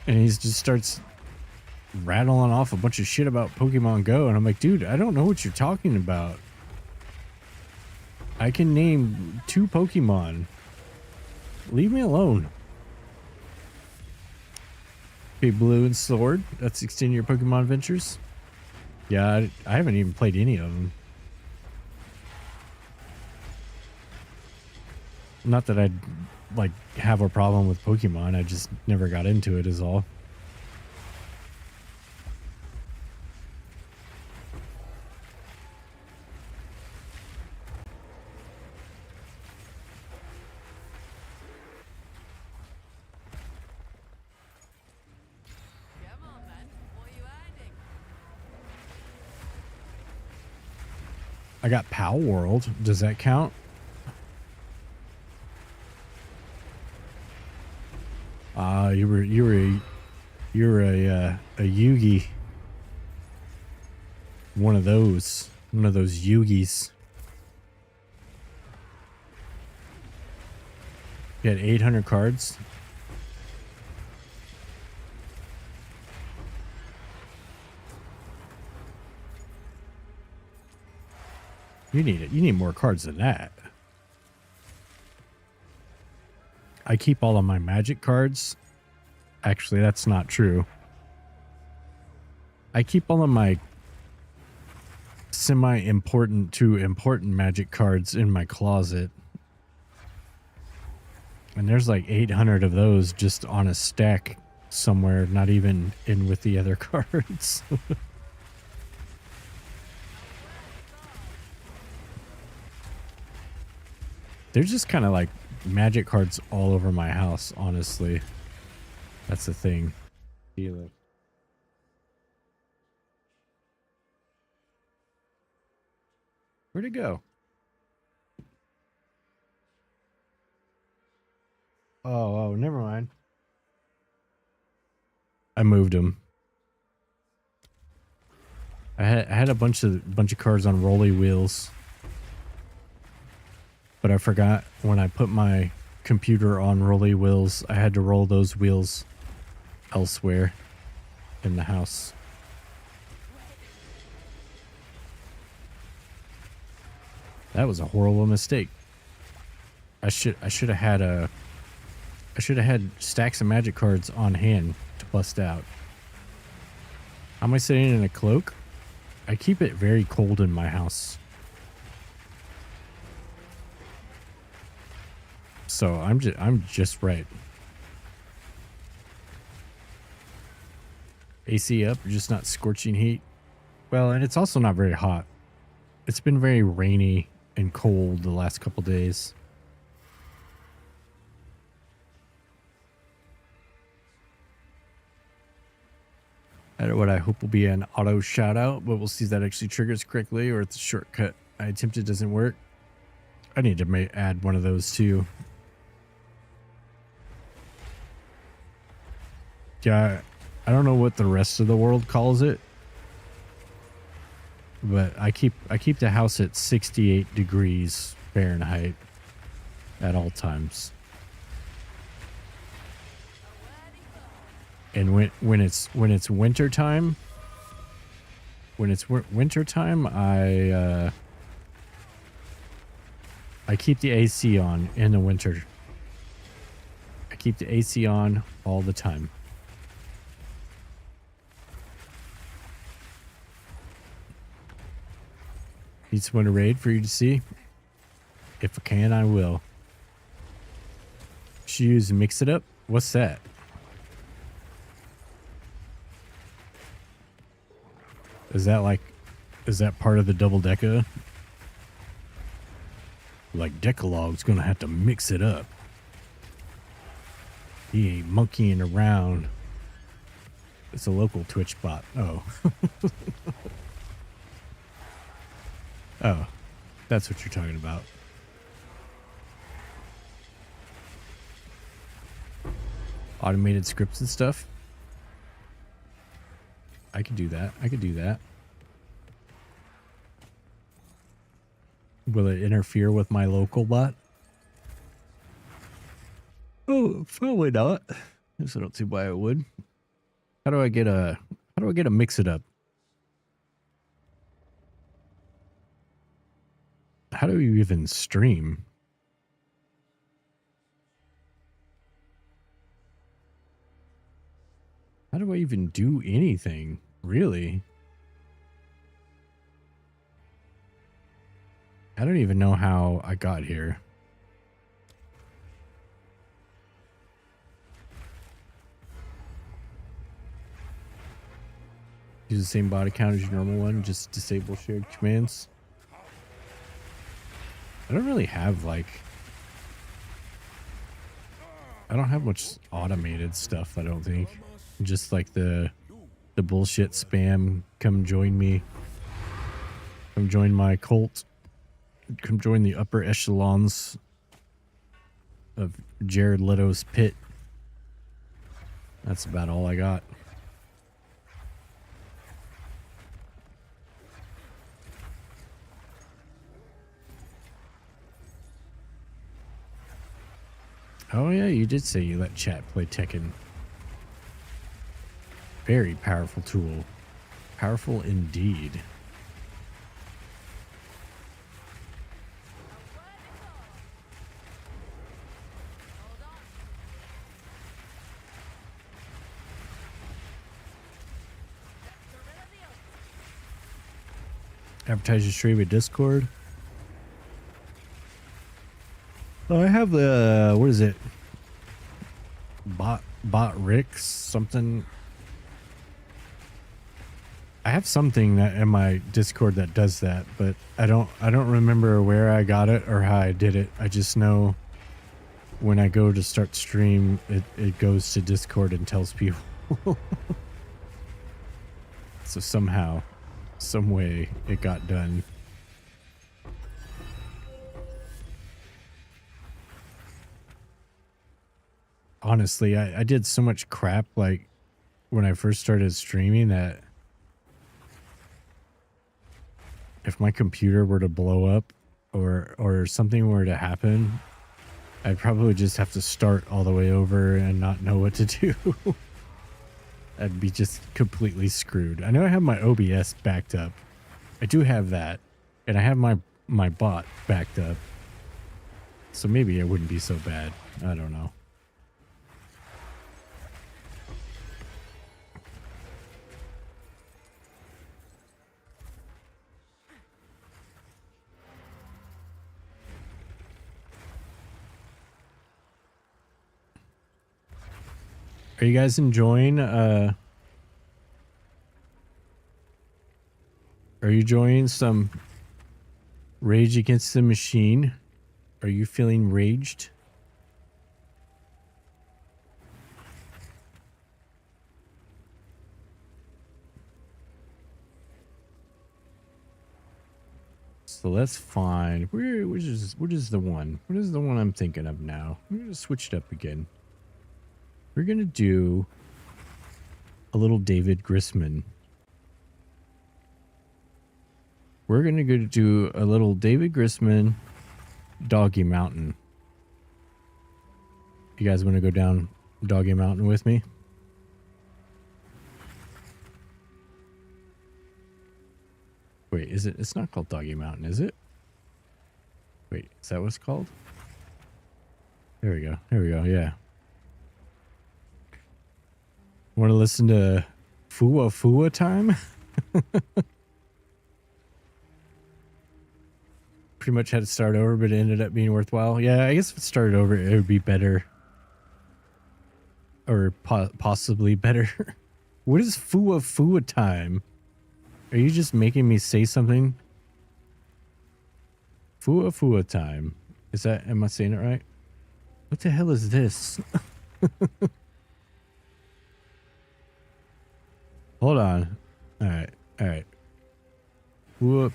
And he just starts rattling off a bunch of shit about Pokemon Go, and I'm like, "Dude, I don't know what you're talking about. I can name 2 Pokemon. Leave me alone." Big Blue and Sword. That's extend your Pokemon adventures. Yeah, I haven't even played any of them. Not that I'd like have a problem with Pokemon. I just never got into it is all. Come on, man. What are you hiding? I got Pal World. Does that count? You're a Yugi. One of those Yugis. You had 800 cards. You need more cards than that. I keep all of my magic cards. Actually, that's not true. I keep all of my semi-important to important magic cards in my closet. And there's like 800 of those just on a stack somewhere, not even in with the other cards. They're just kind of like magic cards all over my house, honestly. That's the thing. Where'd it go? Oh, never mind. I moved him. I had a bunch of cards on rolly wheels, but I forgot when I put my computer on rolly wheels, I had to roll those wheels elsewhere in the house. That was a horrible mistake. I should have had stacks of magic cards on hand to bust out. How am I sitting in a cloak? I keep it very cold in my house. So I'm just right. AC up, just not scorching heat. Well, and it's also not very hot. It's been very rainy and cold the last couple days. What I hope will be an auto shout out, but we'll see if that actually triggers correctly or if the shortcut I attempted doesn't work. I need to add one of those too. Yeah, I don't know what the rest of the world calls it, but I keep the house at 68 degrees Fahrenheit at all times. And when it's winter time, I keep the AC on in the winter. I keep the AC on all the time. Need someone to raid for you to see? If I can, I will. Should use Mix It Up? What's that? Is that part of the double decker? Like Decalogue's gonna have to mix it up. He ain't monkeying around. It's a local Twitch bot. Oh. Oh, that's what you're talking about. automated scripts and stuff. I could do that. I could do that. Will it interfere with my local bot? Oh, probably not. I don't see why it would. How do I get a mix it up? How do you even stream? How do I even do anything? Really? I don't even know how I got here. Use the same body count as your normal one, just disable shared commands. I don't really have like... I don't have much automated stuff, I don't think. Just like the bullshit spam, come join me. Come join my cult. Come join the upper echelons of Jared Leto's pit. That's about all I got. Oh yeah, you did say you let chat play Tekken. Very powerful tool. Powerful indeed. Advertise your stream at Discord. Oh, I have the, what is it? Bot Ricks something. I have something that in my Discord that does that, but I don't remember where I got it or how I did it. I just know when I go to start stream, it goes to Discord and tells people. So somehow, some way it got done. Honestly, I did so much crap like when I first started streaming that if my computer were to blow up or something were to happen, I'd probably just have to start all the way over and not know what to do. I'd be just completely screwed. I know I have my OBS backed up. I do have that. And I have my bot backed up. So maybe it wouldn't be so bad. I don't know. Are you guys enjoying are you enjoying some Rage Against the Machine? Are you feeling raged? So let's find what is the one? What is the one I'm thinking of now? I'm gonna switch it up again. We're going to do a little David Grissman. We're going to go do a little David Grissman Doggy Mountain. You guys want to go down Doggy Mountain with me? Wait, is it? It's not called Doggy Mountain, is it? Wait, is that what it's called? There we go. There we go. Yeah. Want to listen to Fua time? Pretty much had to start over, but it ended up being worthwhile. Yeah, I guess if it started over, it would be better. Or possibly better. What is Fua time? Are you just making me say something? Fua time. Is that, am I saying it right? What the hell is this? Hold on. All right. All right. Whoop.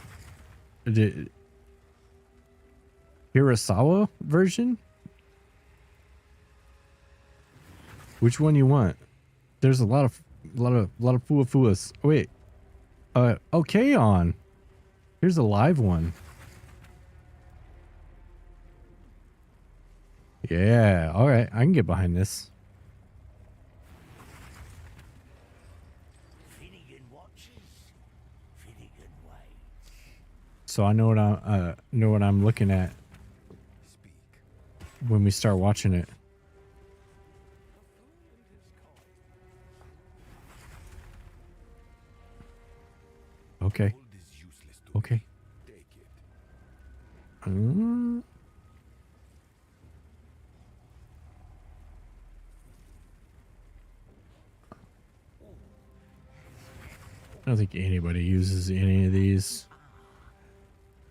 Hirasawa version? Which one you want? There's a lot of fuas. Oh, wait. Okay on. Here's a live one. Yeah, all right. I can get behind this. Finnegan watches, Finnegan waits. So I know what I'm looking at Speak. when we start watching it. Okay. Gold is useless to Okay. me. Take it. I don't think anybody uses any of these.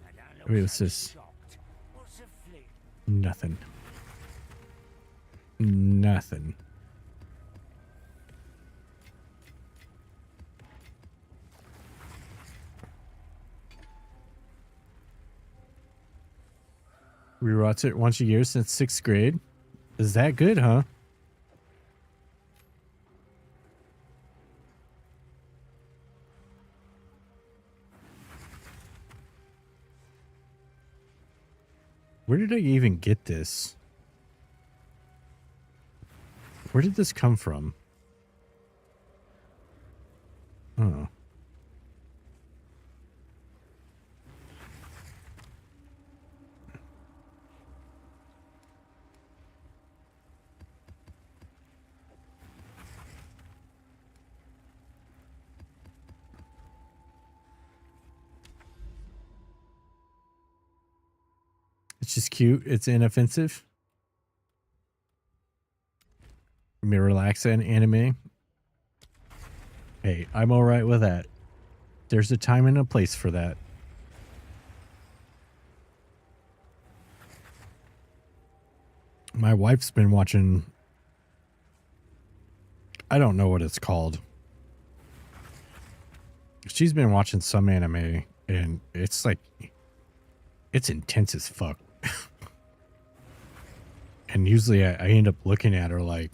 I don't I mean, look it's so just shocked. What's a flick? nothing. Nothing. Rewatch it once a year since 6th grade. Is that good, huh? Where did I even get this? Where did this come from? Oh. It's just cute. It's inoffensive. Me relax and anime. Hey, I'm all right with that. There's a time and a place for that. My wife's been watching. I don't know what it's called. She's been watching some anime, and it's like, it's intense as fuck. And usually I end up looking at her like,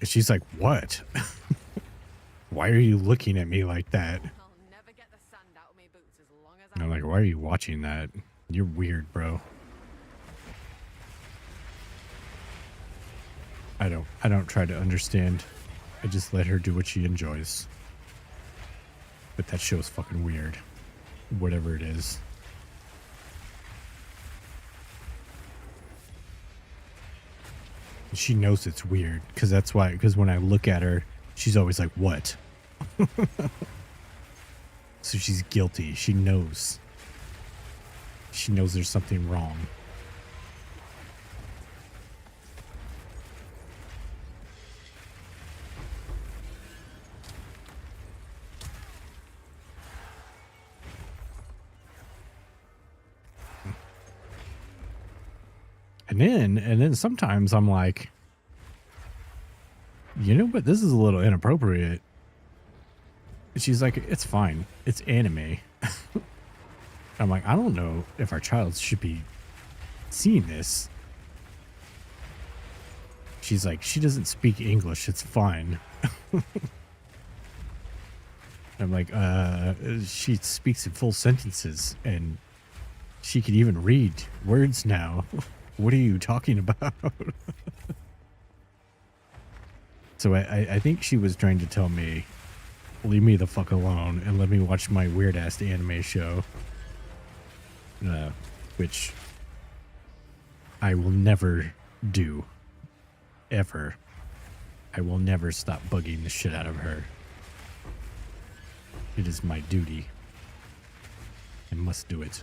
she's like, what? Why are you looking at me like that? I'll never get the sand out of my boots as long as And I'm like, why are you watching that? You're weird, bro. I don't try to understand. I just let her do what she enjoys. But that show's fucking weird. Whatever it is. She knows it's weird, because that's why, because when I look at her, she's always like, what? So she's guilty. She knows. She knows there's something wrong. And then sometimes I'm like, you know what? This is a little inappropriate. She's like, it's fine. It's anime. I'm like, I don't know if our child should be seeing this. She's like, she doesn't speak English. It's fine. I'm like, she speaks in full sentences and she can even read words now. What are you talking about? So I think she was trying to tell me, leave me the fuck alone and let me watch my weird ass anime show. Which I will never do. Ever. I will never stop bugging the shit out of her. It is my duty. I must do it.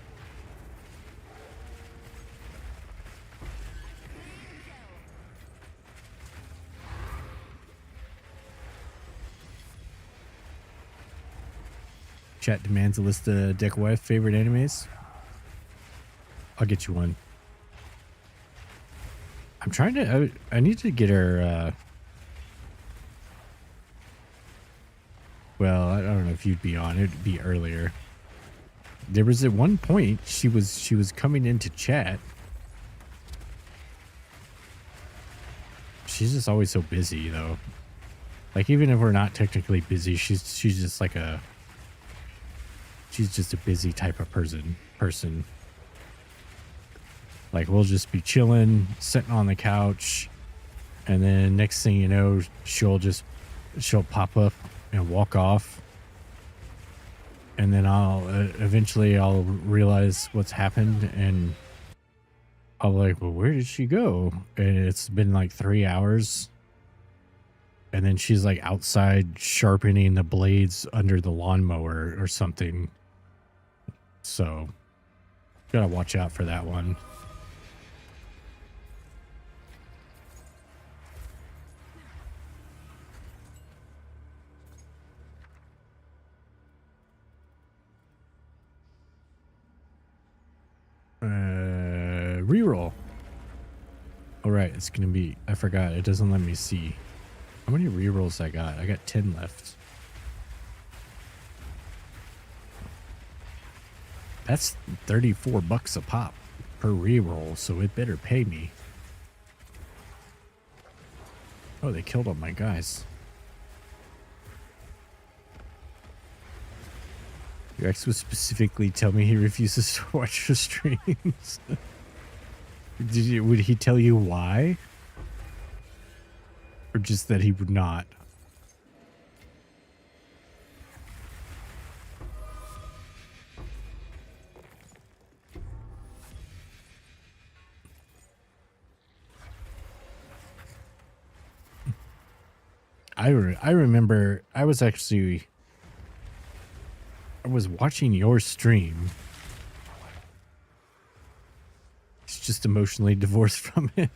Chat demands a list of Deck Wife favorite animes. I'll get you one. I'm trying to. I need to get her. Well, I don't know if you'd be on. It'd be earlier. There was at one point she was coming into chat. she's just always so busy though. Like even if we're not technically busy, she's just like she's just a busy type of person. Like we'll just be chilling, sitting on the couch, and then next thing you know, she'll pop up and walk off. And then eventually I'll realize what's happened, and I'll be like, well, where did she go? And it's been like 3 hours. And then she's like outside sharpening the blades under the lawnmower or something. So gotta watch out for that one. Reroll. All right, it's gonna be, I forgot, it doesn't let me see how many rerolls I got. I got 10 left. That's $34 a pop per reroll, so it better pay me. Oh, they killed all my guys. Your ex would specifically tell me he refuses to watch your streams. Would he tell you why? Or just that he would not? I remember I was watching your stream. It's just emotionally divorced from it.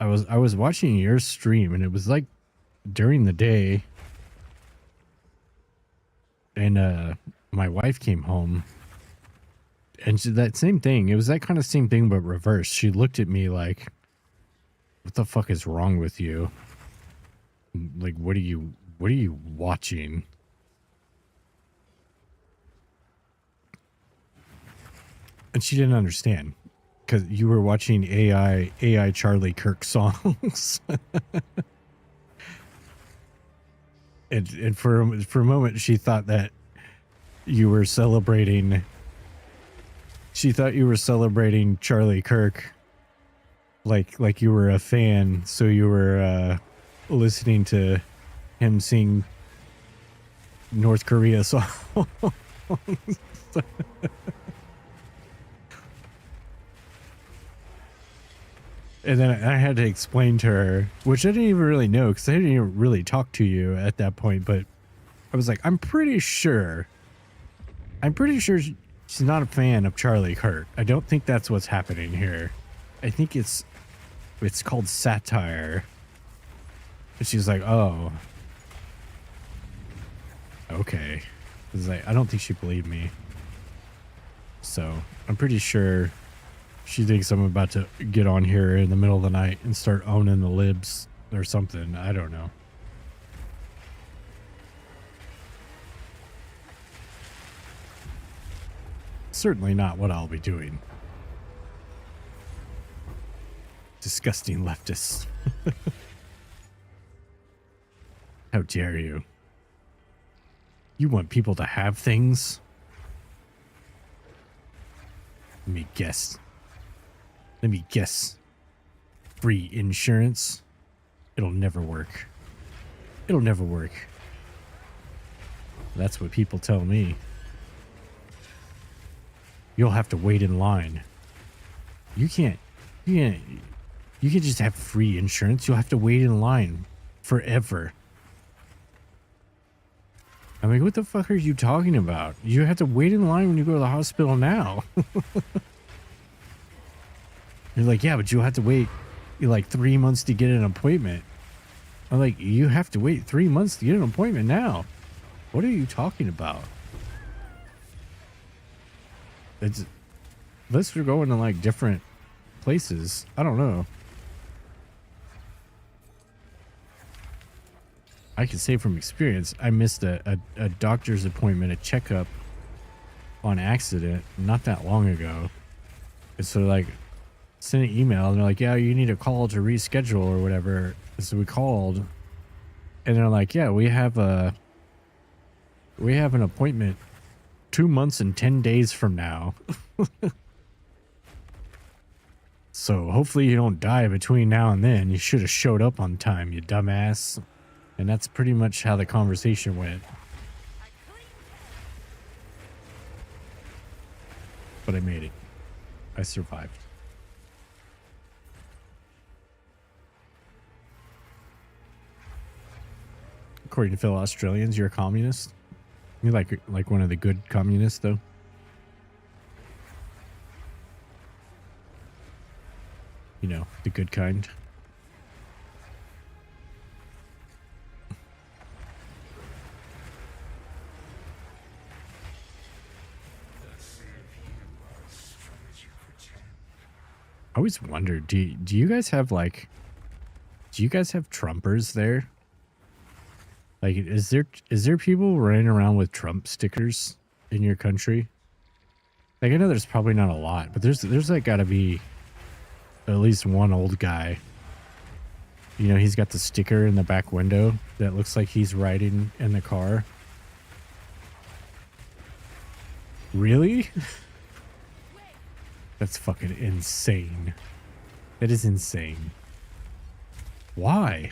I was watching your stream, and it was like during the day, and my wife came home, and that same thing. It was that kind of same thing, but reversed. She looked at me like, "What the fuck is wrong with you? Like, what are you watching?" And she didn't understand because you were watching AI Charlie Kirk songs. and for a moment she thought that you were celebrating. She thought you were celebrating Charlie Kirk, like you were a fan, so you were listening to him sing North Korea songs. And then I had to explain to her, which I didn't even really know because I didn't even really talk to you at that point. But I was like, I'm pretty sure she's not a fan of Charlie Kirk. I don't think that's what's happening here. I think it's called satire. And she's like, oh, okay. I was like, I don't think she believed me. So I'm pretty sure she thinks I'm about to get on here in the middle of the night and start owning the libs or something. I don't know. Certainly not what I'll be doing. Disgusting leftists. How dare you? You want people to have things? Let me guess. Free insurance? It'll never work. It'll never work. That's what people tell me. You'll have to wait in line. You can't just have free insurance. You'll have to wait in line forever. I'm like, what the fuck are you talking about? You have to wait in line when you go to the hospital now. You're like, yeah, but you'll have to wait like 3 months to get an appointment. I'm like, you have to wait 3 months to get an appointment now. What are you talking about? Unless we're going to like different places. I don't know. I can say from experience, I missed a doctor's appointment, a checkup on accident not that long ago. And so like sent an email and they're like, yeah, you need a call to reschedule or whatever. So we called and they're like, yeah, we have an appointment 2 months and 10 days from now. So hopefully you don't die between now and then. You should have showed up on time, you dumbass. And that's pretty much how the conversation went. But I made it. I survived. According to fellow Australians, you're a communist. You're like one of the good communists, though. You know, the good kind. I always wondered, do you guys have like, do you guys have Trumpers there? Like, is there people running around with Trump stickers in your country? Like, I know there's probably not a lot, but there's like got to be at least one old guy. You know, he's got the sticker in the back window that looks like he's riding in the car. Really? That's fucking insane. That is insane. Why?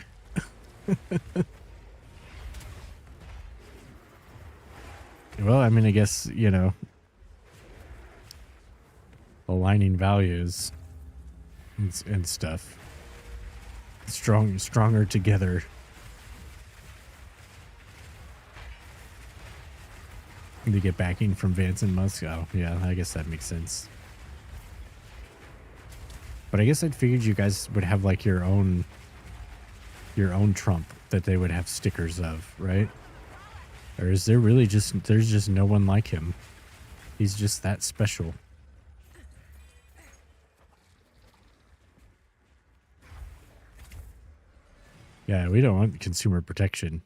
Well, I mean, I guess, you know, aligning values and stuff. Stronger together. To get backing from Vance and Musk. Oh, yeah, I guess that makes sense. But I guess I'd figured you guys would have like your own Trump that they would have stickers of, right? Or is there really there's just no one like him? He's just that special. Yeah, we don't want consumer protection.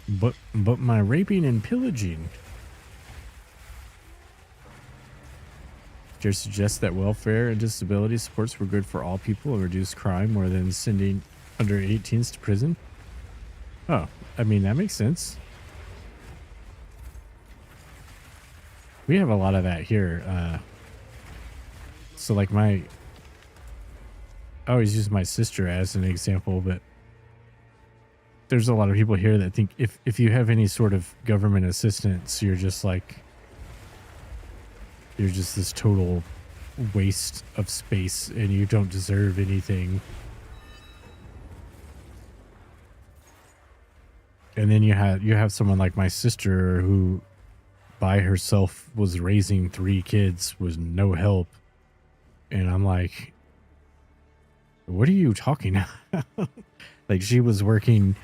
But my raping and pillaging. Just suggest that welfare and disability supports were good for all people and reduce crime more than sending under 18s to prison. Oh, I mean, that makes sense. We have a lot of that here. So like I always use my sister as an example, but there's a lot of people here that think if you have any sort of government assistance, you're just this total waste of space and you don't deserve anything. And then you have someone like my sister who by herself was raising 3 kids with no help. And I'm like, what are you talking about? Like, she was working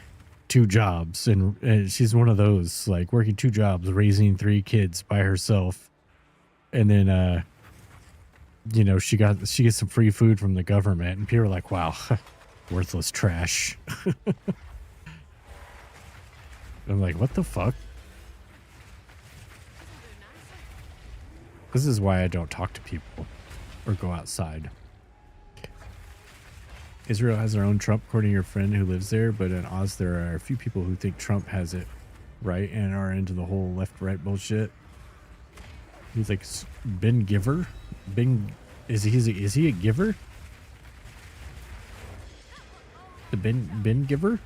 2 jobs and she's one of those, like, working 2 jobs, raising 3 kids by herself. And then, you know, she gets some free food from the government and people are like, wow, worthless trash. I'm like, what the fuck? This is why I don't talk to people or go outside. Israel has their own Trump, according to your friend who lives there, but in Oz there are a few people who think Trump has it right and are into the whole left-right bullshit. He's like Ben Giver. Is he a giver? The Ben Giver?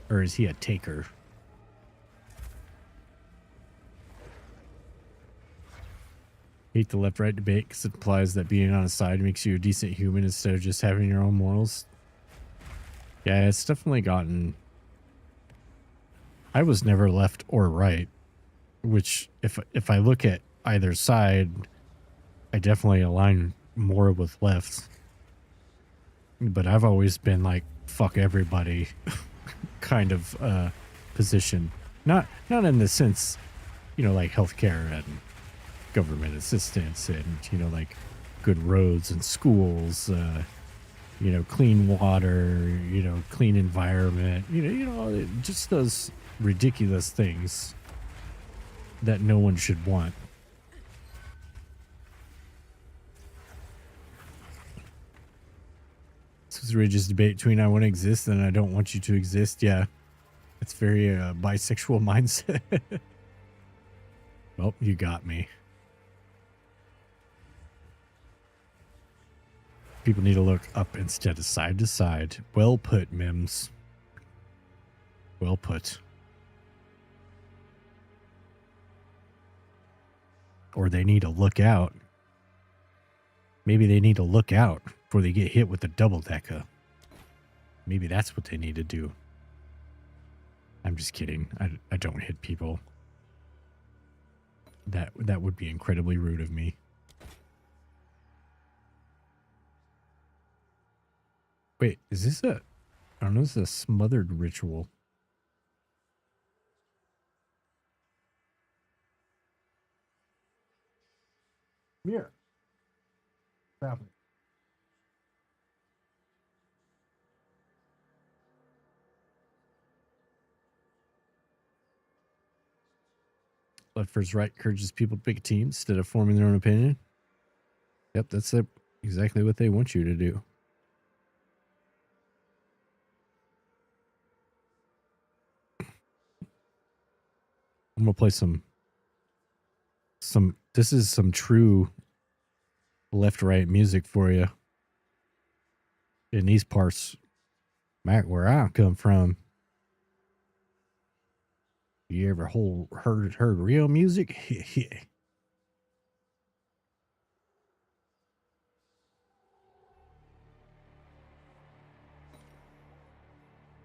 Or is he a taker? Hate the left-right debate because it implies that being on a side makes you a decent human instead of just having your own morals. Yeah, it's definitely gotten... I was never left or right, which if I look at either side, I definitely align more with left. But I've always been like, fuck everybody kind of position. Not in the sense, you know, like healthcare and government assistance and, you know, like good roads and schools, you know, clean water, you know, clean environment, you know, just those ridiculous things. that no one should want. This was really just a debate between I want to exist and I don't want you to exist. Yeah, it's very bisexual mindset. Well, you got me. People need to look up instead of side to side. Well put, Mims. Well put. Or they need to look out. Maybe they need to look out before they get hit with a double decker. Maybe that's what they need to do. I'm just kidding. I don't hit people. That would be incredibly rude of me. Wait, is this a... I don't know, this is a smothered ritual. Here. Stop it. Left versus right encourages people to pick a team instead of forming their own opinion. Yep, that's exactly what they want you to do. I'm gonna play some this is some true left-right music for you. In these parts, back where I come from. You ever heard real music?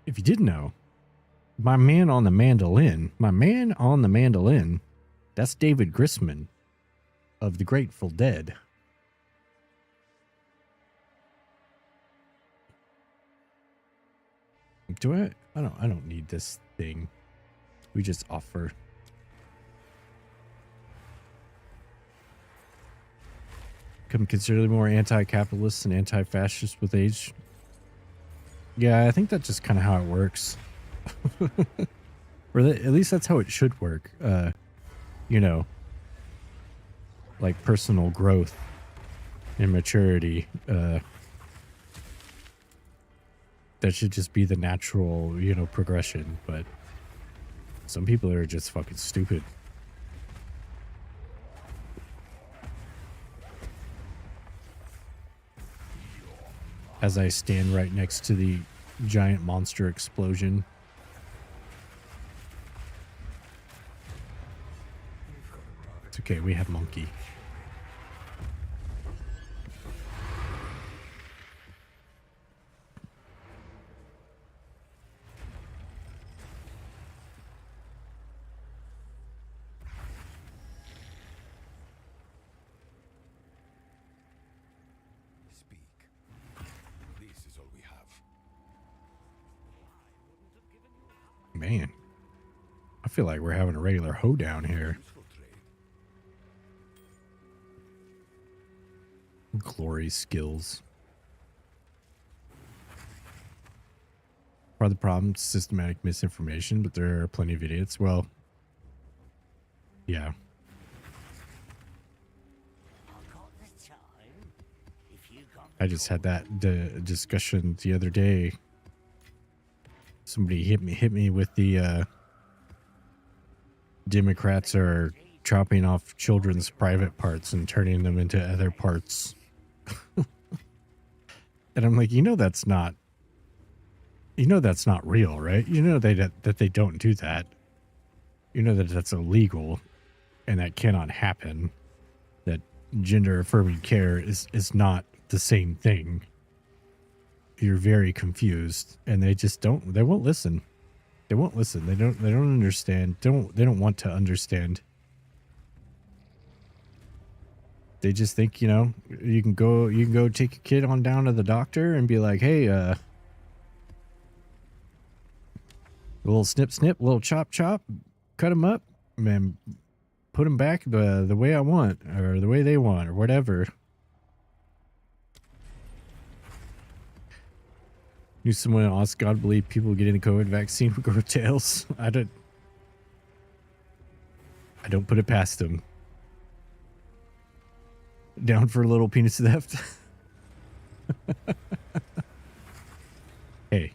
If you didn't know, my man on the mandolin, that's David Grisman of the Grateful Dead. Do I don't need this thing. We just offer. Become considerably more anti-capitalist and anti-fascist with age. Yeah, I think that's just kind of how it works. Or at least that's how it should work. You know, like personal growth and maturity. That should just be the natural, you know, progression. But some people are just fucking stupid. As I stand right next to the giant monster explosion. It's okay, we have monkey. Speak. This is all we have. Man, I feel like we're having a regular hoedown here. Useful trade. Glory skills. Part of the problem, systematic misinformation, but there are plenty of idiots. Well, yeah. I just had that discussion the other day. Somebody hit me with the Democrats are chopping off children's private parts and turning them into other parts. And I'm like, that's not real, right? That they don't do that. That that's illegal and that cannot happen. That gender affirming care is not the same thing. You're very confused, and they won't listen. They won't listen. They don't understand. They don't want to understand. They just think, you can go take a kid on down to the doctor and be like, hey, a little snip snip, a little chop chop, cut him up and put him back the way I want, or the way they want, or whatever. Knew someone in God believe people getting the COVID vaccine would go to tails. I don't put it past him. Down for a little penis theft? Hey,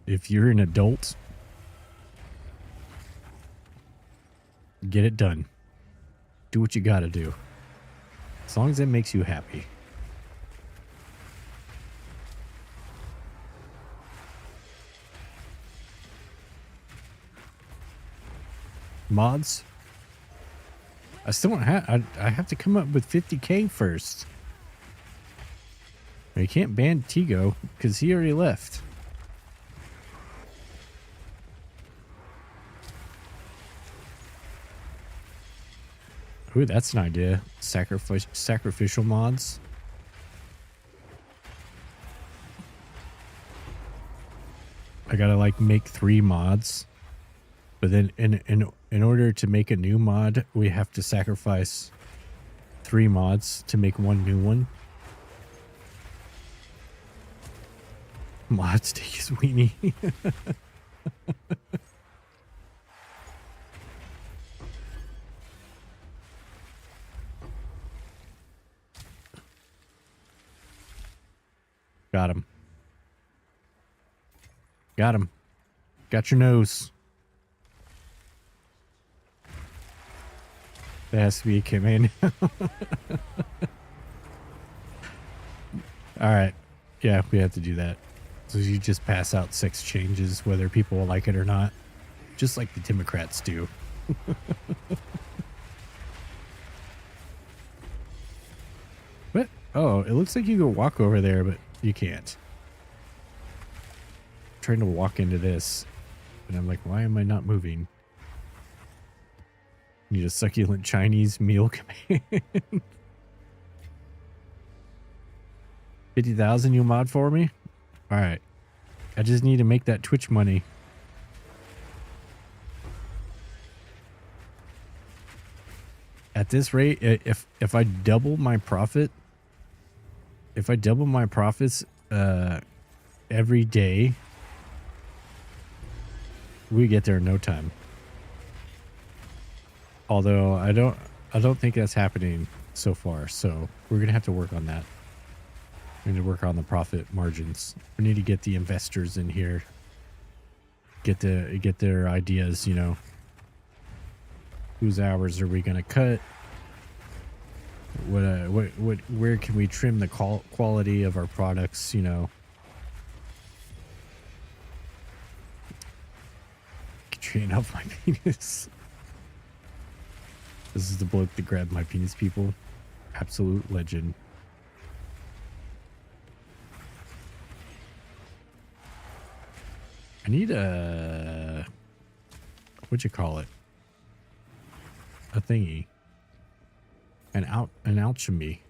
if you're an adult, get it done. Do what you gotta do. As long as it makes you happy. Mods? I still don't have... I have to come up with 50k first. You can't ban Tigo because he already left. Ooh, that's an idea. Sacrificial mods. I gotta like make 3 mods, but then in order to make a new mod, we have to sacrifice 3 mods to make 1 new one. Mods take his weenie. Got him. Got him. Got your nose. That has to be a command. Alright. Yeah, we have to do that. So you just pass out 6 changes, whether people will like it or not. Just like the Democrats do. What? Oh, it looks like you can walk over there, but you can't. I'm trying to walk into this, and I'm like, why am I not moving? Need a succulent Chinese meal command. 50,000 you mod for me? Alright. I just need to make that Twitch money. At this rate, if I double my profit, if I double my profits every day, we get there in no time. Although I don't think that's happening so far, so we're gonna have to work on that. We need to work on the profit margins. We need to get the investors in here. Get their ideas, you know. Whose hours are we gonna cut? Where can we trim the quality of our products, you know? Train off my penis. This is the bloke that grabbed my penis, people. Absolute legend. I need a... what'd you call it? A thingy. An alchemy.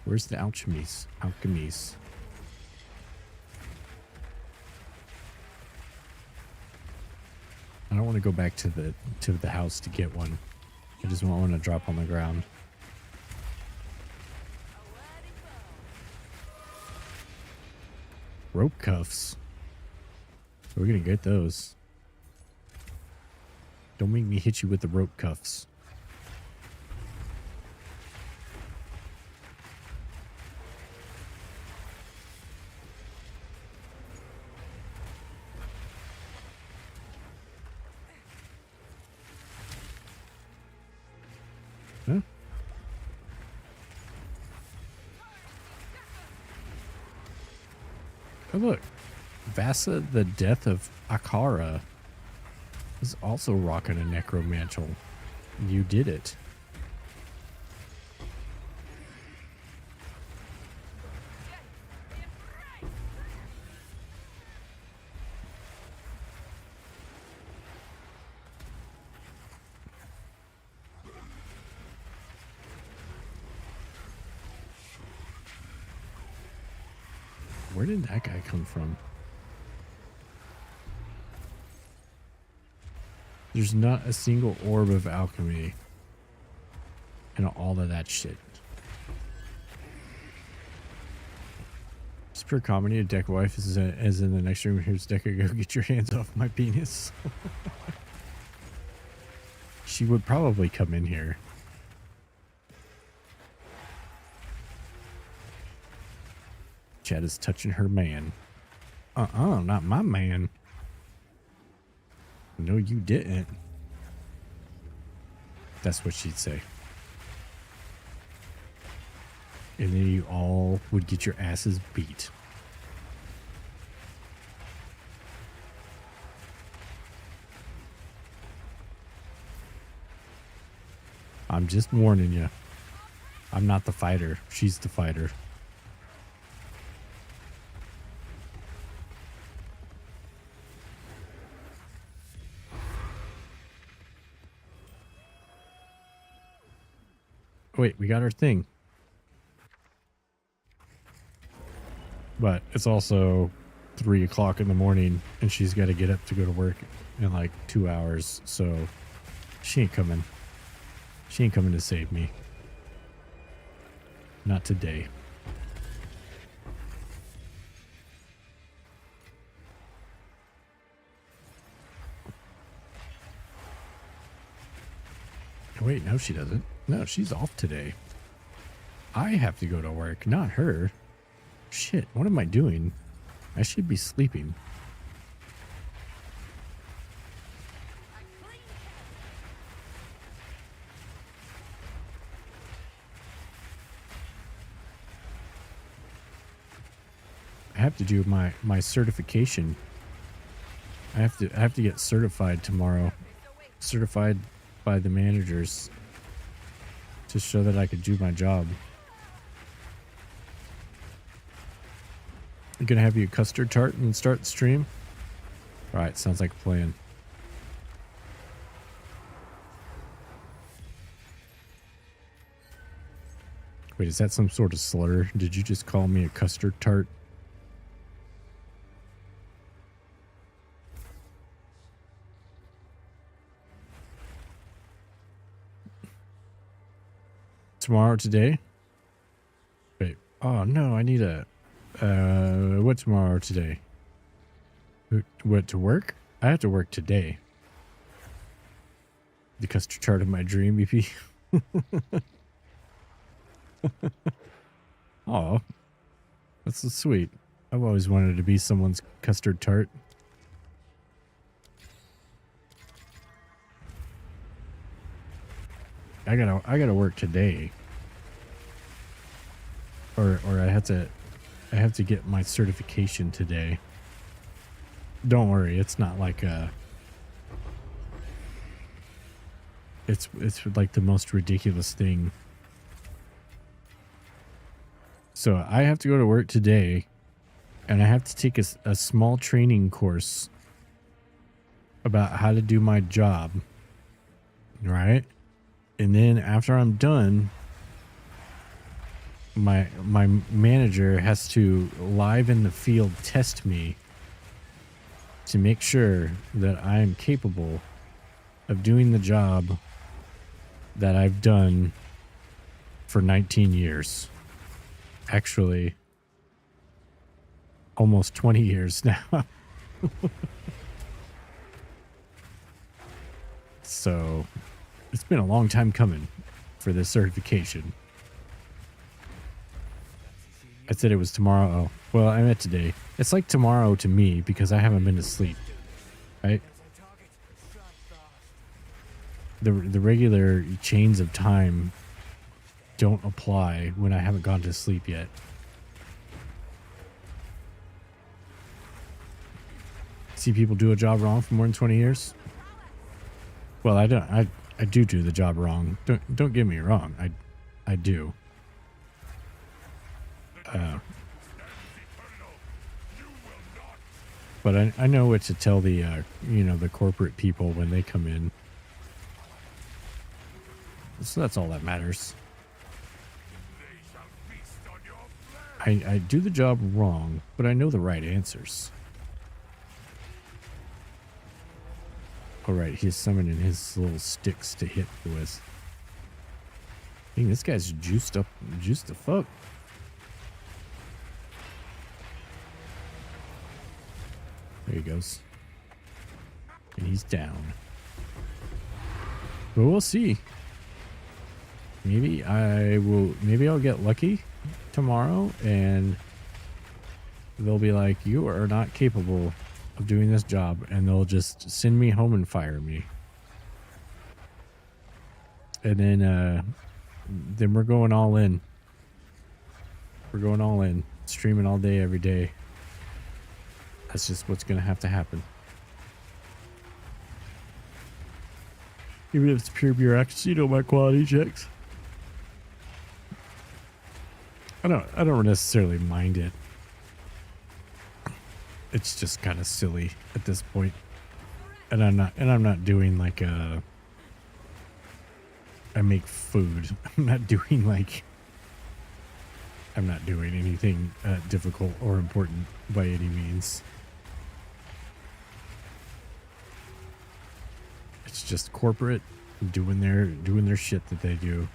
Where's the alchemies? Alchemies. I don't want to go back to the house to get one. I just want one to drop on the ground. Rope cuffs. We're gonna get those. Don't make me hit you with the rope cuffs. Huh? Oh look, Vasa, the Death of Akara, is also rocking a necromantle. You did it. Where did that guy come from? There's not a single orb of alchemy and all of that shit. It's pure comedy. A deck wife is in the next room. Here's Decker. Go get your hands off my penis. She would probably come in here. Chad is touching her man. Not my man. No, you didn't. That's what she'd say. And then you all would get your asses beat. I'm just warning you. I'm not the fighter. She's the fighter. Wait, we got our thing. But it's also 3 o'clock in the morning and she's got to get up to go to work in like 2 hours. So she ain't coming. She ain't coming to save me. Not today. Wait, no, she doesn't. No, she's off today. I have to go to work, not her. Shit, what am I doing? I should be sleeping. I have to do my certification. I have to get certified tomorrow. Certified by the managers to show that I could do my job. I'm gonna have you a custard tart and start the stream. All right, sounds like a plan. Wait, is that some sort of slur? Did you just call me a custard tart? Tomorrow, today? Wait, oh no, I need a, what tomorrow, today? What, to work? I have to work today. The custard tart of my dream, BP. Oh, that's so sweet. I've always wanted to be someone's custard tart. I gotta work today. Or I have to get my certification today. Don't worry, it's not like it's like the most ridiculous thing. So I have to go to work today and I have to take a small training course about how to do my job. Right? And then after I'm done, my manager has to live in the field test me to make sure that I am capable of doing the job that I've done for 19 years. Actually, almost 20 years now. So it's been a long time coming for this certification. I said it was tomorrow. Oh, well, I meant today. It's like tomorrow to me because I haven't been to sleep. Right? The regular chains of time don't apply when I haven't gone to sleep yet. See people do a job wrong for more than 20 years? Well, I don't. I do the job wrong. Don't get me wrong. I do. But I know what to tell the the corporate people when they come in. So that's all that matters. I do the job wrong, but I know the right answers. Alright, he's summoning his little sticks to hit with. Dang, this guy's juiced the fuck. There he goes. And he's down. But we'll see. Maybe I'll get lucky tomorrow and they'll be like, you are not capable of doing this job, and they'll just send me home and fire me. And then we're going all in. We're going all in, streaming all day, every day. That's just what's going to have to happen. Even if it's pure bureaucracy, you know, my quality checks. I don't necessarily mind it. It's just kind of silly at this point. And I'm not doing like I make food. I'm not doing anything difficult or important by any means. It's just corporate doing their shit that they do.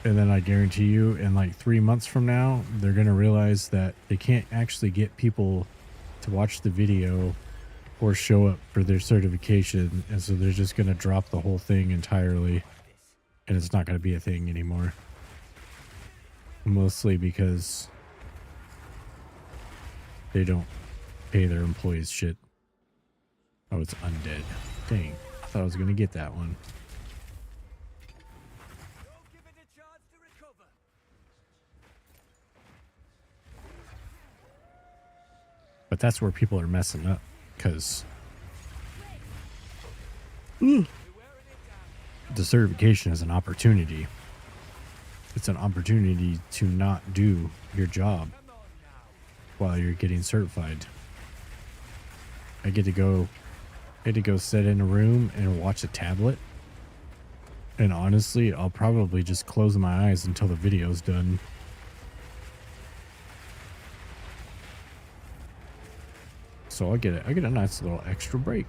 And then I guarantee you in like 3 months from now, they're going to realize that they can't actually get people to watch the video or show up for their certification. And so they're just going to drop the whole thing entirely. And it's not going to be a thing anymore. Mostly because they don't pay their employees shit. Oh, it's undead. Dang. I thought I was going to get that one. But that's where people are messing up, because the certification is an opportunity. It's an opportunity to not do your job while you're getting certified. I get to go sit in a room and watch a tablet. And honestly, I'll probably just close my eyes until the video's done. So I get a nice little extra break.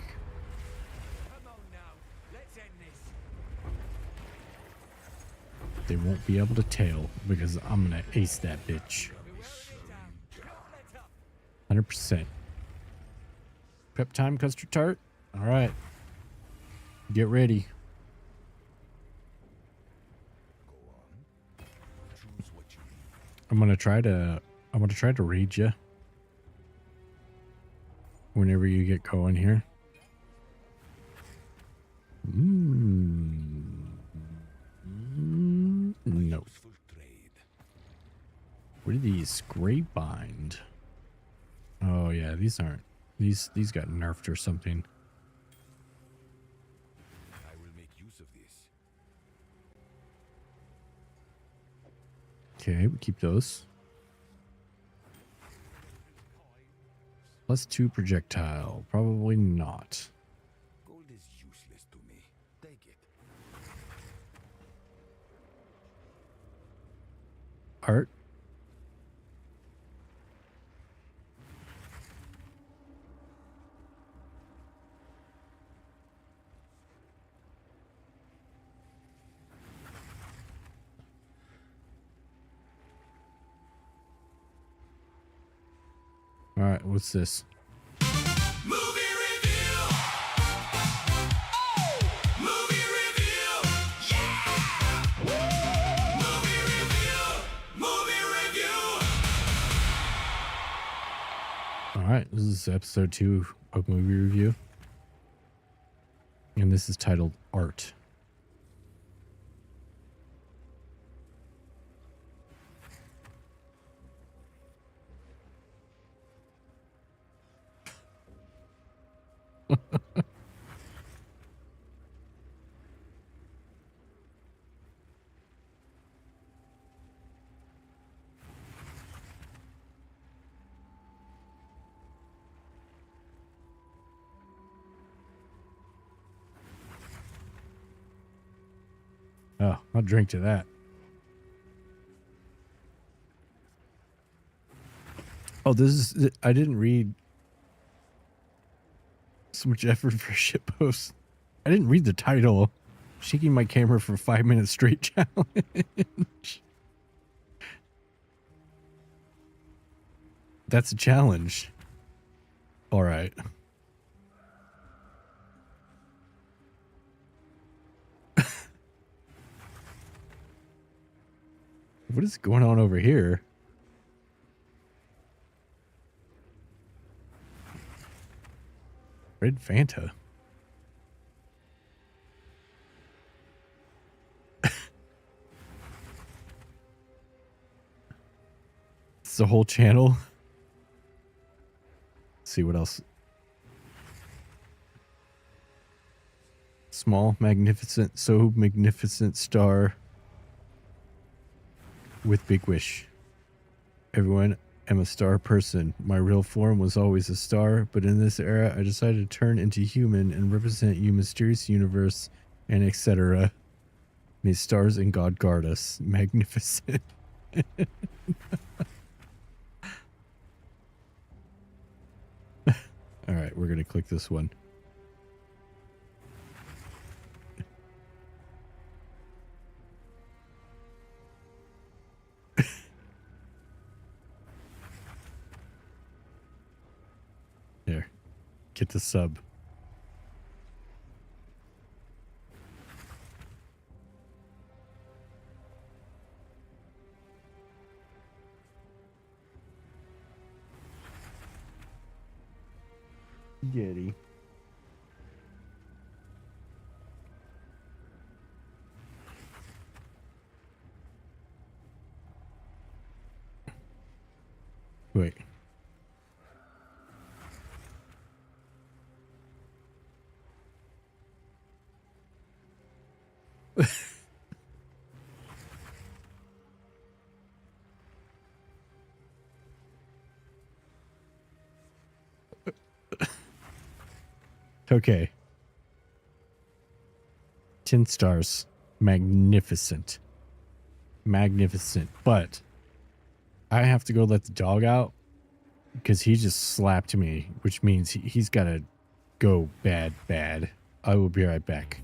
They won't be able to tell because I'm gonna ace that bitch. 100%. Prep time, custard tart. All right, get ready. I'm gonna try to read you whenever you get going here. No. What are these? Gray bind. Oh yeah, these aren't. These got nerfed or something. I will make use of this. Okay, we keep those. +2 projectile. Probably not. Gold is useless to me. Take it. Art. All right, what's this? Movie review! Oh! Movie review! Yeah! Woo! Movie review! Movie review! All right, this is episode 2 of movie review. And this is titled Art. Oh, I'll drink to that. Oh, this is... I didn't read so much effort for a shitpost. I didn't read the title. Shaking my camera for 5 minutes straight challenge. That's a challenge. All right. What is going on over here? Red Fanta. It's the whole channel. Let's see what else. Small, magnificent, so magnificent star with big wish. Everyone, I'm a star person. My real form was always a star, but in this era, I decided to turn into human and represent you, mysterious universe, and etc. May stars and God guard us. Magnificent. All right, we're going to click this one. There. Get the sub. Getty. Wait. Okay. 10 stars. Magnificent. Magnificent. But I have to go let the dog out because he just slapped me, which means he's got to go bad, bad. I will be right back.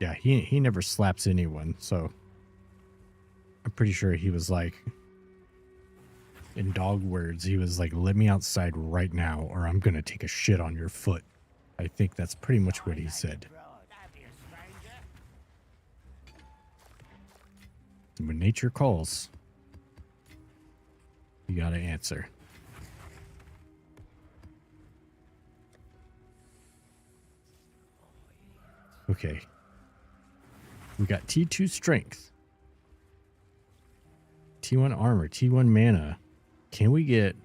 Yeah, he never slaps anyone, so I'm pretty sure he was like, in dog words, he was like, let me outside right now or I'm going to take a shit on your foot. I think that's pretty much what he said. When nature calls, you got to answer. Okay. We got T2 strength, T1 armor, T1 mana. Can we get...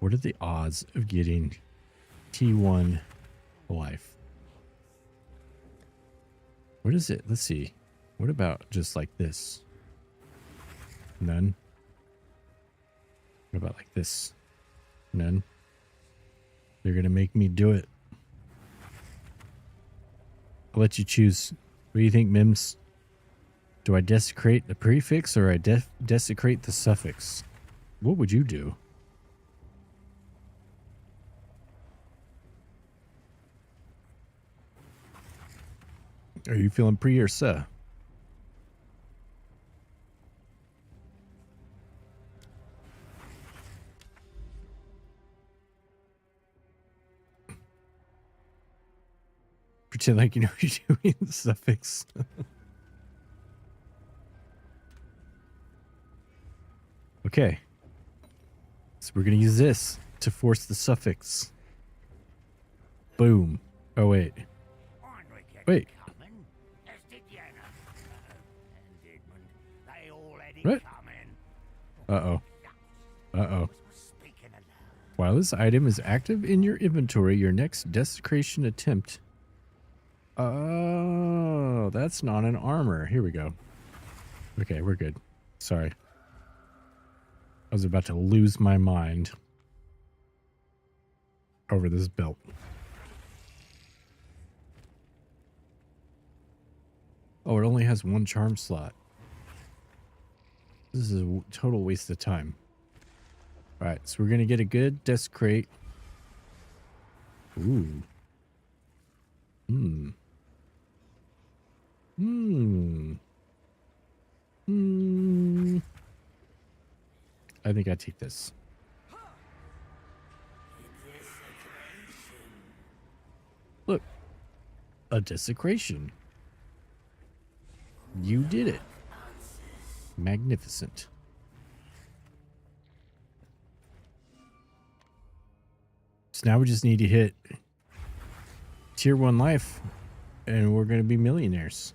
What are the odds of getting T1 life? What is it? Let's see. What about just like this? None. What about like this? None. They're going to make me do it. I'll let you choose. What do you think, Mims? Do I desecrate the prefix or I desecrate the suffix? What would you do? Are you feeling pre or sir? Pretend like you know what you're doing. The suffix. Okay. So we're going to use this to force the suffix. Boom. Oh, wait. Wait. What? coming. Uh-oh. Uh-oh. Speaking aloud. While this item is active in your inventory, your next desecration attempt... Oh, that's not an armor. Here we go. Okay, we're good. Sorry. I was about to lose my mind over this belt. Oh, it only has one charm slot. This is a total waste of time. Alright, so we're going to get a good desecrate. Ooh. Hmm. Hmm. Hmm. I think I take this. Look. A desecration. You did it. Magnificent. So now we just need to hit tier 1 life and we're going to be millionaires.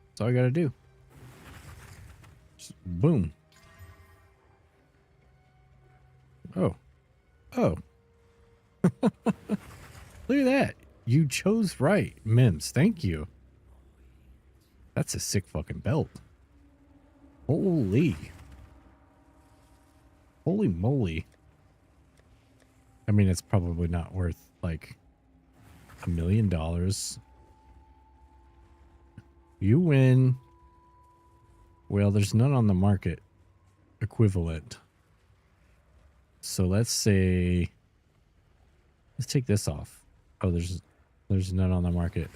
That's all I got to do. Just boom. Oh. Oh. Look at that. You chose right, Mims. Thank you. That's a sick fucking belt. Holy. Holy moly. I mean, it's probably not worth like $1 million. You win. Well, there's none on the market equivalent. So let's say, let's take this off. Oh, there's none on the market.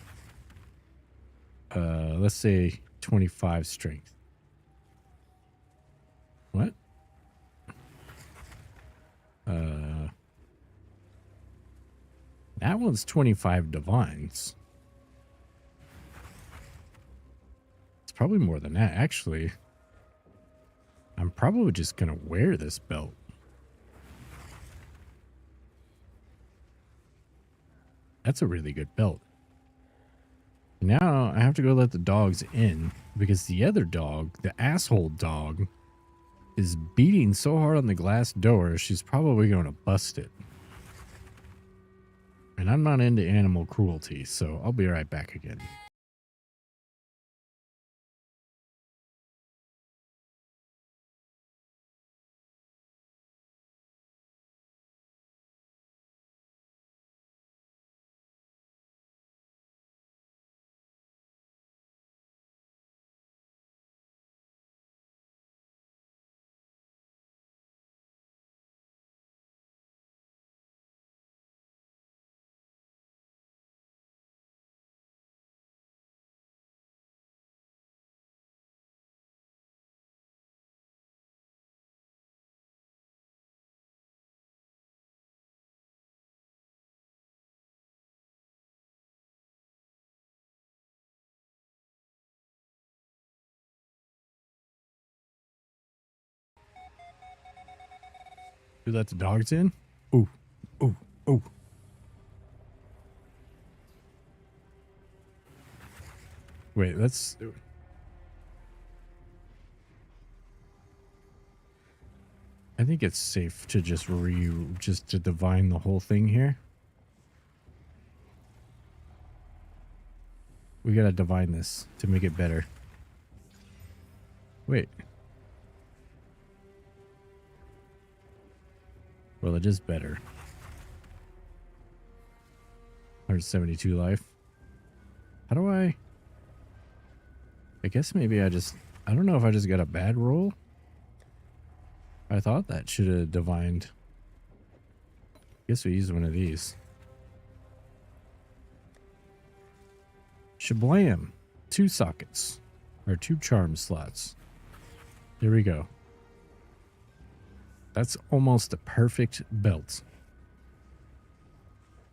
Let's say 25 strength. What? That one's 25 divines. It's probably more than that, actually. I'm probably just gonna wear this belt. That's a really good belt. Now I have to go let the dogs in because the other dog, the asshole dog, is beating so hard on the glass door, she's probably going to bust it. And I'm not into animal cruelty, so I'll be right back again. You let the dogs in? Ooh, ooh, ooh. Wait, let's... I think it's safe to just to divine the whole thing here. We gotta divine this to make it better. Wait. Well, it is better. 172 life. How do I guess maybe I don't know if I just got a bad roll. I thought that should have divined. Guess we use one of these. Shablam. 2 sockets. Or 2 charm slots. There we go. That's almost a perfect belt.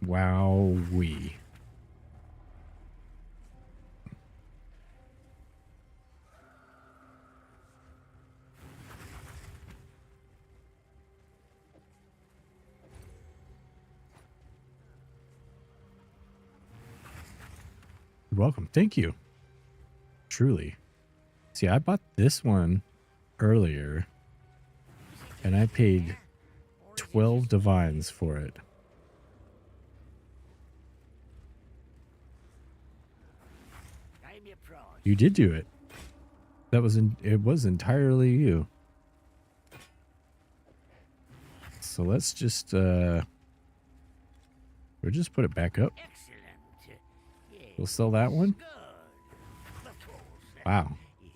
Wowee. You're welcome. Thank you. Truly. See, I bought this one earlier, and I paid 12 divines for it. Name your price. You did do it. That was it was entirely you. So let's just we'll just put it back up. Excellent. Yeah. We'll sell that one. Good. Of course. Wow. Yeah.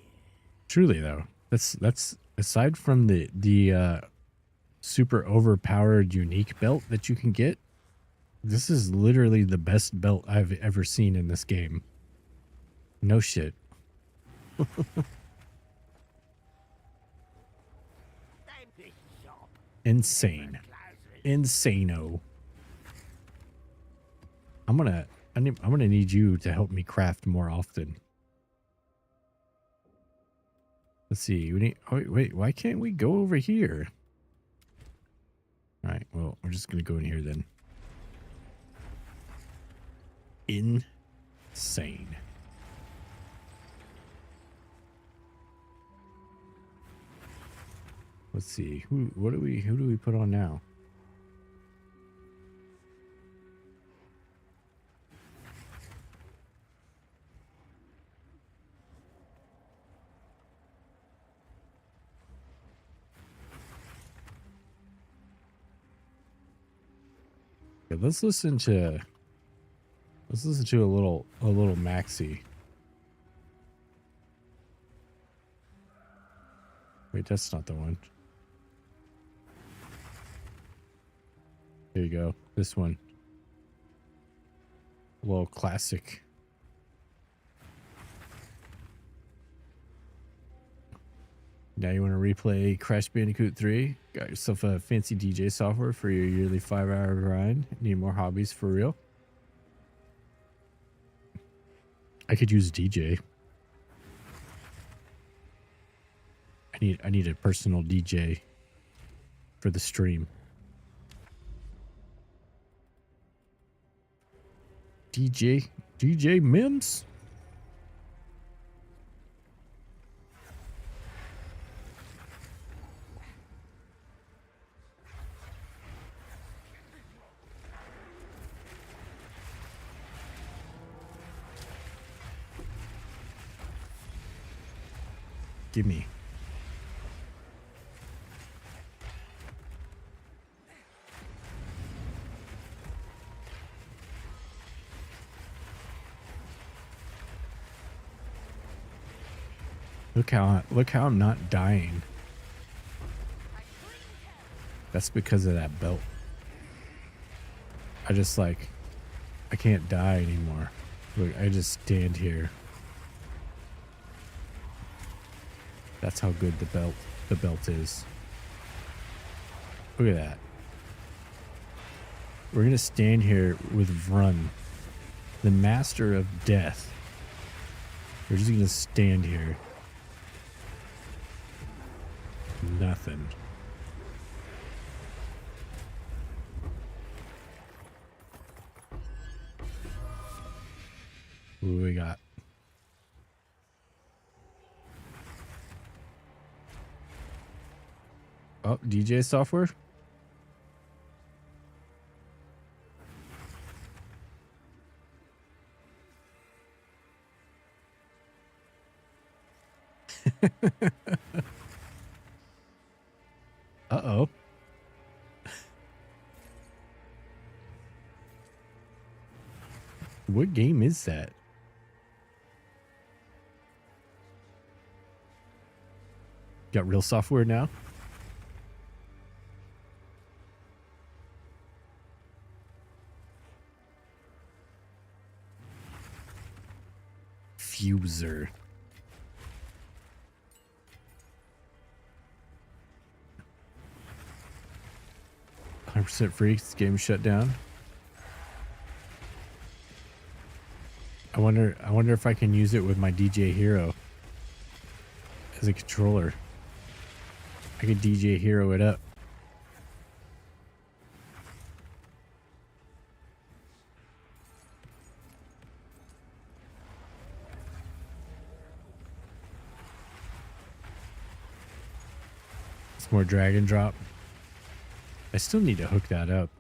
Truly though. That's aside from the super overpowered unique belt that you can get, this is literally the best belt I've ever seen in this game. No shit. Name this shop. Insane. Insano. I'm gonna need you to help me craft more often. Let's see. We need. Oh wait, why can't we go over here? All right. Well, we're just gonna go in here then. Insane. Let's see. Who do we put on now? Okay, let's listen to a little Maxi. Wait, that's not the one. There you go. This one. A little classic. Now you want to replay Crash Bandicoot 3? Got yourself a fancy DJ software for your yearly 5-hour grind? Need more hobbies for real? I could use a DJ. I need a personal DJ for the stream. DJ Mims? Gimme. Look how I'm not dying. That's because of that belt. I can't die anymore. Look, I just stand here. That's how good the belt is. Look at that. We're gonna stand here with Vrun, the master of death. We're just gonna stand here. Nothing. What do we got? Oh, DJ software? Uh-oh. What game is that? Got real software now? Fuser. %, free. This game shut down. I wonder if I can use it with my DJ Hero as a controller. I could DJ Hero it up. It's more drag and drop. I still need to hook that up.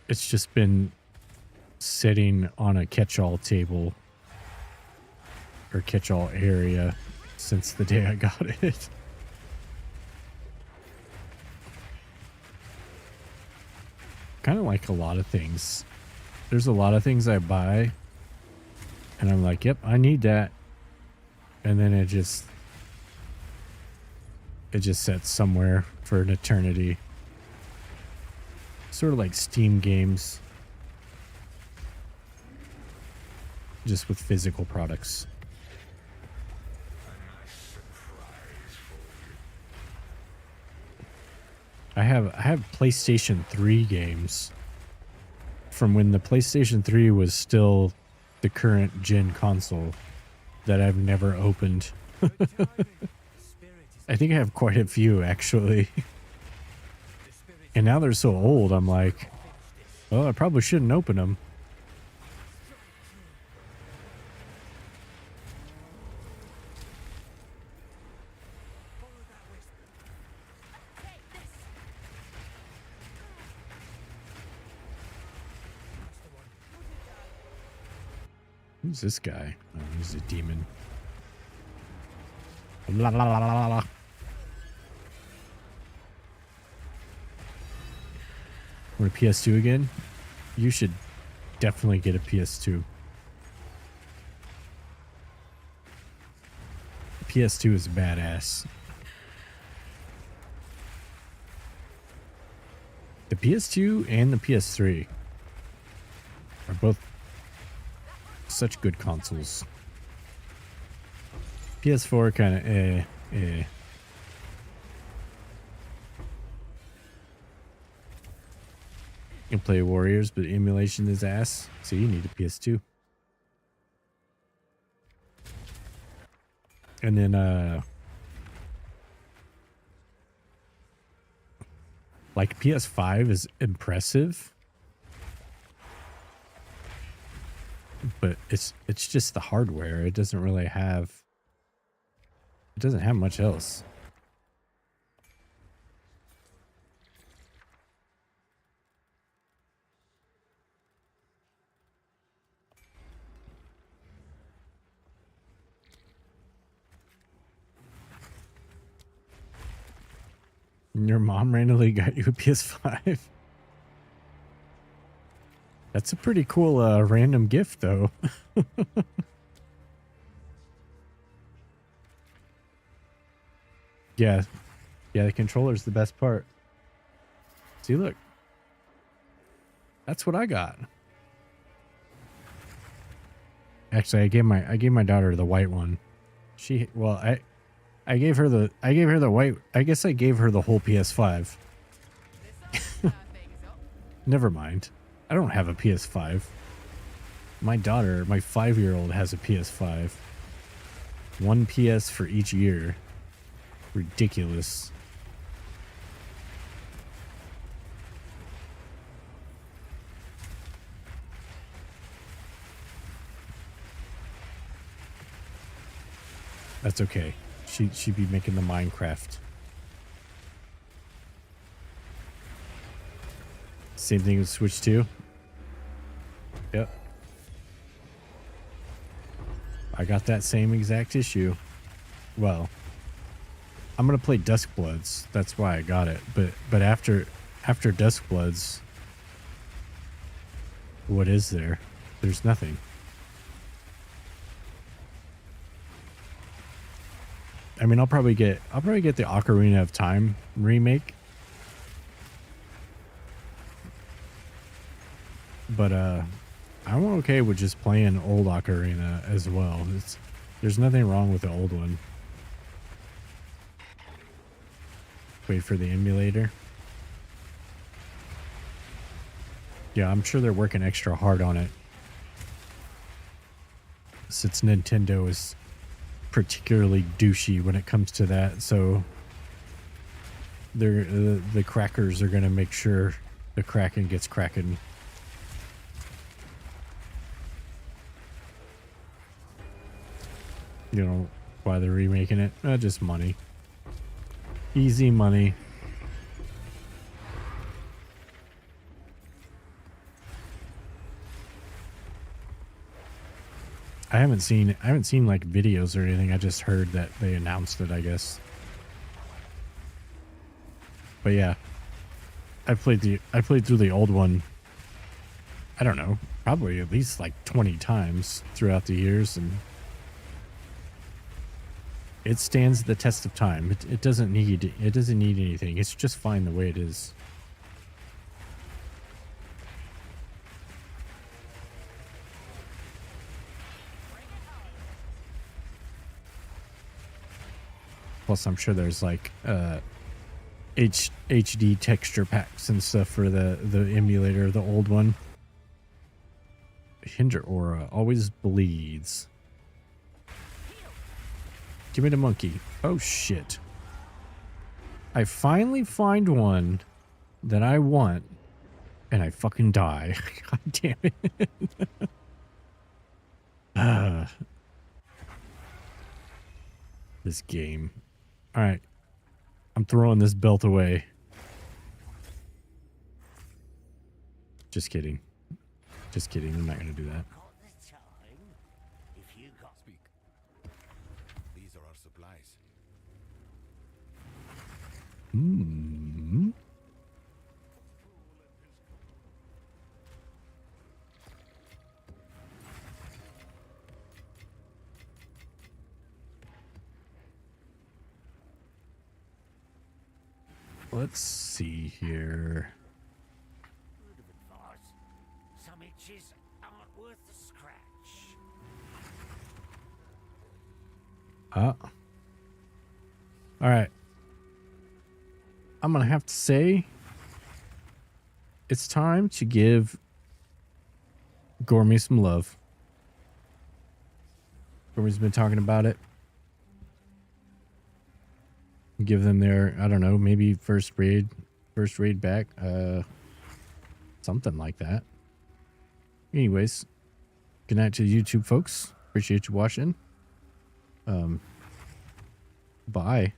It's just been sitting on a catch-all table or catch-all area since the day I got it. Kind of like a lot of things. There's a lot of things I buy and I'm like, yep, I need that. And then it just sits somewhere for an eternity. Sort of like Steam games. Just with physical products. I have PlayStation 3 games from when the PlayStation 3 was still the current gen console that I've never opened. I think I have quite a few actually. And now they're so old, I'm like, well, I probably shouldn't open them. Who's this guy? Oh, he's a demon. La, la, la, la, la, la. Want a PS2 again? You should definitely get a PS2. PS2 is badass. The PS2 and the PS3 are both such good consoles. PS4 kind of eh. You can play Warriors, but emulation is ass. So you need a PS2. And then like PS5 is impressive. But it's just the hardware. It doesn't really have much else. And your mom randomly got you a PS5. That's a pretty cool random gift, though. Yeah, the controller's the best part. See, look. That's what I got. Actually, I gave my daughter the white one. I gave her the white. I guess I gave her the whole PS5. Never mind. I don't have a PS5. My daughter, my 5-year-old, has a PS5. One PS for each year. Ridiculous. That's okay. She'd be making the Minecraft. Same thing with Switch 2. Yep. I got that same exact issue. Well, I'm gonna play Duskbloods. That's why I got it. But after Duskbloods, what is there? There's nothing. I mean, I'll probably get the Ocarina of Time remake. But I'm okay with just playing old Ocarina as well. There's nothing wrong with the old one. Wait for the emulator. Yeah, I'm sure they're working extra hard on it, since Nintendo is particularly douchey when it comes to that. So the crackers are going to make sure the Kraken gets cracking. You know, why they're remaking it. Just money. Easy money. I haven't seen like videos or anything. I just heard that they announced it, I guess. But yeah. I played through the old one. I don't know, probably at least like 20 times throughout the years, and it stands the test of time. It doesn't need anything. It's just fine the way it is. Plus, I'm sure there's like HD texture packs and stuff for the emulator of the old one. Hinder aura always bleeds. Give me the monkey. Oh shit. I finally find one that I want and I fucking die. God damn it. This game. Alright. I'm throwing this belt away. Just kidding. Just kidding. I'm not going to do that. Got the time? If you got Speak. These are our supplies. Hmm. Let's see here. word of advice. Some itches aren't worth the scratch. All right. I'm going to have to say it's time to give Gourmet some love. Gourmet's been talking about it. Give them their, I don't know, maybe first raid back. Something like that. Anyways, good night to the YouTube folks. Appreciate you watching. Bye.